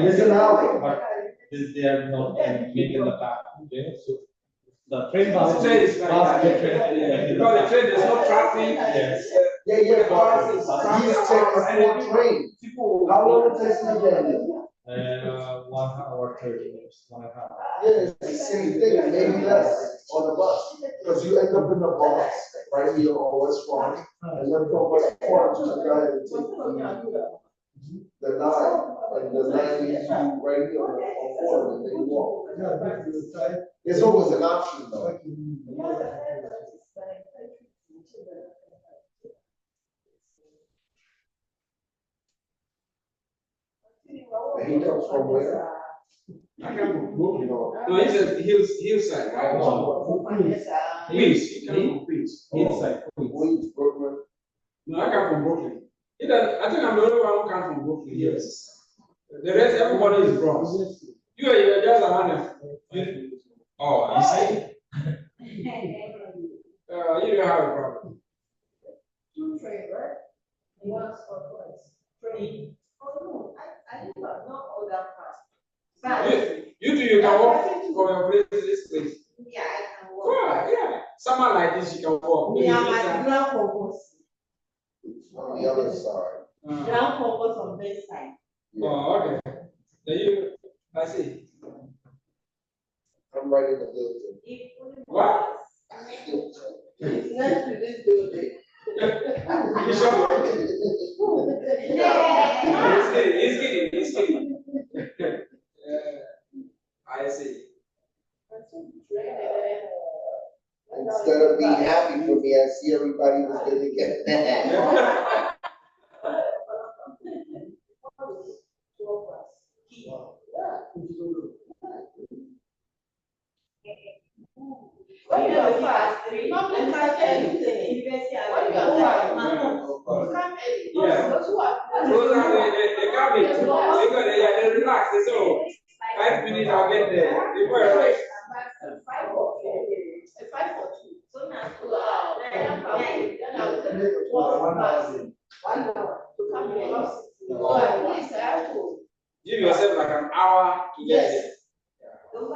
S4: It's an hour.
S8: But they are not making the back. Okay, so the train bus.
S1: The train is very
S8: train.
S1: Because the train there's no traffic.
S8: Yes.
S4: Yeah, but these take 4 trains. How long it takes to get there?
S8: 1 hour 30 minutes. 1.5 hours.
S4: Yeah, it's the same thing, maybe less on the bus. Because you end up in the box right here on West Front, and then from West Front, just go ahead and take the 9, and the 9 leaves you right here on 4, and then you walk. It's always an option though. And he comes from where?
S1: I come from Brooklyn. No, he said hillside, right? Queens. He come from Queens.
S8: Inside.
S4: Queens, Brooklyn.
S1: No, I come from Brooklyn. I think I'm the only one who comes from Brooklyn. Yes. The rest, everybody is Bronx. You are just a man. Oh, you see? You don't have a problem.
S5: 2 train, right? Once or twice. Train. Oh no, I think not all that fast.
S1: You can walk from your place to this place.
S5: Yeah, I can walk.
S1: Yeah. Someone like this, you can walk.
S5: Yeah, my grandfather's.
S4: On the other side.
S5: Grandfather's on this side.
S1: Oh, okay. Then I see.
S4: I'm right in the building.
S1: What?
S5: It's next to this building.
S1: You sure? He's kidding. I see.
S4: Instead of being happy for me, I see everybody was gonna get that.
S1: They relax. So 5 minutes, I'll get there. They were right.
S5: So now 2 hours. Then I'll take 12 hours. 1 hour to come here. So at least I have to
S1: Give yourself like an hour to get there.
S5: When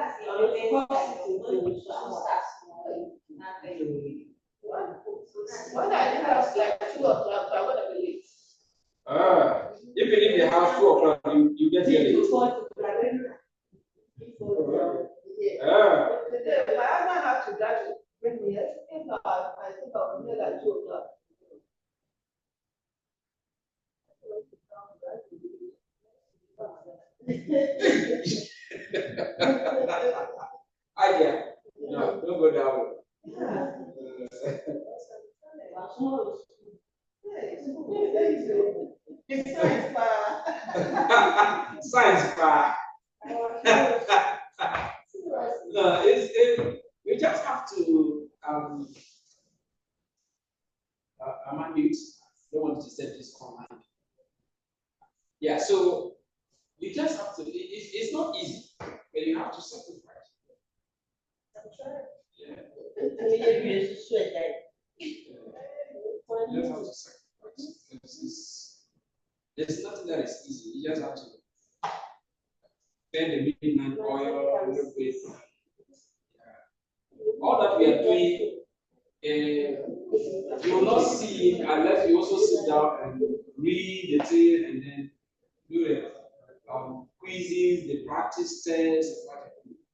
S5: I leave house like 2 o'clock, I'm gonna be late.
S1: If you leave the house 2 o'clock, you get here late.
S5: My husband have to drive to bring me here. If not, I think I'll be there at 2 o'clock.
S1: No, don't go that way. Science bar. No, you just have to unmute. Don't want to set this command. Yeah, so you just have to. It's not easy, but you have to sacrifice. Yeah. You just have to sacrifice. There's nothing that is easy. You just have to spend the midnight oil a little bit. All that we are doing, you will not see it unless you also sit down and read the thing and then do the quizzes, the practice tests,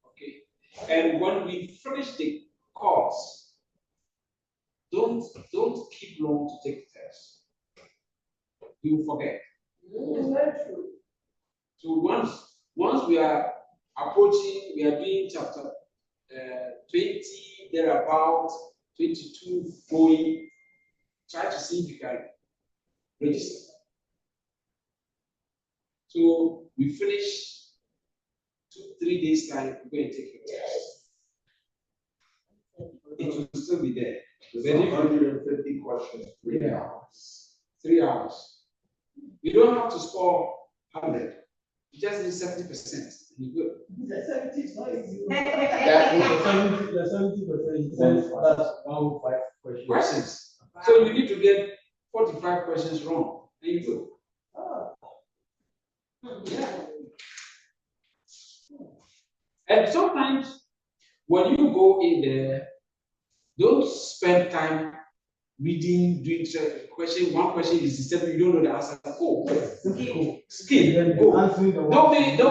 S1: okay. And when we finish the course, don't keep long to take the test. You will forget.
S5: It's very true.
S1: So once we are approaching, we are doing chapter 20, thereabout 22 going. Try to see if you can register. So we finish 2-3 days time. We're going to take your test. It will still be there.
S4: 150 questions, 3 hours.
S1: 3 hours. You don't have to score 100. You just need 70%. You good.
S5: The 70 is not easy.
S4: That means
S8: The 70% that's 105
S1: questions. So you need to get 45 questions wrong. And you do.
S5: Oh.
S1: Yeah. And sometimes when you go in there, don't spend time reading, doing question. One question is the same, you don't know the answer. Skip. Go. Don't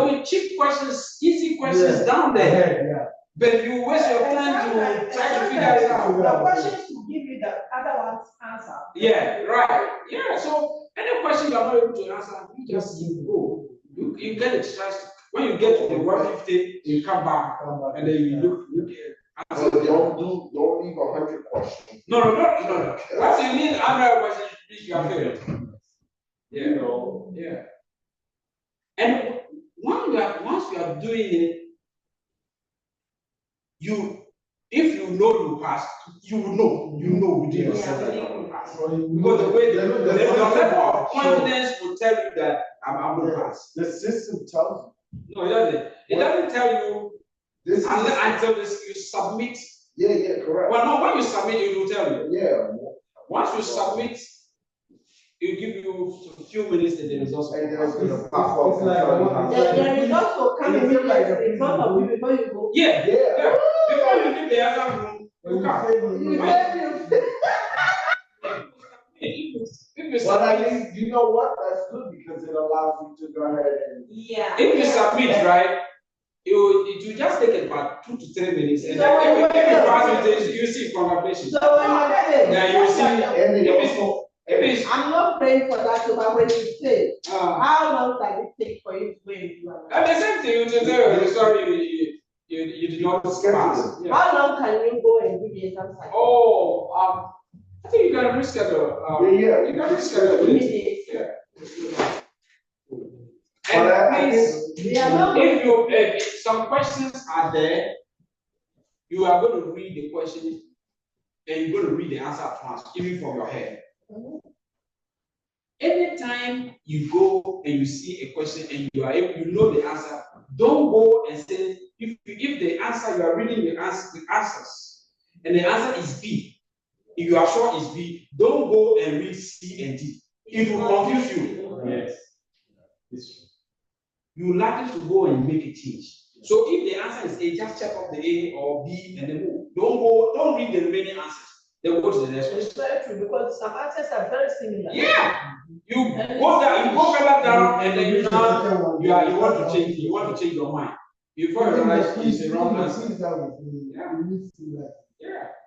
S1: be cheap questions, easy questions down there. But you waste your time to try to figure it out.
S5: The questions will give you the other one's answer.
S1: Yeah, right. Yeah, so any question you are not able to answer, you just go. You get it. When you get to the 150, you come back and then you look at
S4: So don't leave 100 questions.
S1: No. Once you need 100 questions, you are failed. Yeah. And once you are doing it, if you know you pass, you know within yourself that you will pass. Because the way the level of confidence will tell you that I'm going to pass.
S4: The system tells you.
S1: No, it doesn't. It doesn't tell you until you submit.
S4: Yeah, correct.
S1: Well, no, when you submit, it will tell you.
S4: Yeah.
S1: Once you submit, it will give you a few minutes and the results.
S4: And then it's going to pop up.
S5: The results will come immediately in front of you before you go.
S1: Yeah. Before you leave the other room, you come.
S4: But at least, you know what? That's good because it allows you to go ahead and.
S7: Yeah.
S1: If you submit, right, it will just take about 2 to 3 minutes. And
S5: So
S1: then if you pass it, you see congratulations.
S5: So when I say,
S1: Yeah, you will see. If it's
S5: I'm not praying for that to happen when you say, how long does it take for you to go and do it?
S1: and the same thing, you tell you sorry, You did not pass. Yeah.
S5: How long can you go and do the exam cycle?
S1: Oh, I think you can reschedule. You can reschedule.
S5: Immediately.
S1: Yeah.
S4: But I
S1: please,
S5: They are not
S1: if you if some questions are there, you are going to read the question and you're going to read the answer at once, even from your head. Anytime you go and you see a question and you are able, you know the answer, don't go and say, if the answer, you are reading the answers, and the answer is B, if you are sure it's B, don't go and read C and D. It will confuse you.
S8: Yes.
S1: You are likely to go and make a change. So if the answer is A, just check off the A or B and then move. Don't read the remaining answers. Then go to the next one.
S5: It's very true because some answers are very similar.
S1: Yeah. You go down, you go further down, and then you want to change. You want to change your mind. Before you realize it's the wrong answer. Yeah,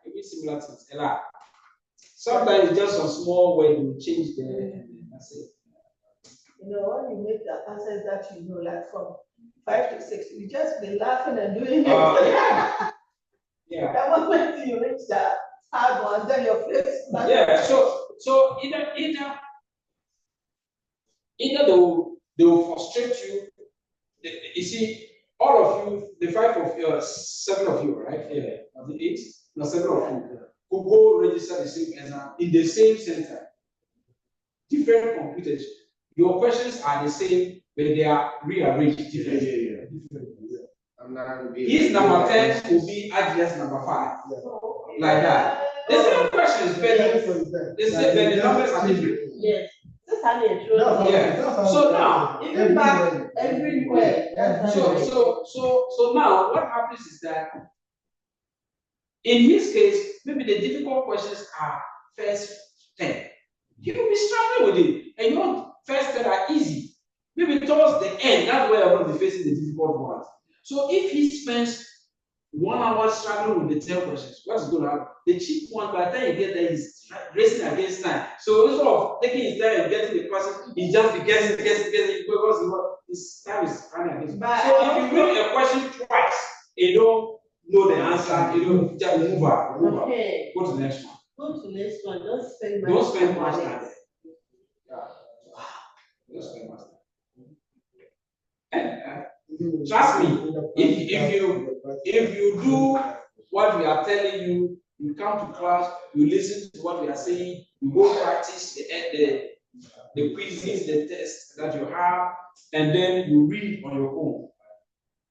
S1: it means similar things. A lot. Sometimes just some small word you change there, and then that's it.
S5: You know, when you make the answers that you know, like from 5 to 6, you just be laughing and doing it.
S1: Yeah. Yeah.
S5: That moment you reach that hard one, then your face.
S1: Yeah. So either they will frustrate you. You see, all of you, the 5 of you, 7 of you, right? Yeah. Of the 8, no, 7 of you, who go register the same exam in the same center. Different computers. Your questions are the same, but they are rearranged differently. His number 10 will be address number 5. Like that. The same questions, but the numbers are different.
S5: Yes. Yeah.
S1: So now,
S5: even back everywhere.
S1: So now what happens is that in his case, maybe the difficult questions are first 10. You will be struggling with it. And your first 10 are easy. Maybe towards the end, that's where you're going to be facing the difficult ones. So if he spends 1 hour struggling with the 10 questions, what's going to happen? The cheap one, by the time you get there, he's racing against time. So instead of taking his time and getting the question, he just be guessing because his time is running against him. So if you read a question twice, and you don't know the answer, you don't just move on.
S5: Okay.
S1: Go to the next one.
S5: Go to the next one. Don't spend
S1: much time there. Don't spend much time. And trust me, if you do what we are telling you, you come to class, you listen to what we are saying, you go practice the quizzes, the tests that you have, and then you read on your own.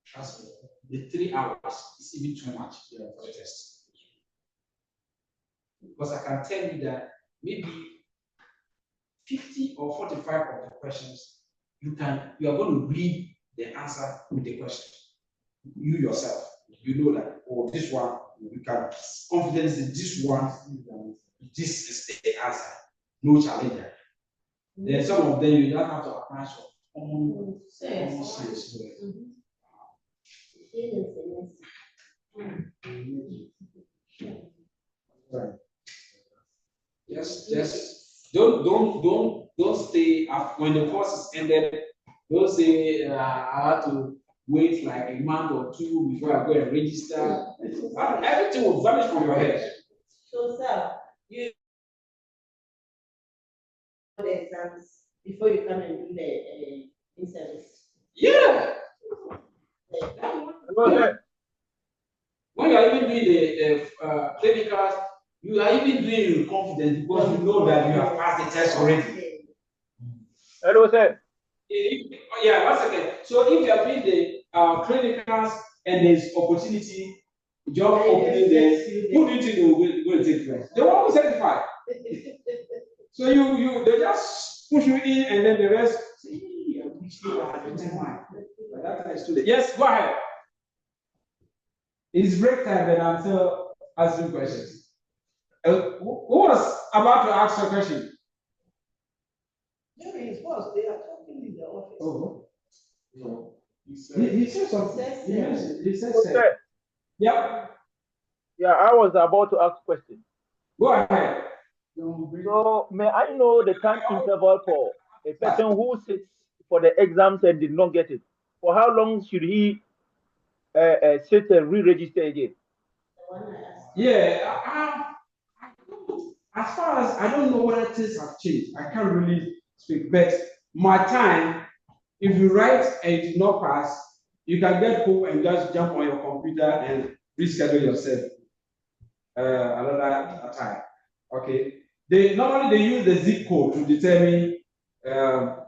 S1: Trust me, the 3 hours is even too much for the test. Because I can tell you that maybe 50 or 45 of the questions, you are going to read the answer with the question. You yourself, you know that, oh, this one, you can confidence in this one, this is the answer. No challenge. Then some of them you don't have to apply for common sense. Yes. Don't stay after when the course is ended. Don't say I have to wait like a month or 2 before I go and register. Everything will vanish from your head.
S5: So, sir, you the exams before you come and do the in-service.
S1: Yeah. When you are even doing the clinicals, you are even doing it with confidence because you know that you have passed the test already.
S2: Hello, sir.
S1: Yeah, 1 second. So if you are doing the clinicals and there's opportunity, job opening there, who do you think they will go and take place? The one who certified. So they just push you in and then the rest see which day I have to mind. But that time is too late. Yes, go ahead. It's break time and I'm still asking questions. Who was about to ask a question?
S5: During his boss, they are talking in the office.
S1: Oh.
S4: No.
S1: He said something. He said
S2: Okay.
S1: Yep.
S2: Yeah, I was about to ask a question.
S1: Go ahead.
S2: So, may I know the time interval for a person who sits for the exams and did not get it? For how long should he sit and re-register again?
S5: The one I asked.
S1: Yeah, as far as I don't know whether things have changed, I can't really speak. But my time, if you write and it did not pass, you can get home and just jump on your computer and reschedule yourself another time. Okay. They normally use the zip code to determine the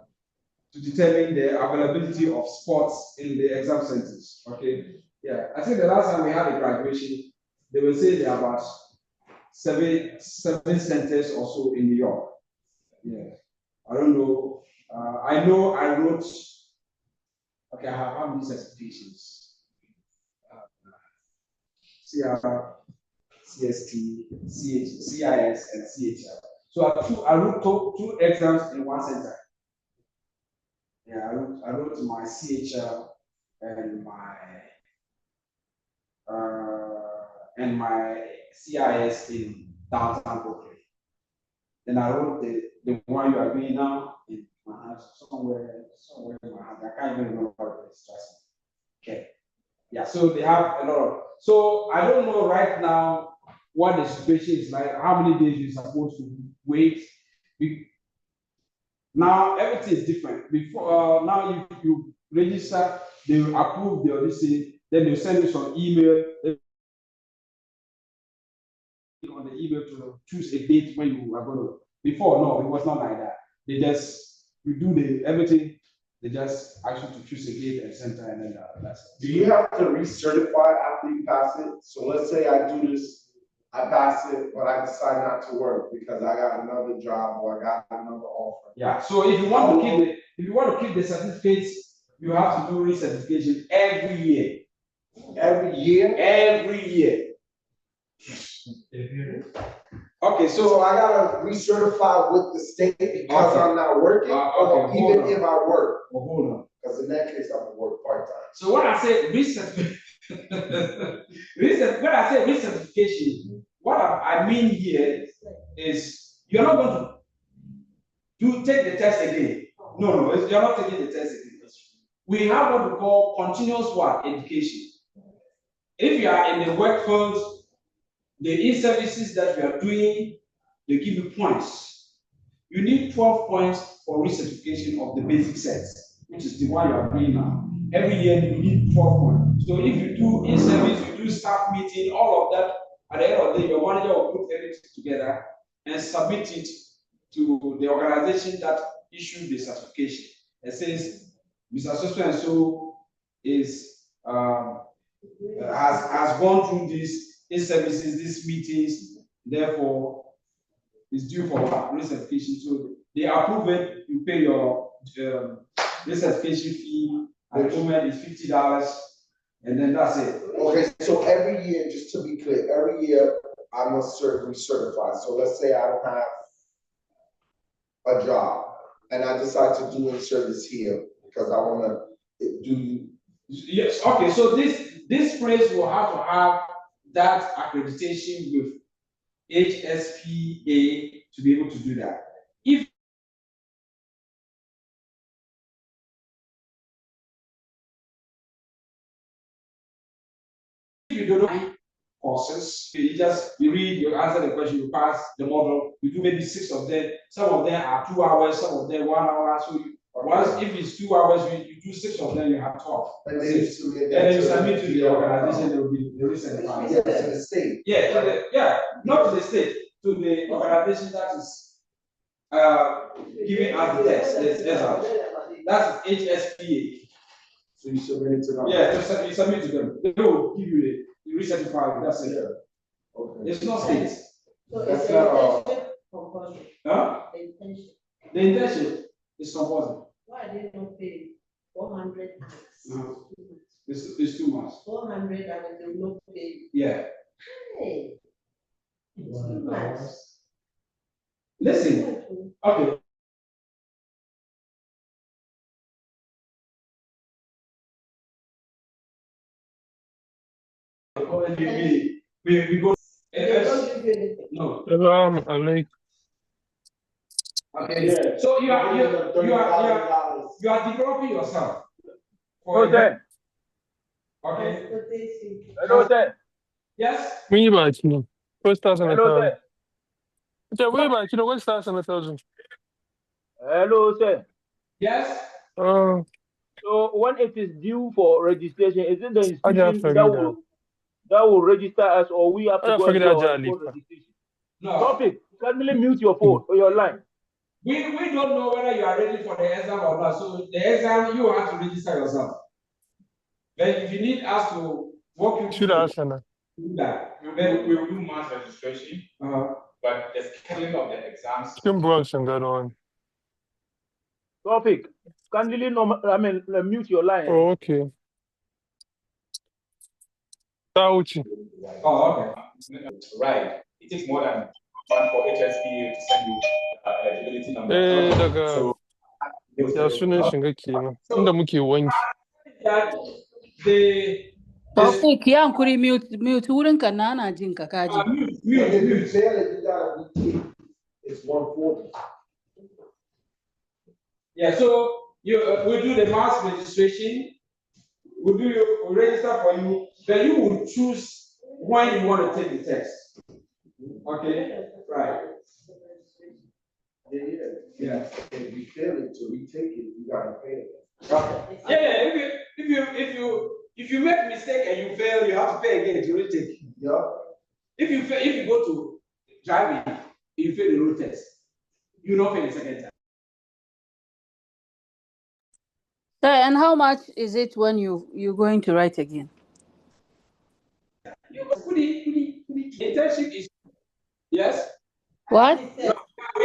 S1: availability of spots in the exam centers. Okay. Yeah, I think the last time we had a graduation, they will say there are about seven centers or so in New York. Yeah, I don't know. I know I wrote. Okay, I have how many certifications? CR, CST, CIS, and CHL. So I wrote two exams in one center. Yeah, I wrote my CHL and my CIS in downtown Brooklyn. Then I wrote the one you are doing now in my house, somewhere in my house. I can't even remember what it is, trust me. Okay. Yeah, so they have a lot of. So I don't know right now what the situation is like, how many days you're supposed to wait. Now everything is different. Before now you register, they will approve the audition, then they'll send you some email. On the email to choose a date when you are going to. Before, no, it was not like that. They just you do everything. They just ask you to choose a date and center, and then that's it.
S4: Do you have to recertify after you pass it? So let's say I do this, I pass it, but I decide not to work because I got another job or I got another offer.
S1: Yeah. So if you want to keep the certificates, you have to do recertification every year.
S4: Every year?
S1: Every year. Okay,
S4: so I gotta recertify with the state because I'm not working, or even if I work.
S1: Well, hold on.
S4: Because in that case, I'm gonna work part-time.
S1: So when I say recertification, what I mean here is you're not going to take the test again. No, you're not taking the test again. We have what we call continuous education. If you are in the work field, the in-services that you are doing, they give you points. You need 12 points for recertification of the basic sets, which is the one you are doing now. Every year you need 12 points. So if you do in-service, you do staff meeting, all of that, at the end of the day, your manager will put everything together and submit it to the organization that issued the certification. It says, Mr. So and so is has gone through this in-services, these meetings, therefore is due for recertification. So they approve it, you pay your recertification fee. At the moment is $50, and then that's it.
S4: Okay, so every year, just to be clear, every year I must recertify. So let's say I don't have a job and I decide to do in-service here because I want to do.
S1: Yes. Okay. So this place will have to have that accreditation with HSPA to be able to do that. If you don't know courses, you read, you answer the question, you pass the model, you do maybe 6 of them. Some of them are 2 hours, some of them 1 hour. So if it's 2 hours, you do 6 of them, you have 12. And then you submit to the organization, they will be recertified.
S4: Yeah, to the state.
S1: Yeah, not to the state, to the organization that is giving us the test. That's HSPA.
S4: So you submit it to them.
S1: Yeah, you submit to them. They will give you recertify. That's it. Okay. It's not state.
S5: So it's the internship compulsory.
S1: Huh?
S5: The internship.
S1: The internship is compulsory.
S5: Why did they not pay 400 hours?
S1: No. It's 2 months.
S5: 400 hours, they will not pay.
S1: Yeah.
S5: Hey. It's too much.
S1: Listen. Okay. We go. No. Okay. Yeah. So you are developing yourself.
S2: Oh, then.
S1: Okay.
S2: Hello, sir.
S1: Yes.
S9: We back, you know. What's that on the
S2: Hello,
S9: thousand?
S2: sir.
S9: Yeah, we back, you know. What's that on the thousand?
S2: Hello, sir.
S1: Yes.
S9: Oh,
S2: So when it is due for registration, is it the
S9: I just
S2: institution
S9: forget that.
S2: that will register us, or we have
S9: I
S2: to
S9: just
S2: go and
S9: forget
S2: do
S9: that
S2: our
S9: Jali.
S2: own registration?
S1: No.
S2: Topic. Kindly mute your phone or your line.
S1: We don't know whether you are ready for the exam or not. So the exam, you have to register yourself. But if you need us to walk you
S9: Should
S1: through,
S9: ask her.
S1: do that.
S6: We will do mass registration, but the scheduling of the exams.
S9: Kim Bronson got on.
S2: Topic. Kindly mute your line.
S9: Oh, okay. Tauchi.
S1: Oh, okay.
S6: Right. It takes more than one for HSPA to send you eligibility number.
S9: Daga.
S6: So
S9: Ya sunan shiga kenan. Inda muke wanki.
S1: That the
S10: Topic, ya kuri mute wurin ka na ana jin ka kaji.
S4: If you fail it, you gotta retake. It's 140.
S1: yeah, so we do the mass registration. We'll register for you. Then you will choose when you want to take the test. Okay, right.
S4: Yeah. If you fail it to retake it, you gotta pay it.
S1: Okay. Yeah, if you make mistake and you fail, you have to pay again to retake.
S4: Yeah.
S1: If you go to driving, you fail the road test, you don't pay the second time.
S10: So, and how much is it when you're going to write again?
S1: Internship is yes.
S10: What?
S1: We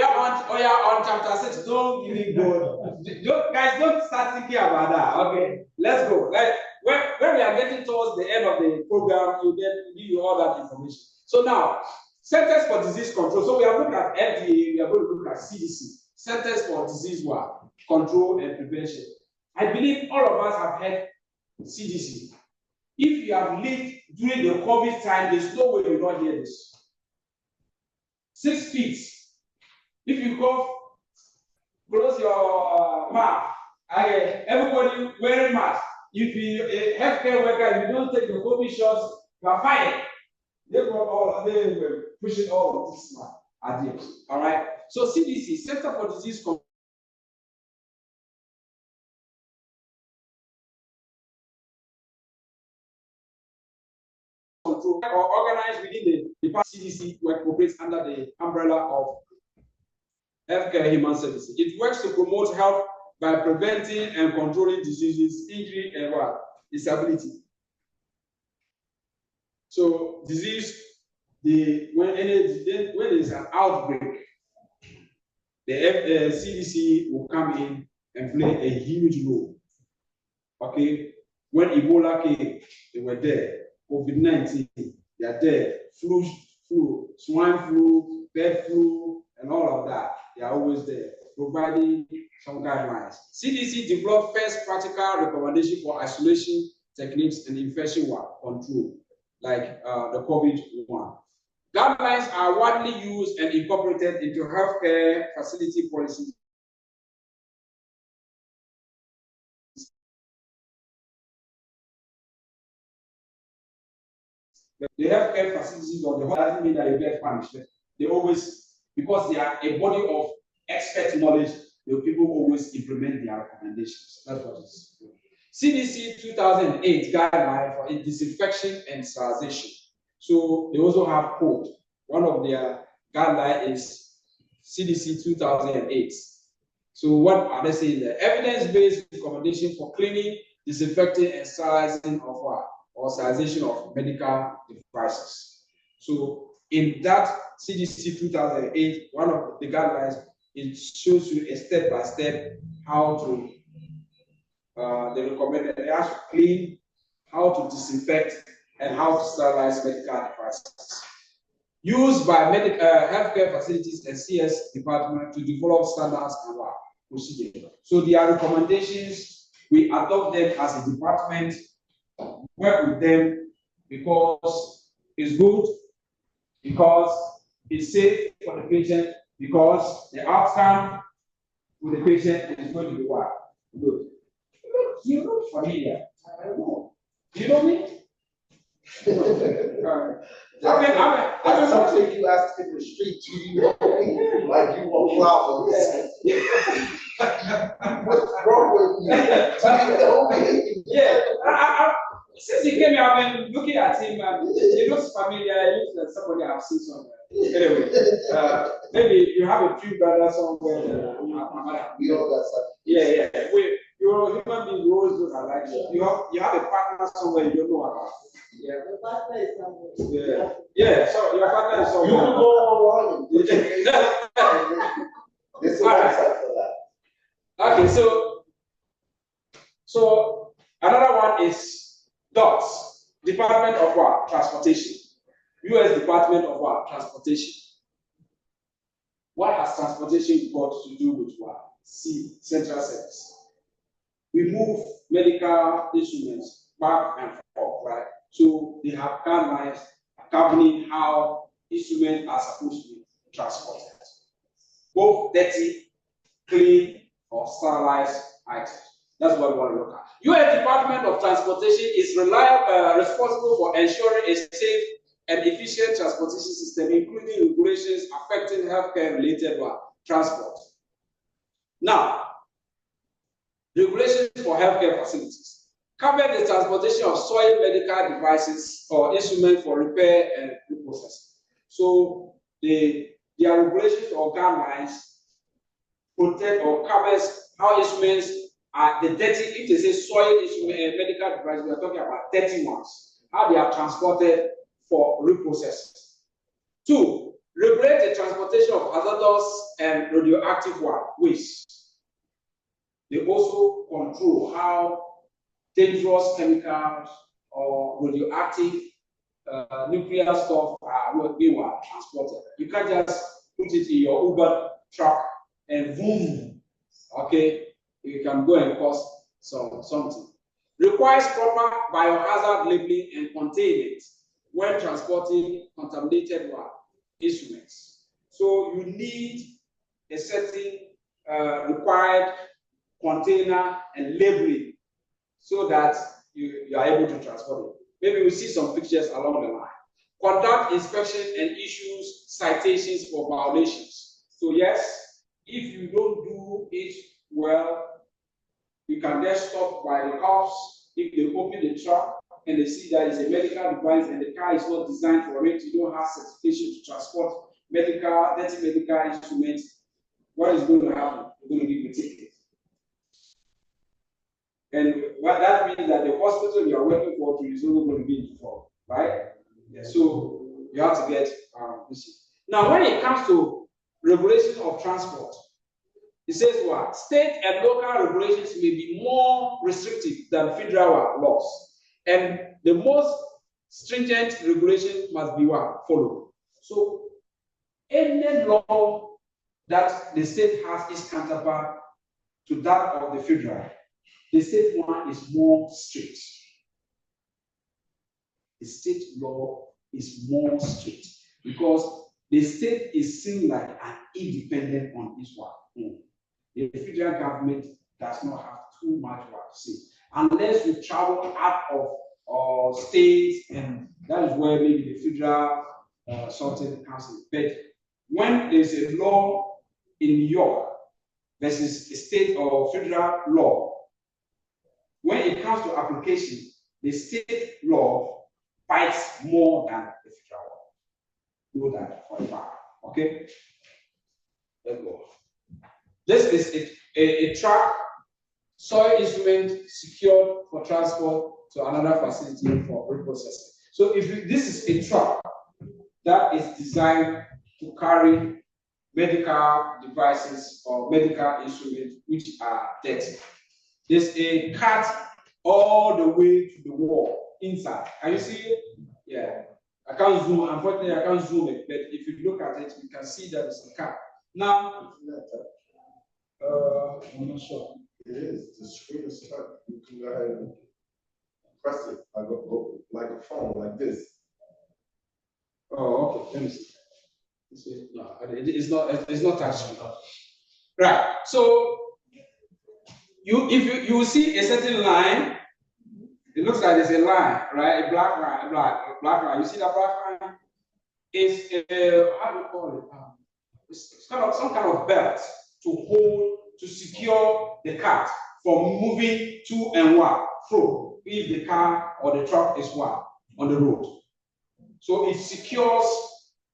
S1: are on chapter 6. Don't even go. Don't start thinking about that. Okay, let's go. Like when we are getting towards the end of the program, give you all that information. So now, Centers for Disease Control. So we are looking at FDA. We are going to look at CDC, Centers for Disease Control and Prevention. I believe all of us have heard CDC. If you have lived during the COVID time, there's no way you don't hear this. 6 feet. If you cough, close your mouth. Everybody wearing mask. If you a healthcare worker, if you don't take the COVID shots, you are fired. They were pushing all of this ideas. All right. So CDC, Center for Disease Control. Or organized within the CDC, work operates under the umbrella of Healthcare Human Services. It works to promote health by preventing and controlling diseases, injury, and disability. So disease, when there's an outbreak, the CDC will come in and play a huge role. Okay, when Ebola came, they were there. COVID-19, they are there. Flu, swine flu, bird flu, and all of that. They are always there, providing some guidelines. CDC developed first practical recommendation for isolation techniques and infection control, like the COVID one. Guidelines are widely used and incorporated into healthcare facility policies. The healthcare facilities or the whole doesn't mean that you get punished. They always, because they are a body of expert knowledge, the people always implement their recommendations. That's what it is. CDC 2008 guideline for disinfection and sterilization. So they also have code. One of their guidelines is CDC 2008. So what are they saying there? Evidence-based recommendation for cleaning, disinfecting, and sterilizing of or sterilization of medical devices. So in that CDC 2008, one of the guidelines, it shows you a step-by-step how to, they recommend they have to clean, how to disinfect, and how to sterilize medical devices. Used by healthcare facilities and CS department to develop standards and procedures. So their recommendations, we adopt them as a department, work with them because it's good, because it's safe for the patient, because the outcome with the patient is going to be what? Good. You look familiar. I don't know. You know me?
S4: That's something you ask in the street. Do you know me? Like you want flowers. What's wrong with you? Do you know me?
S1: Yeah. Since he came here, I've been looking at him and he looks familiar. He looks like somebody I've seen somewhere. Anyway, maybe you have a twin brother somewhere.
S4: We all got something.
S1: Yeah. You're a human being, you always look alike. You have a partner somewhere you don't know about. Yeah.
S5: The partner is somewhere.
S1: Yeah, so your partner is somewhere.
S4: You can go online. This is website for that.
S1: Okay, so another one is DOTS, Department of what? Transportation. U.S. Department of what? Transportation. What has transportation got to do with what? Central service. We move medical instruments back and forth, right? So they have guidelines accompanying how instruments are supposed to be transported. Both dirty, clean, or sterilized items. That's what we want to look at. U.S. Department of Transportation is responsible for ensuring a safe and efficient transportation system, including regulations affecting healthcare-related transport. Now, regulations for healthcare facilities cover the transportation of soil medical devices or instruments for repair and reprocessing. So, their regulations or guidelines protect or covers how instruments are the dirty, if they say soil instrument medical device, we are talking about dirty ones, how they are transported for reprocessing. 2, regulate the transportation of hazardous and radioactive waste. They also control how dangerous chemicals or radioactive nuclear stuff are being transported. You can't just put it in your Uber truck and boom, okay, you can go and cause something. Requires proper biohazard labeling and containment when transporting contaminated instruments. So you need a certain required container and labeling so that you are able to transport it. Maybe we'll see some pictures along the line. Conduct inspection and issues citations for violations. So yes, if you don't do it well, you can then stop by the cops. If they open the truck and they see that it's a medical device and the car is not designed for it, you don't have certification to transport dirty medical instruments, what is going to happen? You're going to give a ticket. And what that means that the hospital you are working for is only going to be involved, right? Yeah, so you have to get this. Now, when it comes to regulation of transport, it says what? State and local regulations may be more restrictive than federal laws. And the most stringent regulation must be followed. So any law that the state has is counterpart to that of the federal. The state one is more strict. The state law is more strict because the state is seen like an independent on this one. The federal government does not have too much to say unless you travel out of states, and that is where maybe the federal something comes in. But when there's a law in New York versus a state or federal law, when it comes to application, the state law fights more than the federal law. Know that for a fact. Okay? Let's go. This is a truck, soil instrument secured for transport to another facility for reprocessing. So if this is a truck that is designed to carry medical devices or medical instruments which are dirty. There's a cut all the way to the wall inside. Can you see it? Yeah. I can't zoom. Unfortunately, I can't zoom it. But if you look at it, you can see that it's a cut. Now, I'm not sure.
S4: It is. The screen is stuck. You can go ahead and press it. I go like a phone, like this.
S1: Oh, okay. Let me see. No, it's not touching. Right. So you see a certain line It looks like there's a line, right? A black line, black line. You see that black line? It's how do you call it? It's kind of some kind of belt to secure the cart from moving to and fro if the car or the truck is on the road. So it secures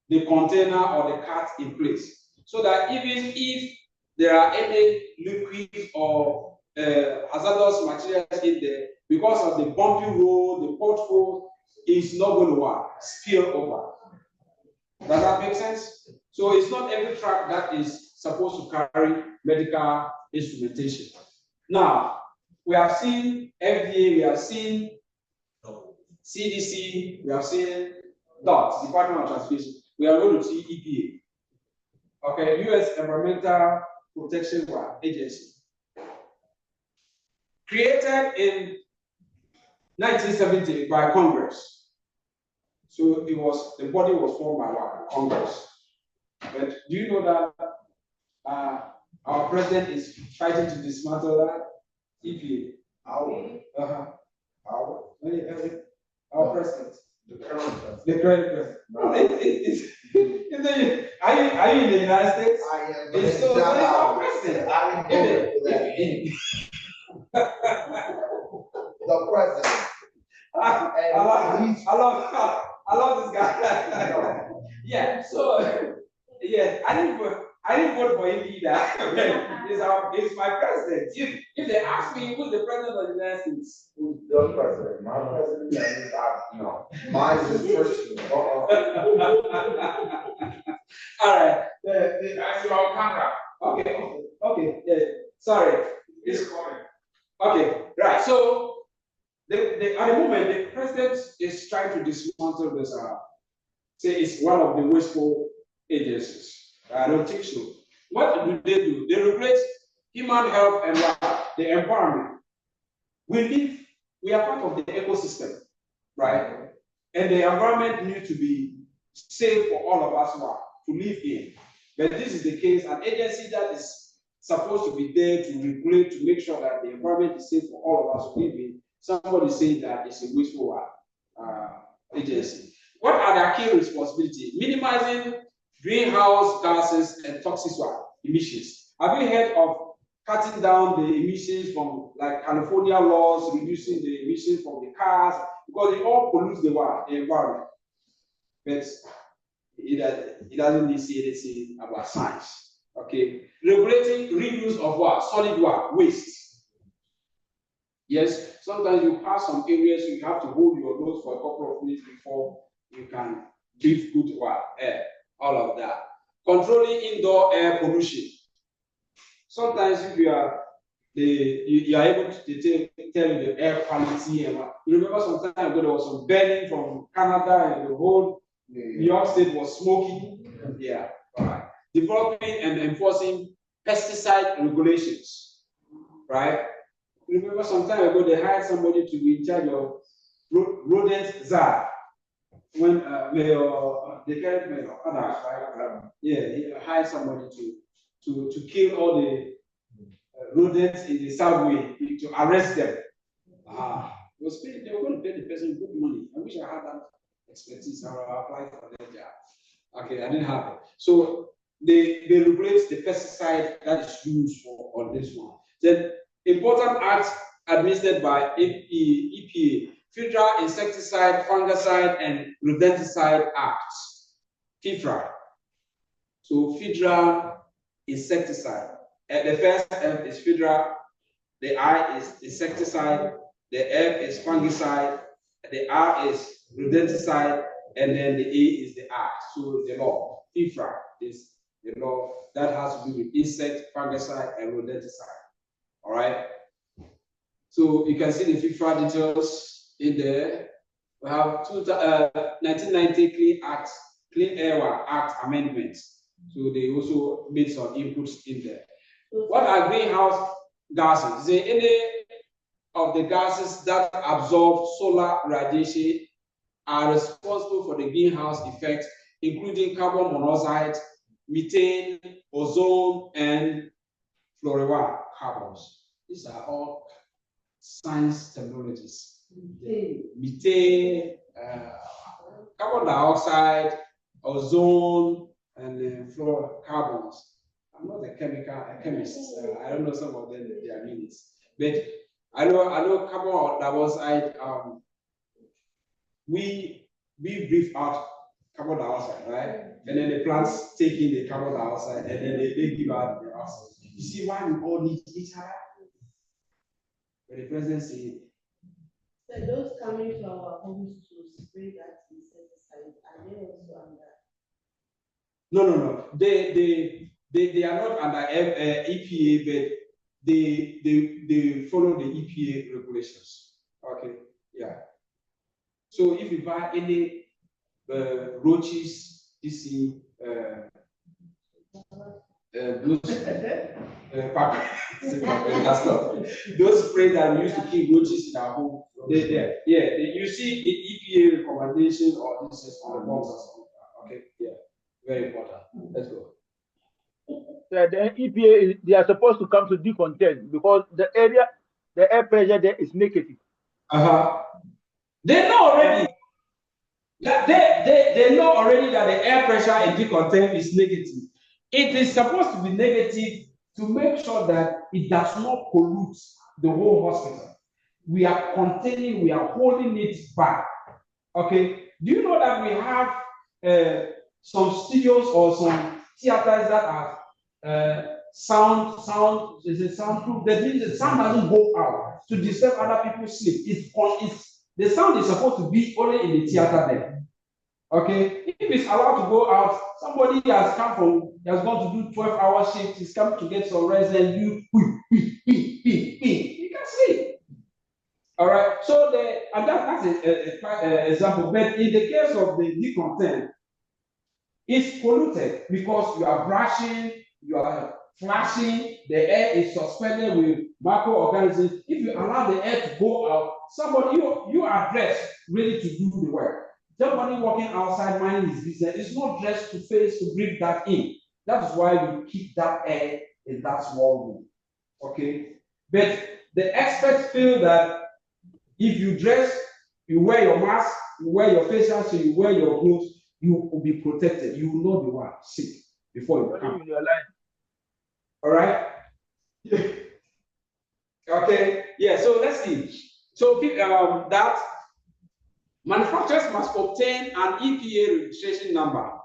S1: the container or the cart in place, so that even if there are any liquids or hazardous materials in there, because of the bumpy road, the pothole is not going to spill over. Does that make sense? So it's not every truck that is supposed to carry medical instrumentation. Now, we have seen FDA, we have seen CDC, we have seen DOT, Department of Transportation. We are going to see EPA. Okay, U.S. Environmental Protection Agency. Created in 1970 by Congress. So the body was formed by Congress. But do you know that our president is fighting to dismantle that EPA? Our president. The current president. The current president. No. Are you in the United States? I am. It's our president. I am the president. I love this guy. Yeah. So I didn't vote for him either. He's my president. If they ask me who's the president of the United States, who's the president? My president. No, mine is personal. All right. That's your camera. Okay. Yeah. Sorry. It's recording. Okay. Right. So. At the moment, the president is trying to dismantle this. Say it's one of the wasteful agencies. I don't think so. What do? They regulate human health and the environment. We are part of the ecosystem, right? And the environment needs to be safe for all of us to live in. But this is the case, an agency that is supposed to be there to regulate, to make sure that the environment is safe for all of us to live in. Somebody saying that it's a wasteful agency. What are their key responsibilities? Minimizing greenhouse gases and toxic emissions. Have you heard of cutting down the emissions from like California laws, reducing the emissions from the cars, because it all pollutes the environment. But it doesn't need to say anything about science. Okay. Regulating reuse of solid waste. Yes, sometimes you pass some areas, you have to hold your nose for a couple of minutes before you can breathe good air, all of that. Controlling indoor air pollution. Sometimes if you are able to tell you the air quality. And you remember some time ago there was some burning from Canada and the whole New York State was smoky. Yeah, all right. Developing and enforcing pesticide regulations, right? Remember some time ago they hired somebody to be in charge of rodent czar when the current mayor, right? He hired somebody to kill all the rodents in the subway, to arrest them. They were going to pay the person good money. I wish I had that expertise. I applied for that job. Okay, I didn't have it. So they regulate the pesticide that is used on this one. Then important acts administered by EPA, Federal Insecticide, Fungicide, and Rodenticide Acts, FIFRA. So Federal Insecticide. The first F is Federal, the I is insecticide, the F is fungicide, the R is rodenticide, and then the A is the act. So the law, FIFRA, is the law that has to do with insect, fungicide, and rodenticide. All right. So you can see the FIFRA details in there. We have 1990 Clean Air Act amendments. So they also made some inputs in there. What are greenhouse gases? Is there any of the gases that absorb solar radiation are responsible for the greenhouse effect, including carbon monoxide, methane, ozone, and fluorocarbons? These are all science technologies. methane, carbon dioxide, ozone, and fluorocarbons. I'm not a chemist. I don't know some of them, their meanings. But I know carbon dioxide, we breathe out carbon dioxide, right? And then the plants take in the carbon dioxide and then they give out the oxygen. You see why we all need each other? But the president said,
S5: so those coming to our homes to spray that insecticide, are they also under?
S1: No. They are not under EPA, but they follow the EPA regulations. Okay, yeah. So if you buy any roaches, DC, those spray that we used to kill roaches in our home, you see the EPA recommendation or this is on the box or something. Okay, yeah, very important. Let's go.
S2: The EPA, they are supposed to come to decontent because the air pressure there is negative.
S1: They know already. They know already that the air pressure in decontent is negative. It is supposed to be negative to make sure that it does not pollute the whole hospital. We are containing, we are holding it back. Okay. Do you know that we have some studios or some theaters that are soundproof? That means the sound doesn't go out to disturb other people's sleep. The sound is supposed to be only in the theater there. Okay, if it's allowed to go out, somebody has gone to do 12-hour shift, he's come to get some rest, and you can sleep. All right, so that's an example. But in the case of the decontent, it's polluted because you are brushing, you are flashing, the air is suspended with microorganisms. If you allow the air to go out, somebody you are dressed, ready to do the work. Somebody walking outside minding his business is not dressed to breathe that in. That's why we keep that air in that small room. Okay? But the experts feel that if you dress, you wear your mask, you wear your face mask, so you wear your clothes, you will be protected. You will not be sick before you come. All right? Okay, yeah, so let's see. So that manufacturers must obtain an EPA registration number.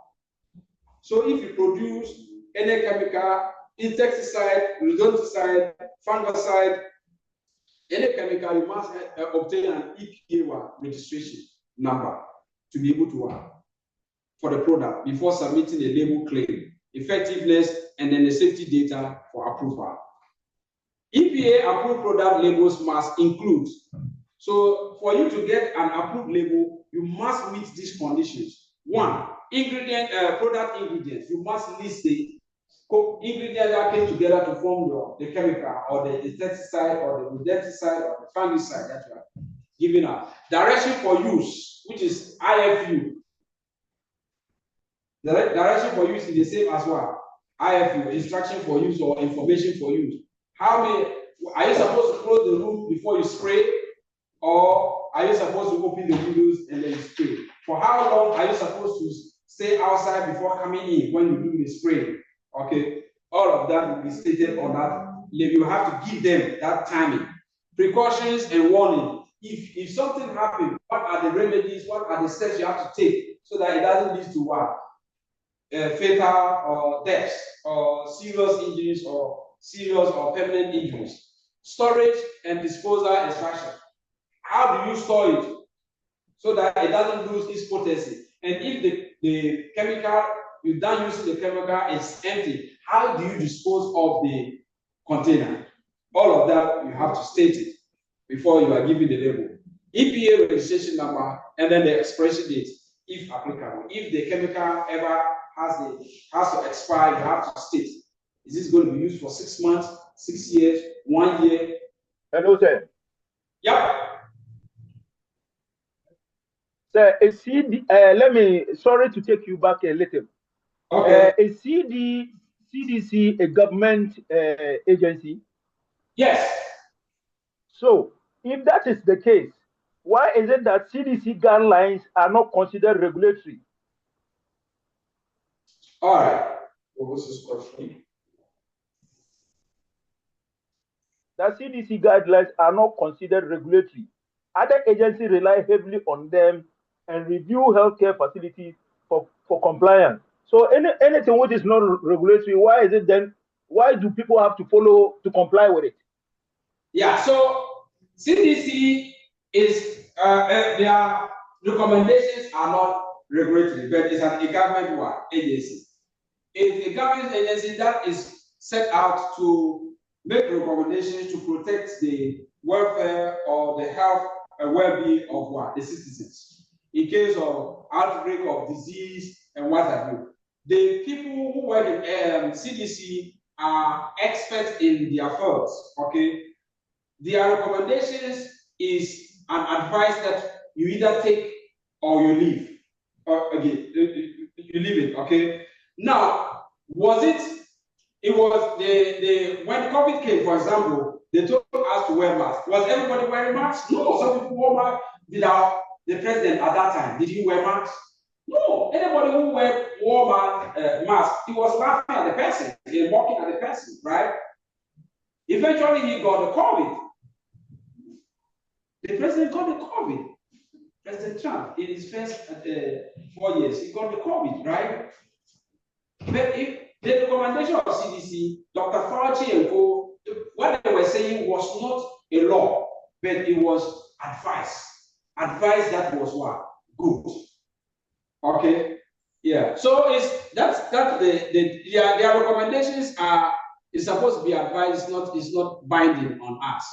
S1: So if you produce any chemical, insecticide, rodenticide, fungicide, any chemical, you must obtain an EPA registration number to be able to work for the product before submitting a label claim, effectiveness, and then the safety data for approval. EPA approved product labels must include. So for you to get an approved label, you must meet these conditions. One, product ingredients. You must list the ingredients that came together to form the chemical or the insecticide or the rodenticide or the fungicide that you are giving out. Direction for use, which is IFU. The direction for use is the same as what? IFU, instruction for use or information for use. Are you supposed to close the room before you spray? Or are you supposed to open the windows and then spray? For how long are you supposed to stay outside before coming in when you do the spray? Okay, all of that will be stated on that. You have to give them that timing. Precautions and warning. If something happens, what are the remedies? What are the steps you have to take so that it doesn't lead to what? Fatal or deaths or serious injuries or serious or permanent injuries. Storage and disposal instruction. How do you store it so that it doesn't lose its potency? And if the chemical, you're done using the chemical, is empty, how do you dispose of the container? All of that, you have to state it before you are given the label. EPA registration number, and then the expiration date, if applicable. If the chemical ever has to expire, you have to state, is this going to be used for 6 months, 6 years, 1 year?
S2: Hello, sir.
S1: Yep.
S2: Sir, sorry to take you back a little.
S1: Okay.
S2: Is CDC a government agency?
S1: Yes.
S2: So, if that is the case, why is it that CDC guidelines are not considered regulatory?
S1: All right. What was this question?
S2: That CDC guidelines are not considered regulatory. Other agencies rely heavily on them and review healthcare facilities for compliance. So anything which is not regulatory, why is it then? Why do people have to follow to comply with it?
S1: Yeah. So CDC is their recommendations are not regulatory, but it's a government agency. It's a government agency that is set out to make recommendations to protect the welfare or the health and well-being of the citizens in case of outbreak of disease and what have you. The people who work in CDC are experts in their fields. Okay, their recommendations is an advice that you either take or you leave. Again, you leave it. Okay. Now, was it? It was when COVID came, for example, they told us to wear masks. Was everybody wearing masks? No. Some people wore masks. The president at that time, did he wear masks? No. Anybody who wore masks, he was laughing at the person, he mocking at the person, right? Eventually, he got the COVID. The president got the COVID. President Trump, in his first 4 years, he got the COVID, right? But if the recommendation of CDC, Dr. Fauci and co, what they were saying was not a law, but it was advice. Advice that was what? Good. Okay? Yeah. So their recommendations is supposed to be advice, it's not binding on us.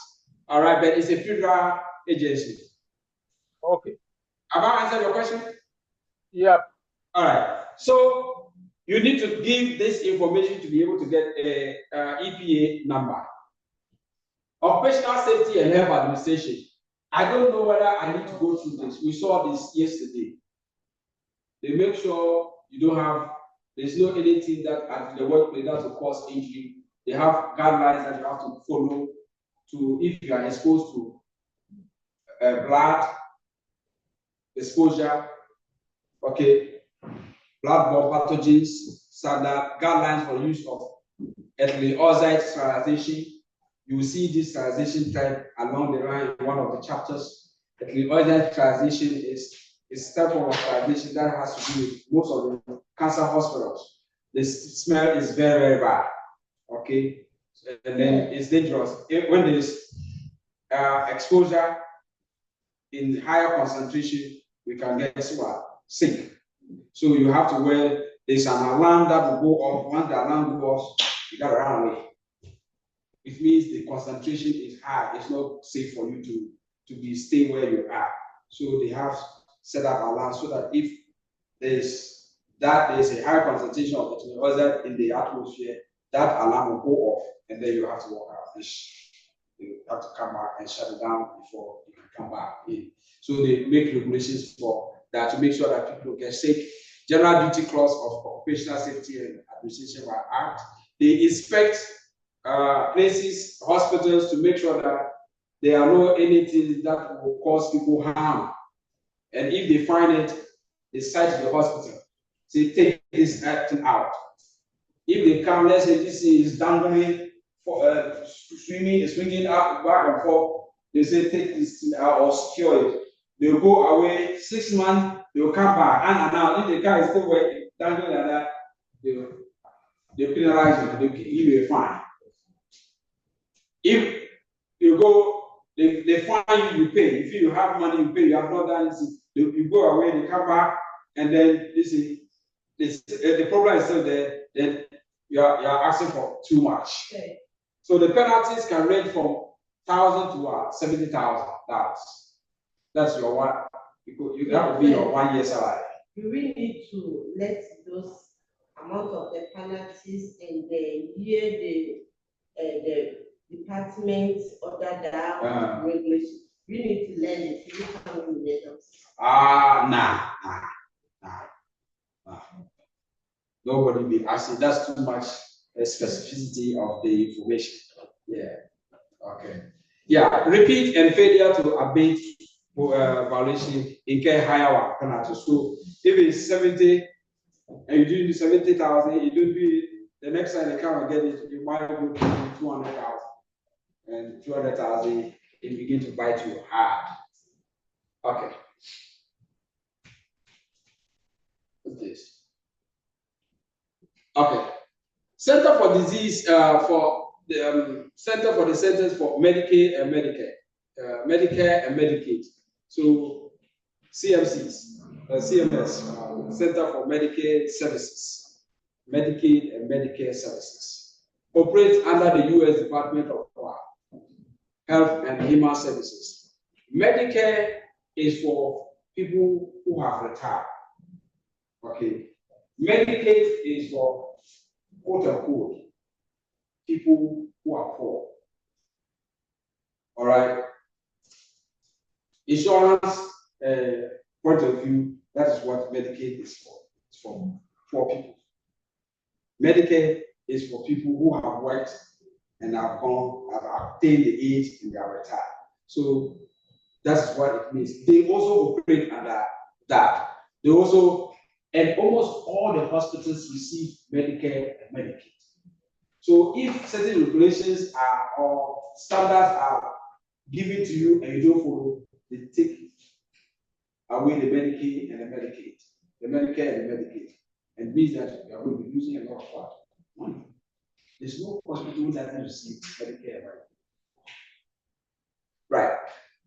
S1: All right, but it's a federal agency.
S2: Okay.
S1: Have I answered your question?
S2: Yeah.
S1: All right. So you need to give this information to be able to get a EPA number. Occupational Safety and Health Administration. I don't know whether I need to go through this. We saw this yesterday. They make sure you don't have, there's no anything that at the workplace that will cause injury. They have guidelines that you have to follow to if you are exposed to blood exposure, okay, blood-borne pathogens, standard guidelines for use of ethylene oxide sterilization. You will see this sterilization type along the line in one of the chapters. Ethylene oxide sterilization is a type of sterilization that has to do with most of the cancer hospitals. The smell is very, very bad, okay, and then it's dangerous. When there's exposure in higher concentration, we can get sick. So you have to wear, there's an alarm that will go off. Once the alarm goes off, you gotta run away. It means the concentration is high. It's not safe for you to stay where you are. So they have set up alarms so that if there's a high concentration of the oxide in the atmosphere, that alarm will go off, and then you have to walk out. You have to come back and shut it down before you can come back in. So they make regulations for that to make sure that people get sick. General Duty Clause of Occupational Safety and Administration Act. They inspect places, hospitals, to make sure that there are no anything that will cause people harm. And if they find it, they cite the hospital. Say, take this thing out. If they come, let's say this is dangling, swinging up, back and forth, they say, take this thing out or secure it. They'll go away 6 months, they'll come back. And now, if the car is still working, dangling like that, they'll penalize you, they'll give you a fine. If you go, they fine you, you pay. If you have money, you pay. You have not done anything, you go away, they come back, and then the problem is still there, then you're asking for too much.
S5: Okay.
S1: So the penalties can range from $1,000 to $70,000. That's your one. That would be your 1 year salary.
S5: Do we need to let those amount of the penalties and the year the department order down regulation? We need to learn it. We can't do it.
S1: Nah. Nobody be asking. That's too much specificity of the information. Yeah. Okay. Yeah. Repeat and failure to abate violation, incur higher one penalty. So if it's 70 and you do 70,000, you don't do it, the next time they come and get it, you might go to 200,000. And 200,000, it begin to bite you hard. Okay. What's this? Okay. Center for Disease for the Center for the Centers for Medicaid and Medicare, Medicare and Medicaid. So CMCs, CMS, Center for Medicaid Services, Medicaid and Medicare Services, operates under the U.S. Department of Health and Human Services. Medicare is for people who have retired. Okay. Medicaid is for quote unquote people who are poor. All right. Insurance point of view, that is what Medicaid is for. It's for poor people. Medicare is for people who have worked and have attained the age and they are retired. So that's what it means. They also operate under that. They also, and almost all the hospitals receive Medicare and Medicaid. So if certain regulations or standards are given to you and you don't follow, they take away the Medicaid and the Medicaid, the Medicare and the Medicaid, and means that you are going to be losing a lot of money. There's no hospital that receive Medicare and Medicaid. Right.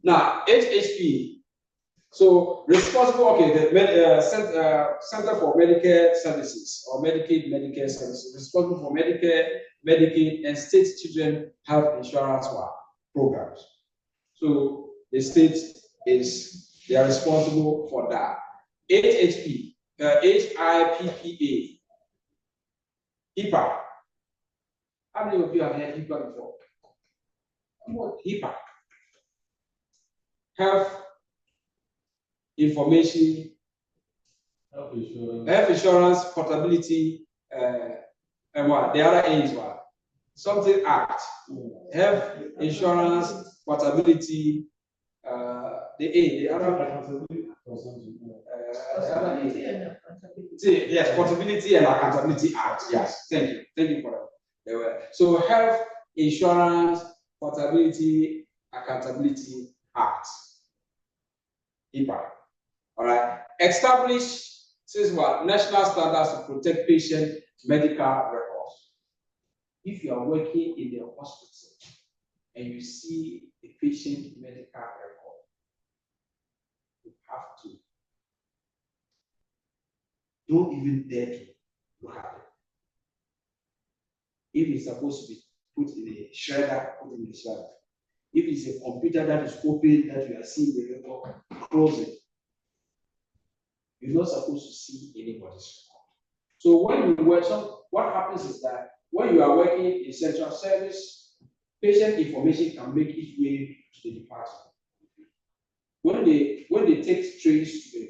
S1: Now, HHP. So responsible, okay, the Center for Medicare Services or Medicaid, Medicare Services, responsible for Medicare, Medicaid, and state children health insurance programs. So the state they are responsible for that. HHP, HIPPA, HIPAA. How many of you have heard HIPAA before? What HIPAA? Health Information, health insurance, portability, and what the other A is what? Something Act. Health insurance, portability, the A, the other yes, Portability and Accountability Act. Yes, thank you for that. So Health Insurance, Portability, Accountability Act. HIPAA. All right. Establish, says what? National standards to protect patient medical records. If you are working in the hospital and you see a patient medical record, you have to. Don't even dare to look at it. If it's supposed to be put in a shredder, put in a shredder. If it's a computer that is open, that you are seeing the record, close it. You're not supposed to see anybody's record. So when you work, what happens is that when you are working in central service, patient information can make its way to the department. When they take trays to the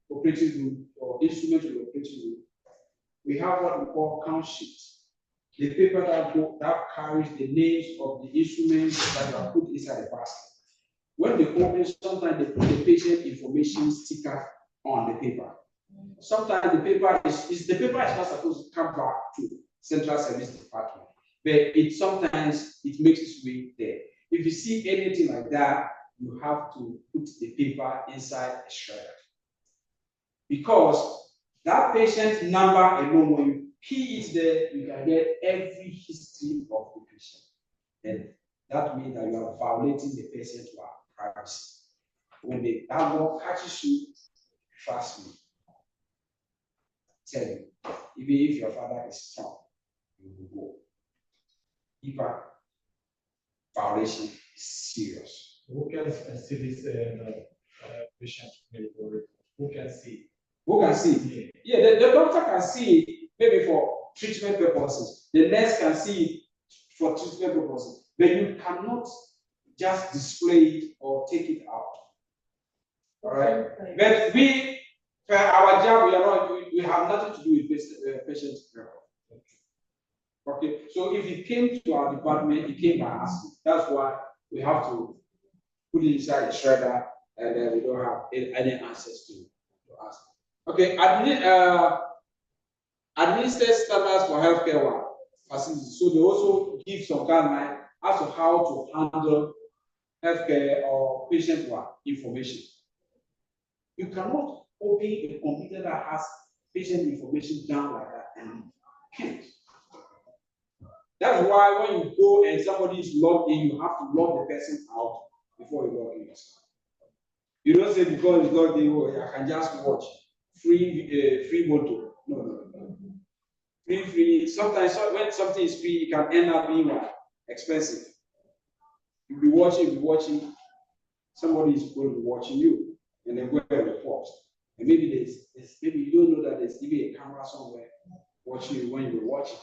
S1: operating room or instrument to the operating room, we have what we call count sheets. The paper that carries the names of the instruments that are put inside the basket. When they open, sometimes they put the patient information sticker on the paper. Sometimes the paper is not supposed to come back to central service department, but sometimes it makes its way there. If you see anything like that, you have to put the paper inside a shredder. Because that patient number alone, when you key it there, you can get every history of the patient. And that means that you are violating the patient's privacy. When that one catches you, trust me. Tell you, even if your father is strong, you will go. HIPAA violation is serious.
S8: Who can see this patient medical record? Who can see?
S1: Who can see? Yeah, the doctor can see it maybe for treatment purposes. The nurse can see it for treatment purposes. But you cannot just display it or take it out. All right? But we, for our job, we have nothing to do with patient record. Okay? So if it came to our department, it came by us. That's why we have to put it inside the shredder and then we don't have any access to us. Okay, administer standards for healthcare facilities. So they also give some guidelines as to how to handle healthcare or patient information. You cannot open a computer that has patient information down like that, and you can't. That's why when you go and somebody is logged in, you have to log the person out before you log in. You don't say because it's logged in, oh, I can just watch free motor. No. Free. Sometimes when something is free, it can end up being expensive. You'll be watching. Somebody is going to be watching you, and then go and report. And maybe maybe you don't know that there's even a camera somewhere watching you when you're watching.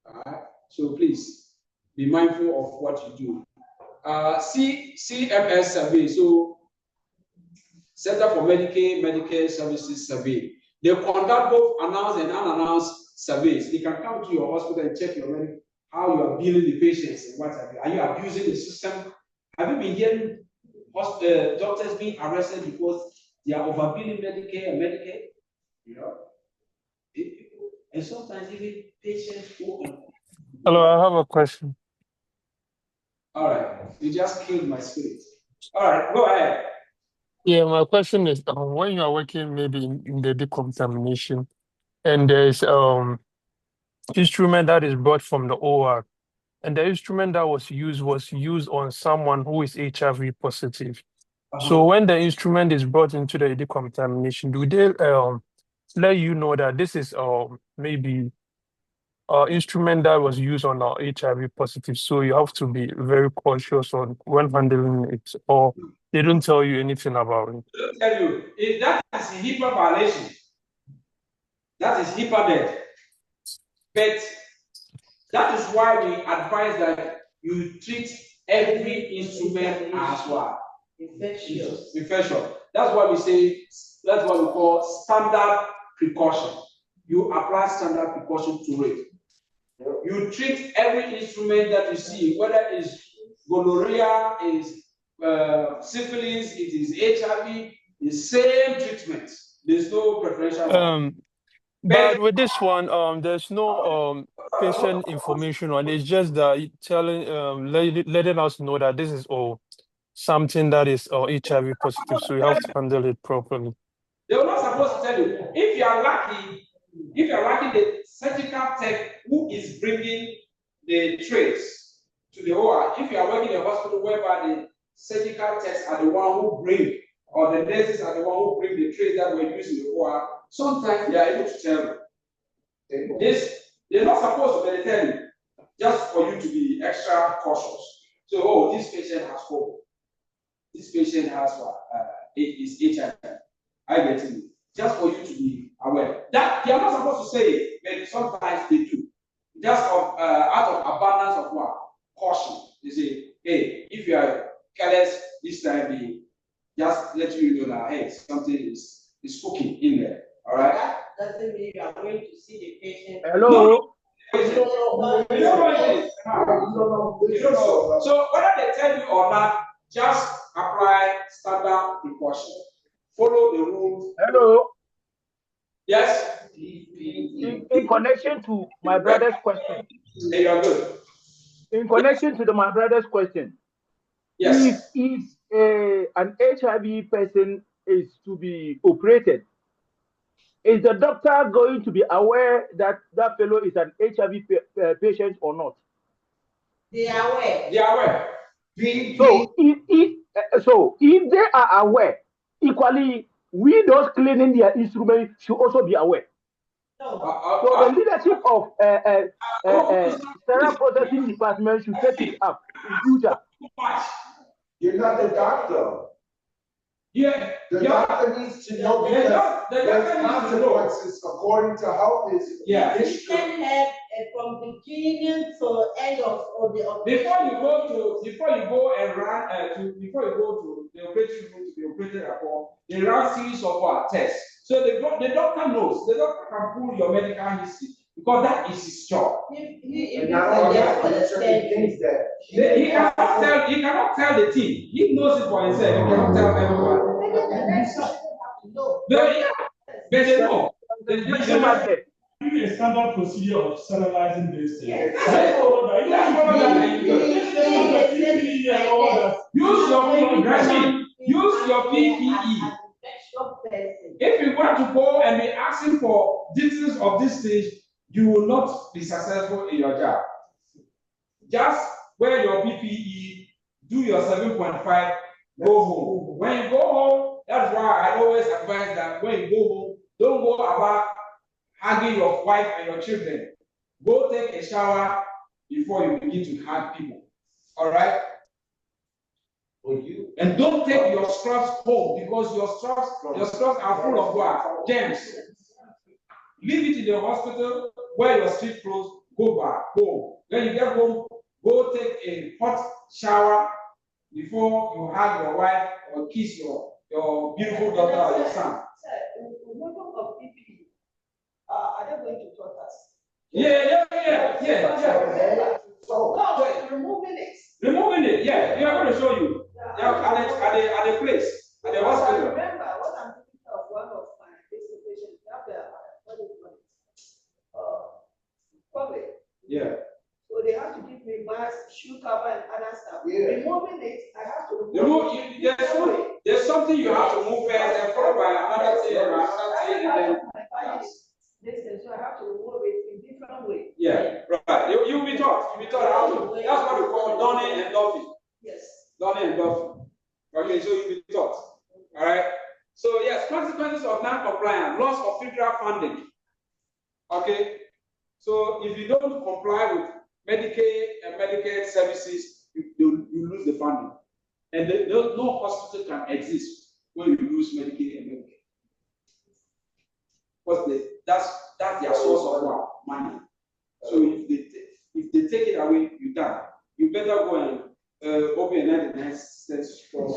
S1: All right. So please be mindful of what you do. CMS survey. So Center for Medicare Services survey. They conduct both announced and unannounced surveys. They can come to your hospital and check your how you are billing the patients and what have you. Are you abusing the system? Have you been hearing doctors being arrested because they are overbilling Medicare and Medicaid? You know, and sometimes even patients go and.
S9: Hello, I have a question.
S1: All right, you just killed my spirit. All right, go ahead.
S9: Yeah, my question is when you are working maybe in the decontamination and there's instrument that is brought from the OR, and the instrument that was used on someone who is HIV positive. So when the instrument is brought into the decontamination, do they let you know that this is maybe instrument that was used on our HIV positive? So you have to be very cautious on when handling it, or they don't tell you anything about it.
S1: I'll tell you, if that is a HIPAA violation, that is HIPAA dead. But that is why we advise that you treat every instrument as well. Infectious. That's why we say, that's what we call standard precaution. You apply standard precaution to it. You treat every instrument that you see, whether it's gonorrhea, is syphilis, it is HIV, the same treatment. There's no preferential.
S9: But with this one, there's no patient information on it. It's just that telling, letting us know that this is something that is HIV positive, so you have to handle it properly.
S1: They were not supposed to tell you. If you are lucky, the surgical tech who is bringing the trays to the OR, if you are working in a hospital whereby the surgical techs are the one who bring, or the nurses are the one who bring the trays that were used in the OR, sometimes they are able to tell you. They're not supposed to tell you, just for you to be extra cautious. So, this patient has COVID. This patient has is HIV. I get it. Just for you to be aware. That they are not supposed to say it, but sometimes they do. Just out of abundance of caution. They say, hey, if you are careless this time, they just let you know that hey, something is cooking in there. All right.
S5: That doesn't mean you are going to see the patient.
S2: Hello.
S1: So whether they tell you or not, just apply standard precaution. Follow the rules.
S2: Hello.
S1: Yes.
S2: In connection to my brother's question.
S1: Hey, you are good.
S2: In connection to my brother's question.
S1: Yes.
S2: If an HIV person is to be operated, is the doctor going to be aware that that fellow is an HIV patient or not?
S5: They are aware.
S1: They are aware.
S2: So if they are aware, equally, we those cleaning their instrument should also be aware. So the leadership of sterile processing department should take it up in future.
S4: You're not the doctor.
S1: Yeah.
S4: The doctor needs to know because there's consequences according to health is.
S1: Yeah.
S5: You can have from beginning to end of the operation.
S1: Before you go to the operating room to be operated upon, they run series of tests. So the doctor knows. The doctor can pull your medical history. because that is his job.
S5: He
S4: And not only that, there's certain things that
S1: He cannot tell the team. He knows it for himself. He cannot tell everyone. But they know.
S11: A standard procedure of standardizing this thing.
S1: Yes. Use your PPE. If you want to go and be asking for details of this stage, you will not be successful in your job. Just wear your PPE, do your 7.5, go home. When you go home, that's why I always advise that when you go home, don't go about hugging your wife and your children. Go take a shower before you begin to hug people. All right? And don't take your scrubs home because your scrubs are full of what? Germs. Leave it in the hospital, wear your street clothes, go back home. When you get home, go take a hot shower before you hug your wife or kiss your beautiful daughter or your son.
S5: Are they going to taught us?
S1: Yeah.
S5: No, removing it.
S1: Removing it, yeah. We are going to show you. At the place, at the hospital.
S5: I remember what I'm thinking of one of my patients. Public.
S1: Yeah.
S5: So they have to give me mask, shoe cover, and other stuff.
S4: Yeah.
S5: Removing it, I have to remove it.
S1: There's something you have to move first and followed by another thing and another thing and then.
S5: So I have to remove it in different ways.
S1: Yeah, right. You'll be taught. You'll be taught how to. That's what we call donning and doffing.
S5: Yes.
S1: Donning and doffing. Okay, so you'll be taught. All right. So yes, consequences of non-compliance, loss of federal funding. Okay. So if you don't comply with Medicaid and Medicaid services, you lose the funding, and no hospital can exist when you lose Medicaid and Medicaid. Because that's their source of what? Money. So if they take it away, you die. You better go and open a 99 cents store.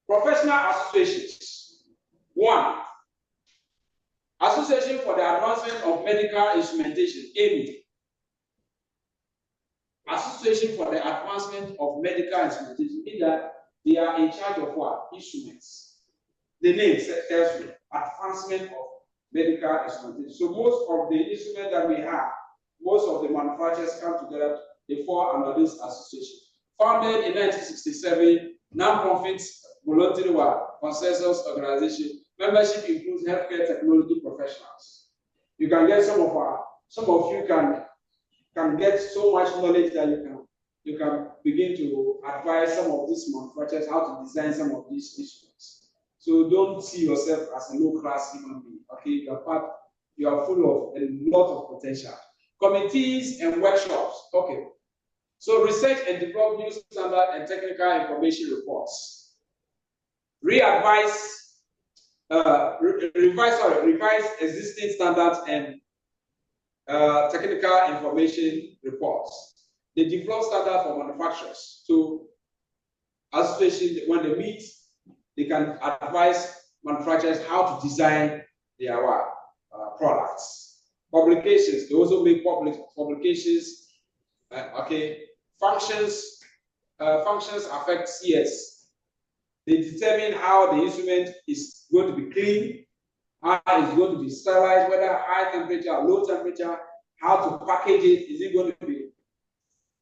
S1: Professional associations. 1. Association for the Advancement of Medical Instrumentation, AMI. Association for the Advancement of Medical Instrumentation, means that they are in charge of what? Instruments. The name tells you, Advancement of Medical Instrumentation. So most of the instruments that we have, most of the manufacturers come together, they fall under this association. Founded in 1967, non-profit voluntary consensus organization. Membership includes healthcare technology professionals. You can get some of you can get so much knowledge that you can begin to advise some of these manufacturers how to design some of these instruments. So don't see yourself as a low-class human being. Okay, you are full of a lot of potential. Committees and workshops. Okay. So research and develop new standard and technical information reports. Revise existing standards and technical information reports. They develop standards for manufacturers. So associations, when they meet, they can advise manufacturers how to design their products. Publications, they also make publications. Okay, functions affect CS. They determine how the instrument is going to be clean, how it's going to be sterilized, whether high temperature or low temperature, how to package it. Is it going to be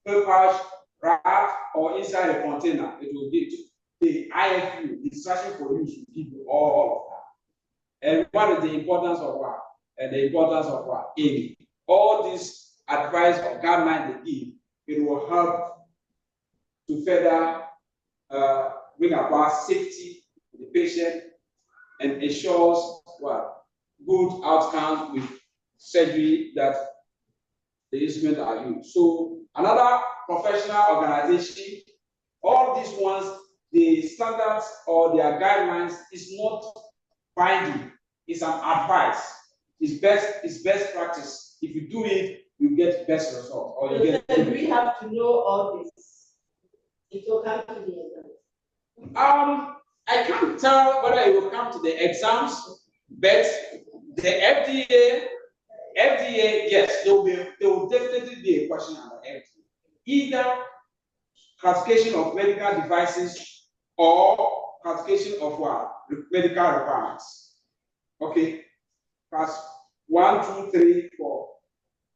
S1: paper, wrapped, or inside a container? It will give the IFU, the instruction for use, will give you all of that. And what is the importance of what? And the importance of what? AMI. All this advice or guidelines they give, it will help to further bring about safety to the patient and ensures what? Good outcomes with surgery that the instruments are used. So another professional organization, all these ones, the standards or their guidelines is not binding, it's an advice. It's best practice. If you do it, you get best results. Or you get.
S5: We have to know all this. It will come to the exam.
S1: I can't tell whether it will come to the exams, But the FDA, yes, there will definitely be a question on the FDA. Either classification of medical devices or classification of what? Medical requirements. Okay. Class 1, 2, 3, 4.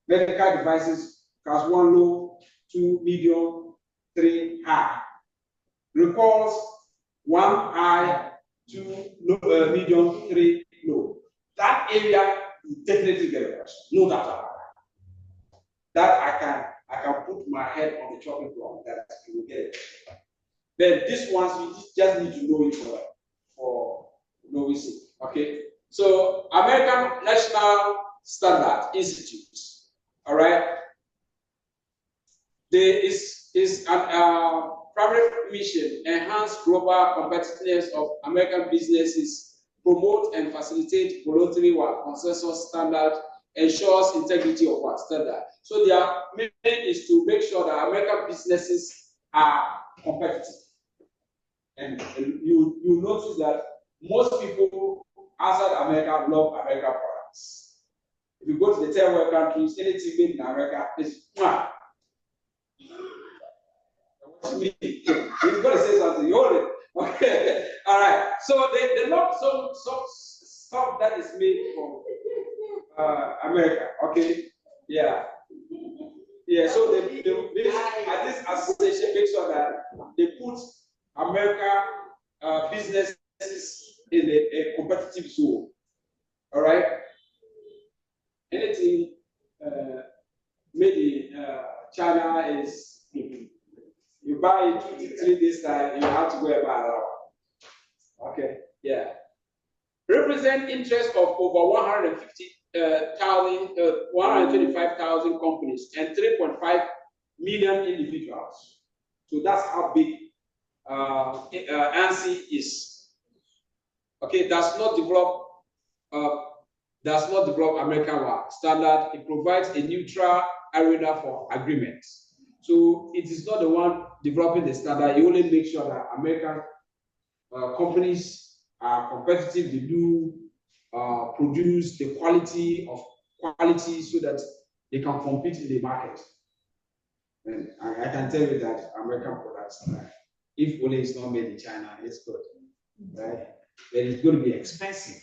S1: Medical devices, class 1 low, 2 medium, 3 high. Recalls 1 high, 2 low, medium, 3 low. That area you definitely get a question. No doubt about that. That I can put my head on the chopping block that you will get it. But this ones you just need to know it for knowing it. Okay. So American National Standard Institute. All right. There is an primary mission: enhance global competitiveness of American businesses, promote and facilitate voluntary work consensus standard, ensures integrity of what standard. So their main is to make sure that American businesses are competitive. And you notice that most people outside America love American products. If you go to the third world countries, anything made in America is mwah. He's going to say something. You hold it. Okay. All right. So they love some stuff that is made from America. Okay. Yeah. Yeah. So they at this association make sure that they put America businesses in a competitive zone. All right. Anything made in China is. You buy it 2 to 3 days time, you have to go about it. Okay, yeah. Represent interest of over 125,000 companies and 3.5 million individuals. So that's how big ANSI is. Okay, does not develop American work standard. It provides a neutral arena for agreements. So it is not the one developing the standard. You only make sure that American companies are competitive. They do produce the quality so that they can compete in the market. And I can tell you that American products, if only it's not made in China, it's good, right? But it's going to be expensive.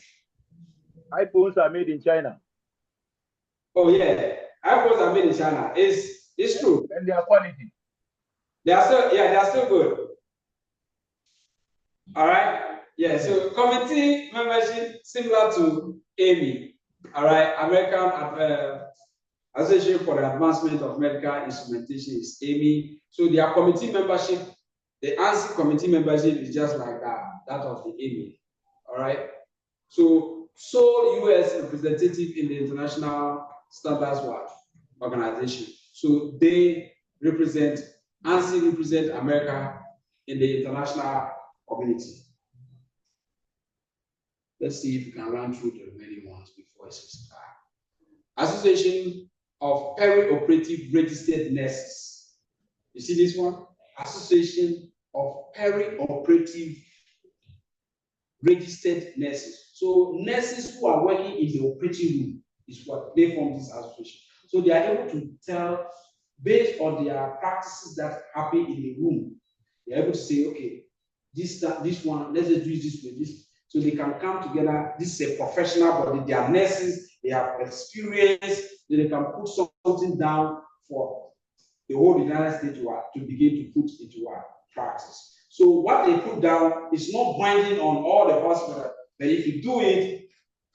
S2: iPhones are made in China.
S1: Oh yeah, iPhones are made in China. It's true.
S2: And they are quality.
S1: They are still good. All right. Yeah. So committee membership similar to AMI. All right. American Association for the Advancement of Medical Instrumentation is AMI. So their committee membership, the ANSI committee membership is just like that of the AMI. All right. So sole U.S. representative in the International Standards Organization. So they represent, ANSI represent America in the international community. Let's see if we can run through the remaining ones before I start. Association of Perioperative Registered Nurses. You see this one? Association of Perioperative Registered Nurses. So nurses who are working in the operating room is what they form this association. So they are able to tell, based on their practices that happen in the room, they are able to say, okay, this one, let's just do it this way. This. So they can come together. This is a professional body. They are nurses. They have experience. So they can put something down for the whole United States to begin to put into practice. So what they put down is not binding on all the hospitals. But if you do it,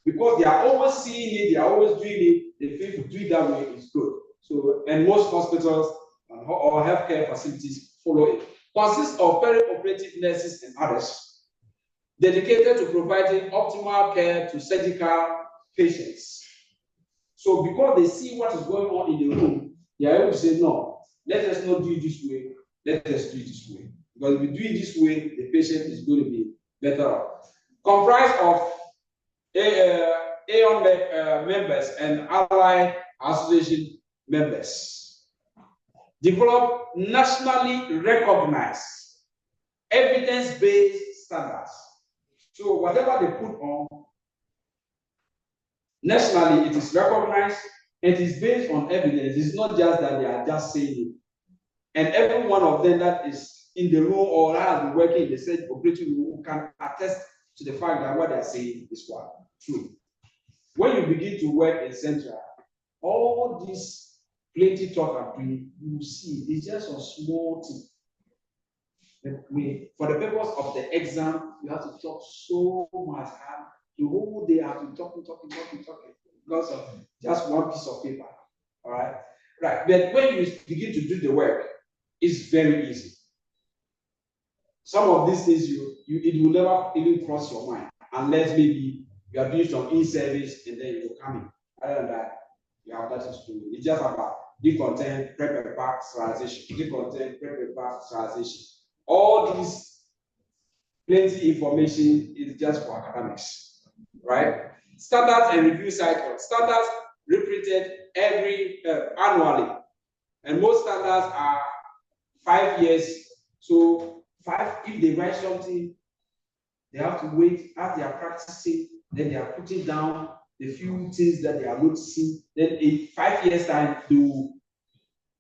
S1: because they are always seeing it, they are always doing it, they feel to do it that way is good. So, and most hospitals or healthcare facilities follow it. Consists of perioperative nurses and others dedicated to providing optimal care to surgical patients. So because they see what is going on in the room, they are able to say, no, let us not do it this way, let us do it this way. Because if we do it this way, the patient is going to be better off. Comprised of AON members and Allied Association members. Develop nationally recognized evidence-based standards. So whatever they put on, Nationally, it is recognized. It is based on evidence. It's not just that they are just saying it. And every one of them that is in the room or has been working in the same operating room can attest to the fact that what they are saying is what? True. When you begin to work in Central, all this plenty talk I'm doing, you see, it's just a small thing. For the purpose of the exam, you have to talk so much hard. The whole day I have to talking because of just one piece of paper. All right? Right. But when you begin to do the work, it's very easy. Some of these things it will never even cross your mind unless maybe you are doing some in-service and then you will come in. Other than that, you have nothing to do. It's just about decontent, prep and back sterilization, decontent, prep and back sterilization. All these plenty information is just for academics, right? Standards and review cycles. Standards repeated every annually, and most standards are 5 years. So if they write something, they have to wait as they are practicing, then they are putting down the few things that they are noticing. Then in 5 years' time, they will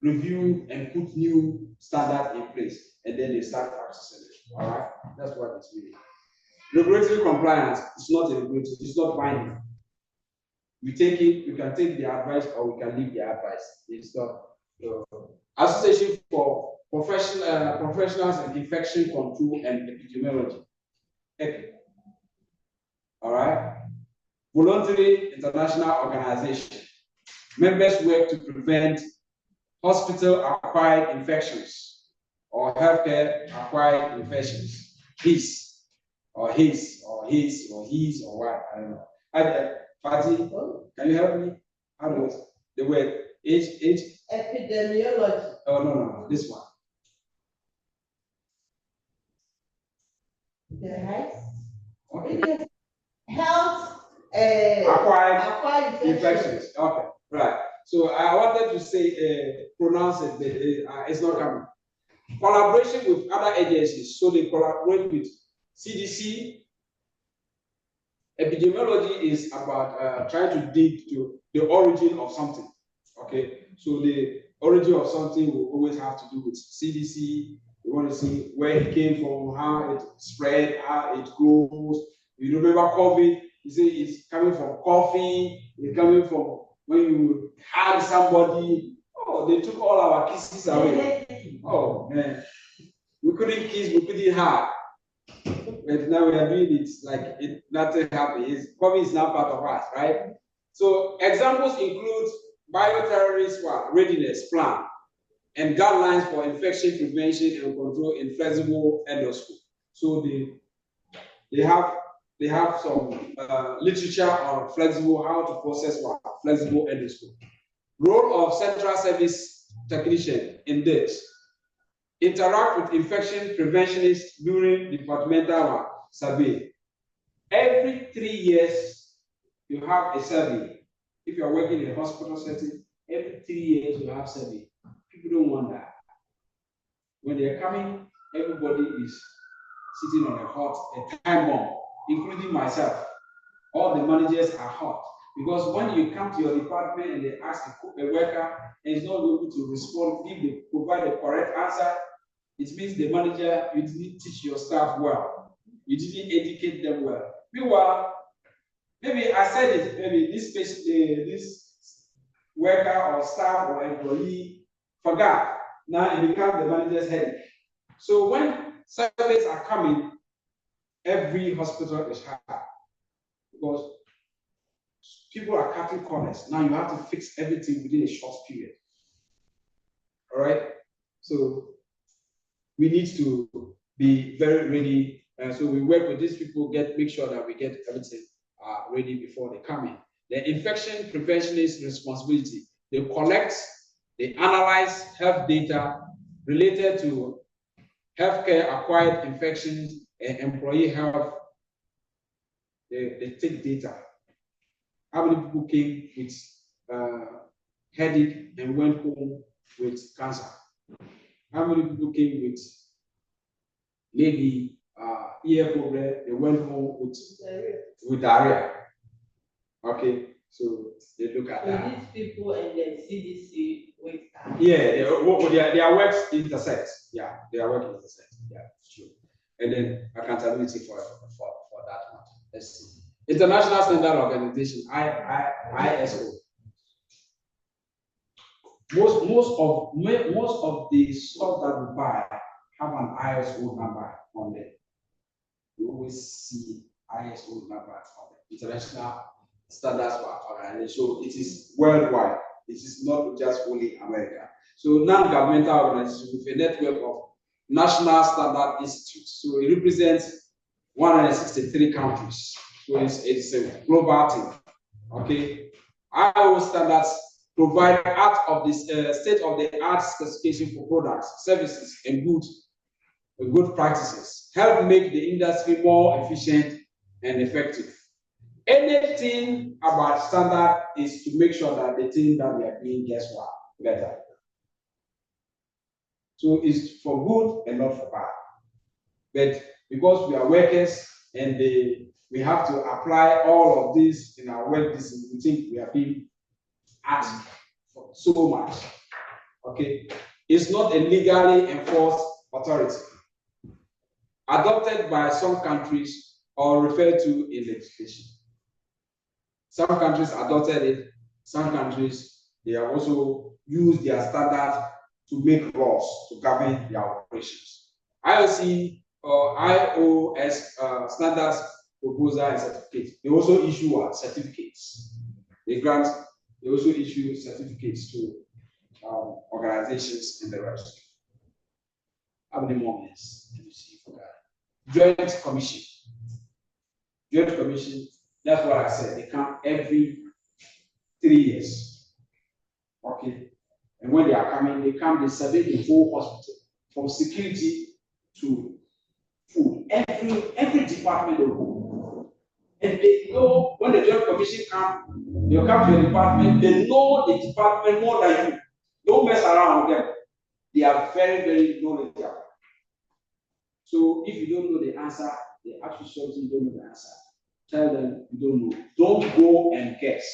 S1: review and put new standards in place, and then they start practicing it. All right, that's what it's meaning. Regulatory compliance is not a regulatory; it's not binding. We take it, we can take the advice, or we can leave the advice. It's not. Association for Professionals in Infection Control and Epidemiology. EPI. All right. Voluntary international organization. Members work to prevent hospital-acquired infections or healthcare-acquired infections. His, or what? I don't know. Fatty, can you help me? How do the word?
S5: Epidemiology.
S1: Oh, no, this one.
S5: Right. Okay. Health
S1: acquired infections. Okay, right. So I wanted to say pronounce it, but it's not coming. Collaboration with other agencies. So they collaborate with CDC. Epidemiology is about trying to dig to the origin of something. Okay, so the origin of something will always have to do with CDC. We want to see where it came from, how it spread, how it grows. You remember COVID? You say it's coming from coffee. It's coming from when you hug somebody. Oh, they took all our kisses away. Oh man, we couldn't kiss, we couldn't hug. But now we are doing it like nothing happened. COVID is now part of us, right? So examples include bioterrorist readiness plan and guidelines for infection prevention and control in flexible endoscope. So they have some literature on flexible, how to process flexible endoscope. Role of central service technician in this. Interact with infection preventionists during departmental survey. Every 3 years, you have a survey. If you are working in a hospital setting, every 3 years you have survey. People don't want that. When they are coming, everybody is sitting on a time bomb, including myself. All the managers are hot. Because when you come to your department and they ask a worker and is not able to respond, if they provide the correct answer, it means the manager, you didn't teach your staff well. You didn't educate them well. Meanwhile, maybe I said it, maybe this worker or staff or employee forgot. Now it becomes the manager's headache. So when surveys are coming, every hospital is hard because people are cutting corners. Now you have to fix everything within a short period. All right? So we need to be very ready. So we work with these people, make sure that we get everything ready before they come in. The infection preventionist responsibility. They collect, they analyze health data related to healthcare acquired infections and employee health. They take data. How many people came with headache and went home with cancer? How many people came with maybe ear problem, they went home with diarrhea? Okay, So they look at
S5: So
S1: that.
S5: these people and then CDC with
S1: Yeah, their works intersect. Yeah, their work intersect. Yeah, it's true. And then accountability for that one. Let's see. International Standard Organization, ISO. Most of the stuff that we buy have an ISO number on them. You always see ISO number on them. International Standards Organization. So it is worldwide. It is not just only America. So non-governmental organization with a network of national standard institutes. So it represents 163 countries. So it's a global thing. Okay. ISO standards provide state-of-the-art specification for products, services, and good practices. Help make the industry more efficient and effective. Anything about standard is to make sure that the thing that we are doing gets what? Better. So it's for good and not for bad. But because we are workers and we have to apply all of this in our work discipline, we think we are being asked for so much. Okay? It's not a legally enforced authority. Adopted by some countries or referred to in legislation. Some countries adopted it, some countries, they have also used their standards to make laws to govern their operations. IOC or IOS standards proposal and certificates. They also issue certificates. They also issue certificates to organizations and the rest. How many more minutes? Let me see for that. Joint Commission. Joint Commission, that's what I said. They come every 3 years. Okay. And when they are coming, they survey the whole hospital from security to food. Every department of food. And they know when the Joint Commission comes, they'll come to your department, they know the department more than you. Don't mess around with them. They are very, very knowledgeable. So if you don't know the answer, they ask you something, you don't know the answer. Tell them you don't know. Don't go and guess.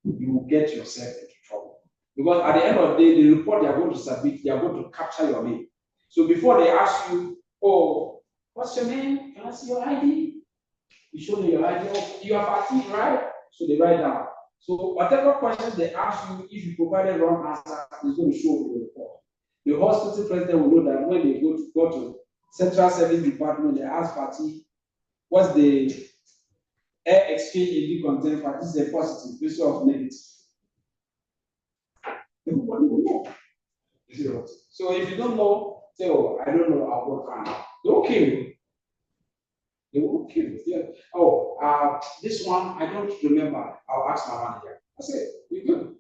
S1: You will get yourself into trouble. Because at the end of the day, the report they are going to submit, they are going to capture your name. So before they ask you, oh, what's your name? Can I see your ID? You show me your ID. Oh, you are Fatih, right? So they write down. So whatever questions they ask you, if you provided wrong answer, it's going to show in the report. The hospital president will know that when they go to Central Service Department, they ask Fatih, what's the air exchange in the content? Fatih is a positive, this of negative. Everybody will know. So if you don't know, say, oh, I don't know, I'll go find out. They will kill you. They will kill you. Yeah. Oh, this one, I don't remember. I'll ask my manager. I say, you're good.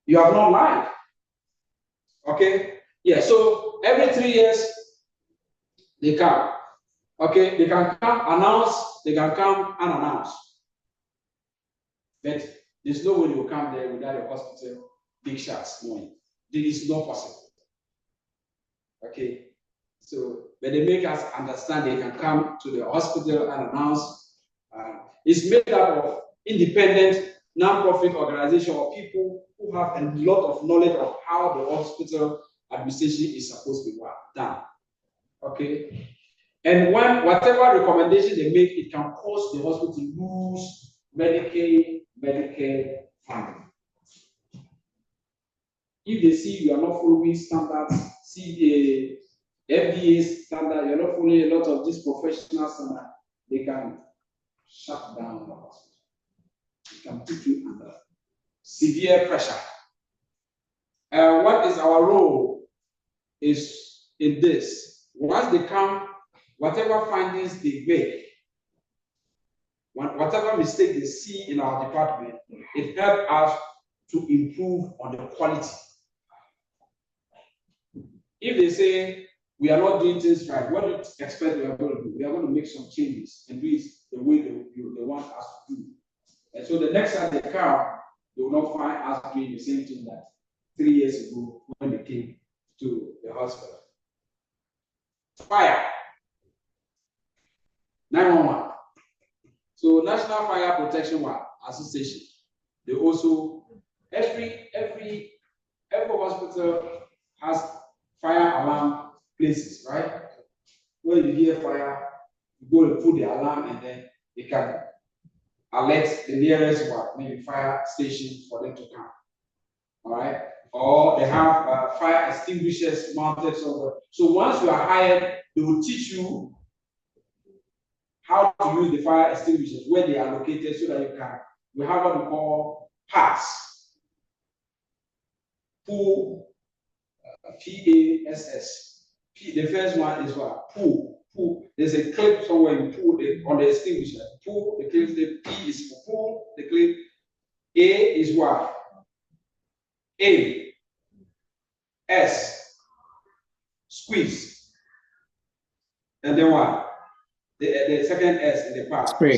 S1: You have not lied. Okay? Yeah, so every 3 years, they come. Okay, they can come announce, they can come unannounced. But there's no way they will come there without a hospital big shots knowing. This is not possible. Okay, so but they make us understand they can come to the hospital unannounced. It's made up of independent, non-profit organization or people who have a lot of knowledge of how the hospital administration is supposed to be done. Okay. And when whatever recommendation they make, it can cause the hospital to lose Medicare funding. If they see you are not following standards, see the FDA standard, you're not following a lot of these professional standards, they can shut down the hospital. It can put you under severe pressure. What is our role is in this. Once they come, whatever findings they make, whatever mistake they see in our department, it helps us to improve on the quality. If they say we are not doing things right, what do you expect we are going to do? We are going to make some changes and do it the way they want us to do. And so the next time they come, they will not find us doing the same thing that 3 years ago when they came to the hospital. Fire. 911. So National Fire Protection Association, they also, every hospital has fire alarm places, right? When you hear fire, you go and put the alarm and then they can alert the nearest one, maybe fire station for them to come. All right? Or they have fire extinguishers mounted somewhere. So once you are hired, they will teach you how to use the fire extinguishers, where they are located, so that we have what we call PASS. Pool, PASS. The first one is what? Pool. There's a clip somewhere you pull on the extinguisher. Pull the clip, the P is for pull, the clip. A is what? A. S. Squeeze. And then what? The second S in the part. Spray.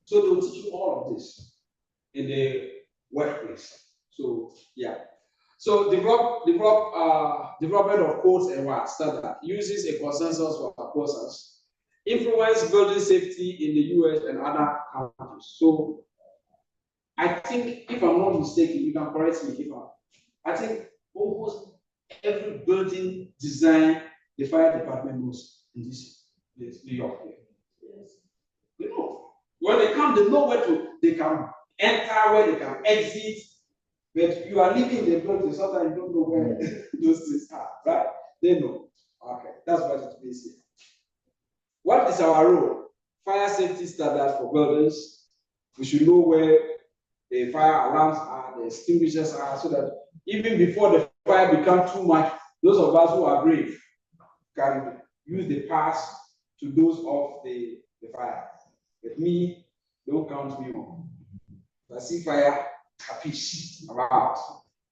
S1: So they'll teach you all of this in the workplace. So yeah. So development of codes and what standard uses a consensus for proposals, influence building safety in the US and other countries. So I think, if I'm not mistaken, you can correct me I think almost every building design the fire department knows in this New York. Yes. You know, when they come, they know they can enter, where they can exit. But you are living in the building, sometimes you don't know where those things are, right? They know. Okay, that's what it means here. What is our role? Fire safety standard for buildings. We should know where the fire alarms are, the extinguishers are, so that even before the fire becomes too much, those of us who are brave can use the pass to those of the fire. But me, don't count me on. If I see fire, capiche, I'm out.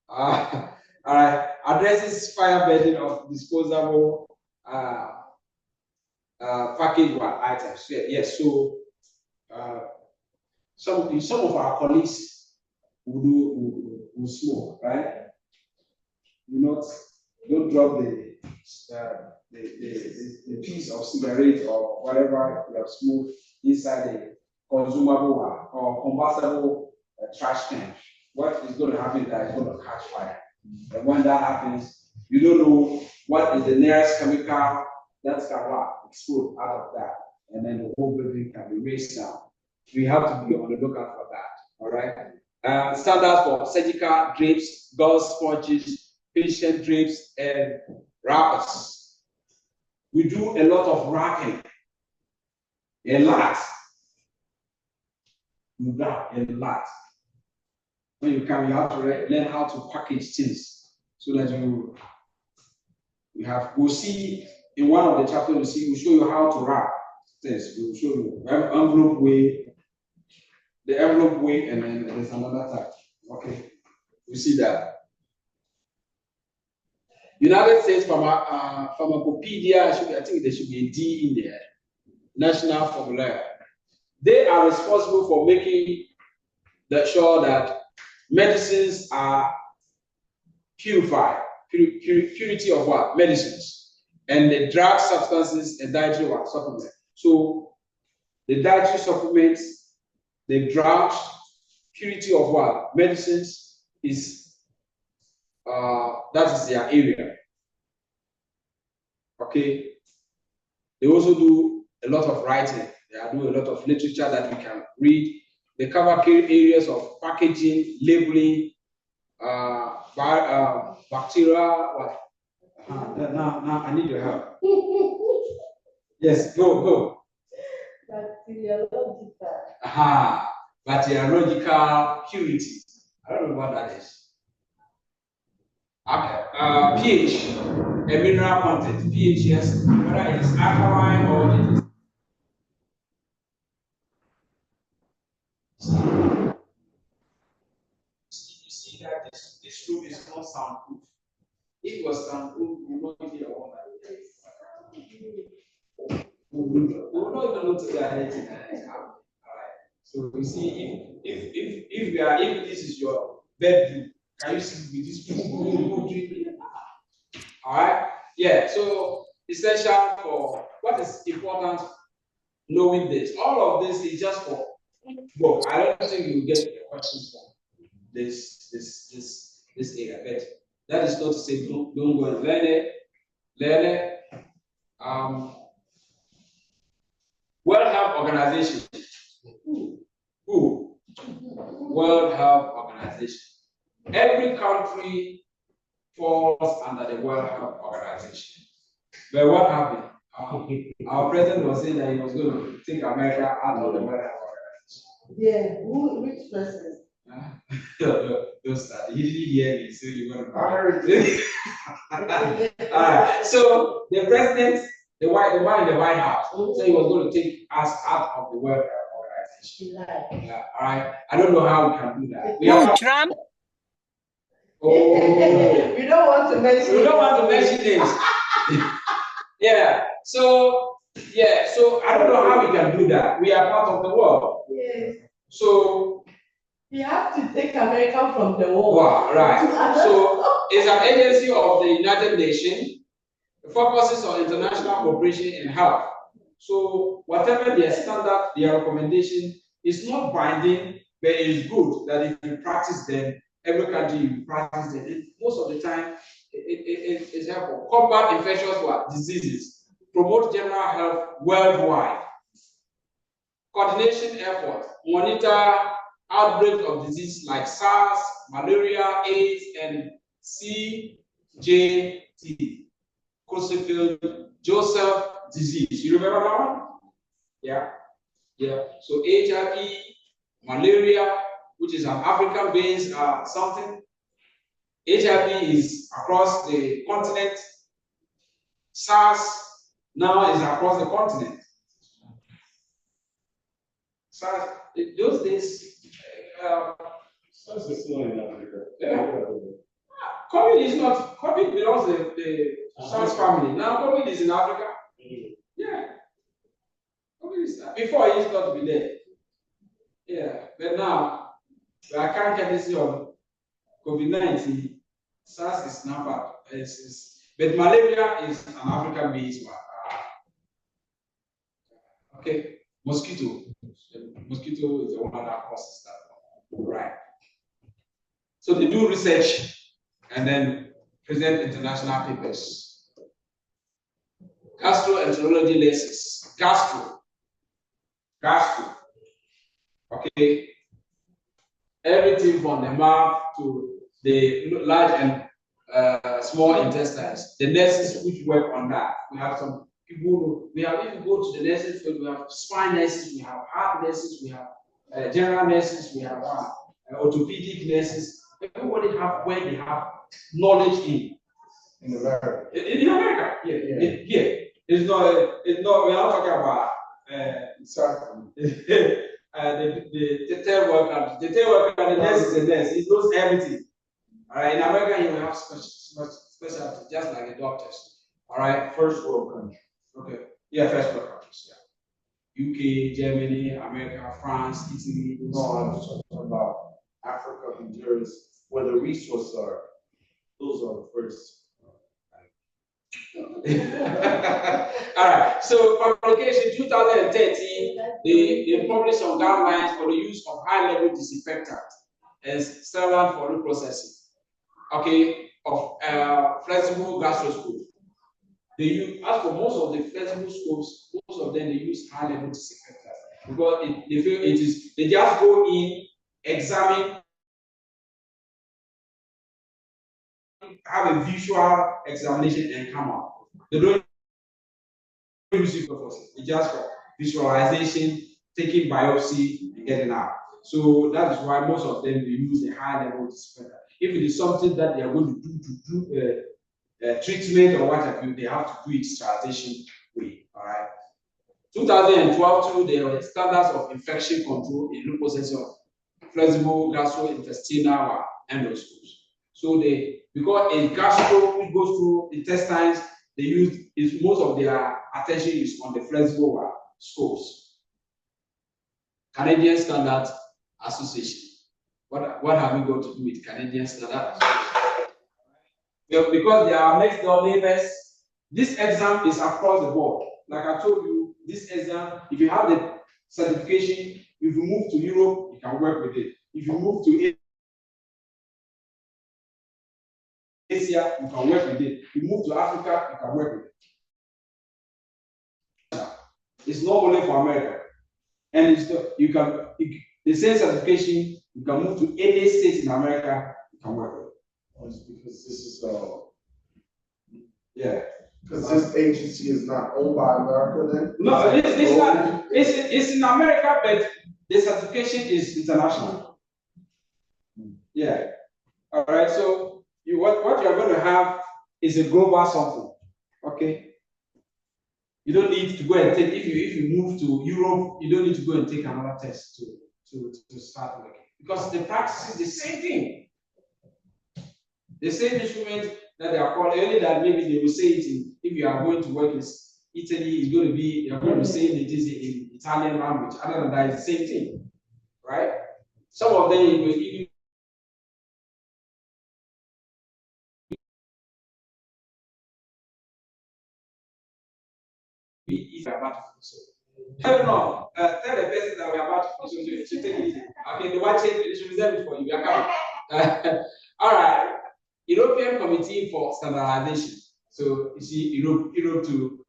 S1: All right, addresses fire burden of disposable package items. Yes, so some of our colleagues will smoke, right? Don't drop the piece of cigarette or whatever you have smoked inside the consumable one or combustible trash can. What is going to happen is that it's going to catch fire. And when that happens, you don't know what is the nearest chemical that can explode out of that. And then the whole building can be raised down. We have to be on the lookout for that. All right. Standards for surgical drapes, gauze sponges, patient drapes, and wrappers. We do a lot of wrapping. A lot. You wrap a lot. When you come, you have to learn how to package things so that we'll see in one of the chapters, we'll show you how to wrap things. We'll show you envelope way, the envelope way, and then there's another type. Okay, we see that. United States Pharmacopedia, I think there should be a D in there. National Formulary. They are responsible for making sure that medicines are purified, purity of what? Medicines. And the drug substances and dietary supplements. So the dietary supplements, the drugs, purity of what? Medicines is, that is their area. Okay. They also do a lot of writing. They do a lot of literature that we can read. They cover key areas of packaging, labeling, bacteria. What? Now I need your help. Yes, go.
S5: Bacteriological.
S1: Bacteriological purity. I don't know what that is. Okay. pH, a mineral content. pH, yes, whether it is alkaline or it is. You see that this room is not soundproof. If it was soundproof, we will not hear all that. We will not even notice that anything is happening. All right. So you see, if this is your bedroom, can you see with this people? All right. Yeah. So essential for what is important knowing this. All of this is just for book. I don't think you get questions from this area, but that is not to say don't go and learn it. World Health Organization. Who? World Health Organization. Every country falls under the World Health Organization. But what happened? Our president was saying that he was going to take America out of the World Health Organization.
S5: Yeah, which president?
S1: Don't start. He didn't hear me, so you're going to. I heard it. All right. So the president, the one in the White House, said he was going to take us out of the World Health Organization. Yeah. All right. I don't know how we can do that.
S10: Who, Trump?
S1: Oh.
S5: We don't want to mention.
S1: We don't want to mention names. Yeah. So I don't know how we can do that. We are part of the world.
S5: Yes.
S1: So
S5: you have to take America from the world.
S1: Wow, right. So it's an agency of the United Nations. It focuses on international cooperation in health. So whatever their standard, their recommendation is not binding, but it is good that if you practice them, every country you practice them. Most of the time, it is helpful. Combat infectious diseases, promote general health worldwide. Coordination effort, monitor outbreaks of disease like SARS, malaria, AIDS, and CJD, Creutzfeldt-Joseph disease. You remember that one? Yeah. So HIV, malaria, which is an African-based something. HIV is across the continent. SARS now is across the continent. SARS, those days,
S11: SARS is still in Africa.
S1: Yeah. COVID is not. COVID belongs to the SARS family. Now COVID is in Africa. Yeah. COVID is before it used not to be there. Yeah, but now I can't get this on COVID-19. SARS is now part. But malaria is an African-based one. Okay, mosquito. The mosquito is the one that causes that one. Right. So they do research and then present international papers. Gastroenterology lessons. Gastro. Okay. Everything from the mouth to the large and small intestines. The nurses which work on that. We have some people. We have, if you go to the nurses, we have spine nurses, we have heart nurses, we have general nurses, we have orthopedic nurses. Everybody have where they have knowledge in
S4: America.
S1: In America, yeah. It's not. We're not talking about the detail worker. The detail worker, the nurse is a nurse. He knows everything. All right. In America, you will have specialty, just like the doctors. All right.
S4: First world country.
S1: Okay. Yeah, first world countries. Yeah. UK, Germany, America, France, Italy.
S4: No, I'm talking about Africa, Honduras, where the resources are. Those are the first.
S1: All right. So, publication 2013, they published some guidelines for the use of high-level disinfectant as sterile for reprocessing. Okay, of flexible gastroscope. They use, as for most of the flexible scopes, most of them they use high-level disinfectant because they feel it is. They just go in, examine, have a visual examination and come out. They don't use it for process. It's just for visualization, taking biopsy, and getting out. So that is why most of them they use a high level disinfectant. If it is something that they are going to do treatment or what have you, they have to do it sterilization way. All right. 2012 too, there were standards of infection control in reprocessing of flexible gastrointestinal endoscopes. So because a gastro which goes through intestines, they use most of their attention is on the flexible scopes. Canadian Standard Association. What have we got to do with Canadian Standard Association? Well, because they are next door neighbors, this exam is across the board. Like I told you, this exam, if you have the certification, if you move to Europe, you can work with it. If you move to Asia, you can work with it. If you move to Africa, you can work with it. It's not only for America. And the same certification, you can move to any state in America, you can work with it.
S4: Because this is,
S1: yeah.
S4: Because this agency is not owned by America then?
S1: No, it's in America, but the certification is international. Yeah. All right. So what you're going to have is a global something. Okay. You don't need to go and take, if you move to Europe, you don't need to go and take another test to start working. Because the practice is the same thing. The same instrument that they are called, only that maybe they will say it in, if you are going to work in Italy, it's going to be, you're going to say it is in Italian language. Other than that, it's the same thing. Right? Some of them, if we're about to finish. Tell the person that we're about to finish. You should take it easy. Okay, the watch it, they should reserve it for you. We are coming. All right. European Committee for Standardization. So you see, Europe to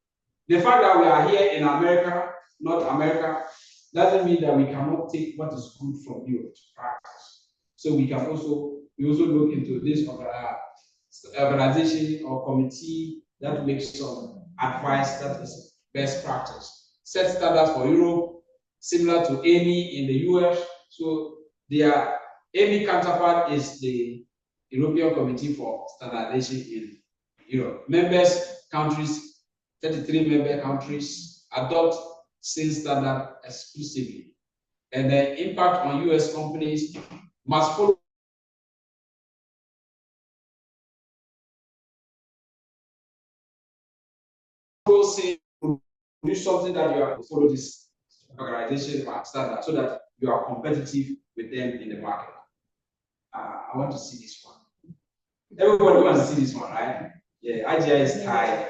S1: the fact that we are here in America, not America, doesn't mean that we cannot take what is good from Europe to practice. So we also look into this organization or committee that makes some advice that is best practice. Set standards for Europe, similar to AMI in the US. So their AMI counterpart is the European Committee for Standardization in Europe. Countries, 33 member countries adopt same standard exclusively. And the impact on US companies must follow do something that you are to follow this organization standard so that you are competitive with them in the market. I want to see this one. Everybody wants to see this one, right? Yeah, IGI is tied.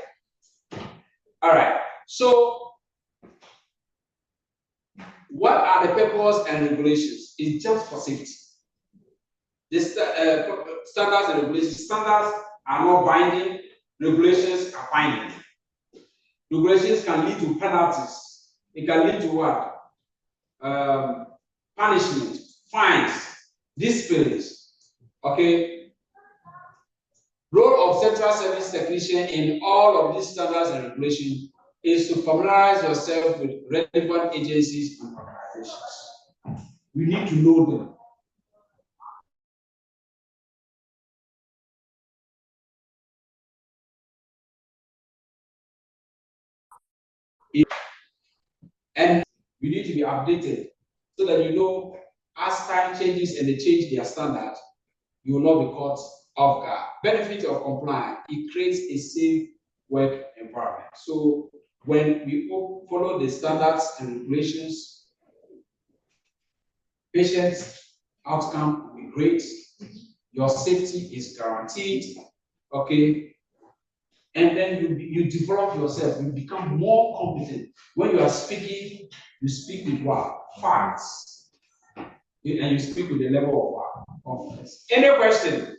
S1: All right. So, what are the purpose and regulations? It's just for safety. The standards and regulations. Standards are not binding. Regulations are binding. Regulations can lead to penalties. It can lead to what? Punishment, fines, disciplines. Okay. Role of Central Service Technician in all of these standards and regulations is to familiarize yourself with relevant agencies and organizations. We need to know them. And you need to be updated so that you know as time changes and they change their standard, you will not be caught off guard. Benefit of compliance, it creates a safe work environment. So when we follow the standards and regulations, patients' outcome will be great. Your safety is guaranteed. Okay. And then you develop yourself, you become more competent. When you are speaking, you speak with what? Facts. And you speak with the level of confidence. Any question?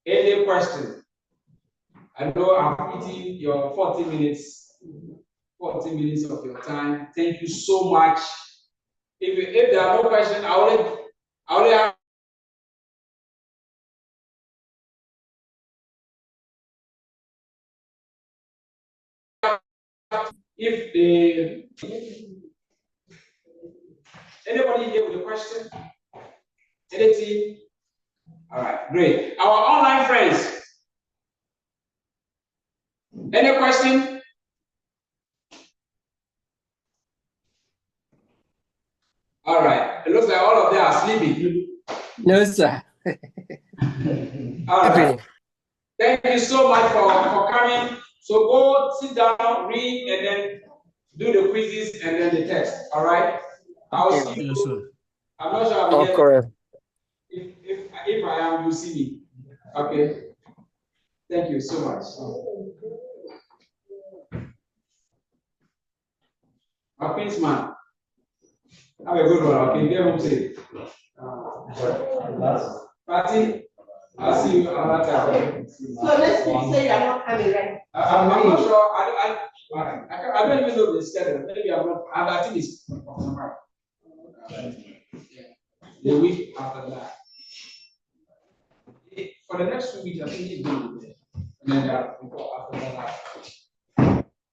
S1: Any question? I know I'm eating your 40 minutes of your time. Thank you so much. If there are no questions, I already have. If anybody here with a question? Anything? All right, great. Our online friends. Any question? All right. It looks like all of them are sleeping.
S12: No, sir.
S1: All right. Thank you so much for coming. So go sit down, read, and then do the quizzes and then the test. All right. I'll see you. Yes, I'm not sure I'll be here. If I am, you see me. Okay. Thank you so much. Prince man. Have a good one. Okay, get home safe. Patty, I'll see you another time.
S5: So next week, say you're not coming, right?
S1: I'm not sure. I don't even know the schedule. Maybe I'm not. I think it's tomorrow. The week after that. For the next 2 weeks, I think it's going to be there. And then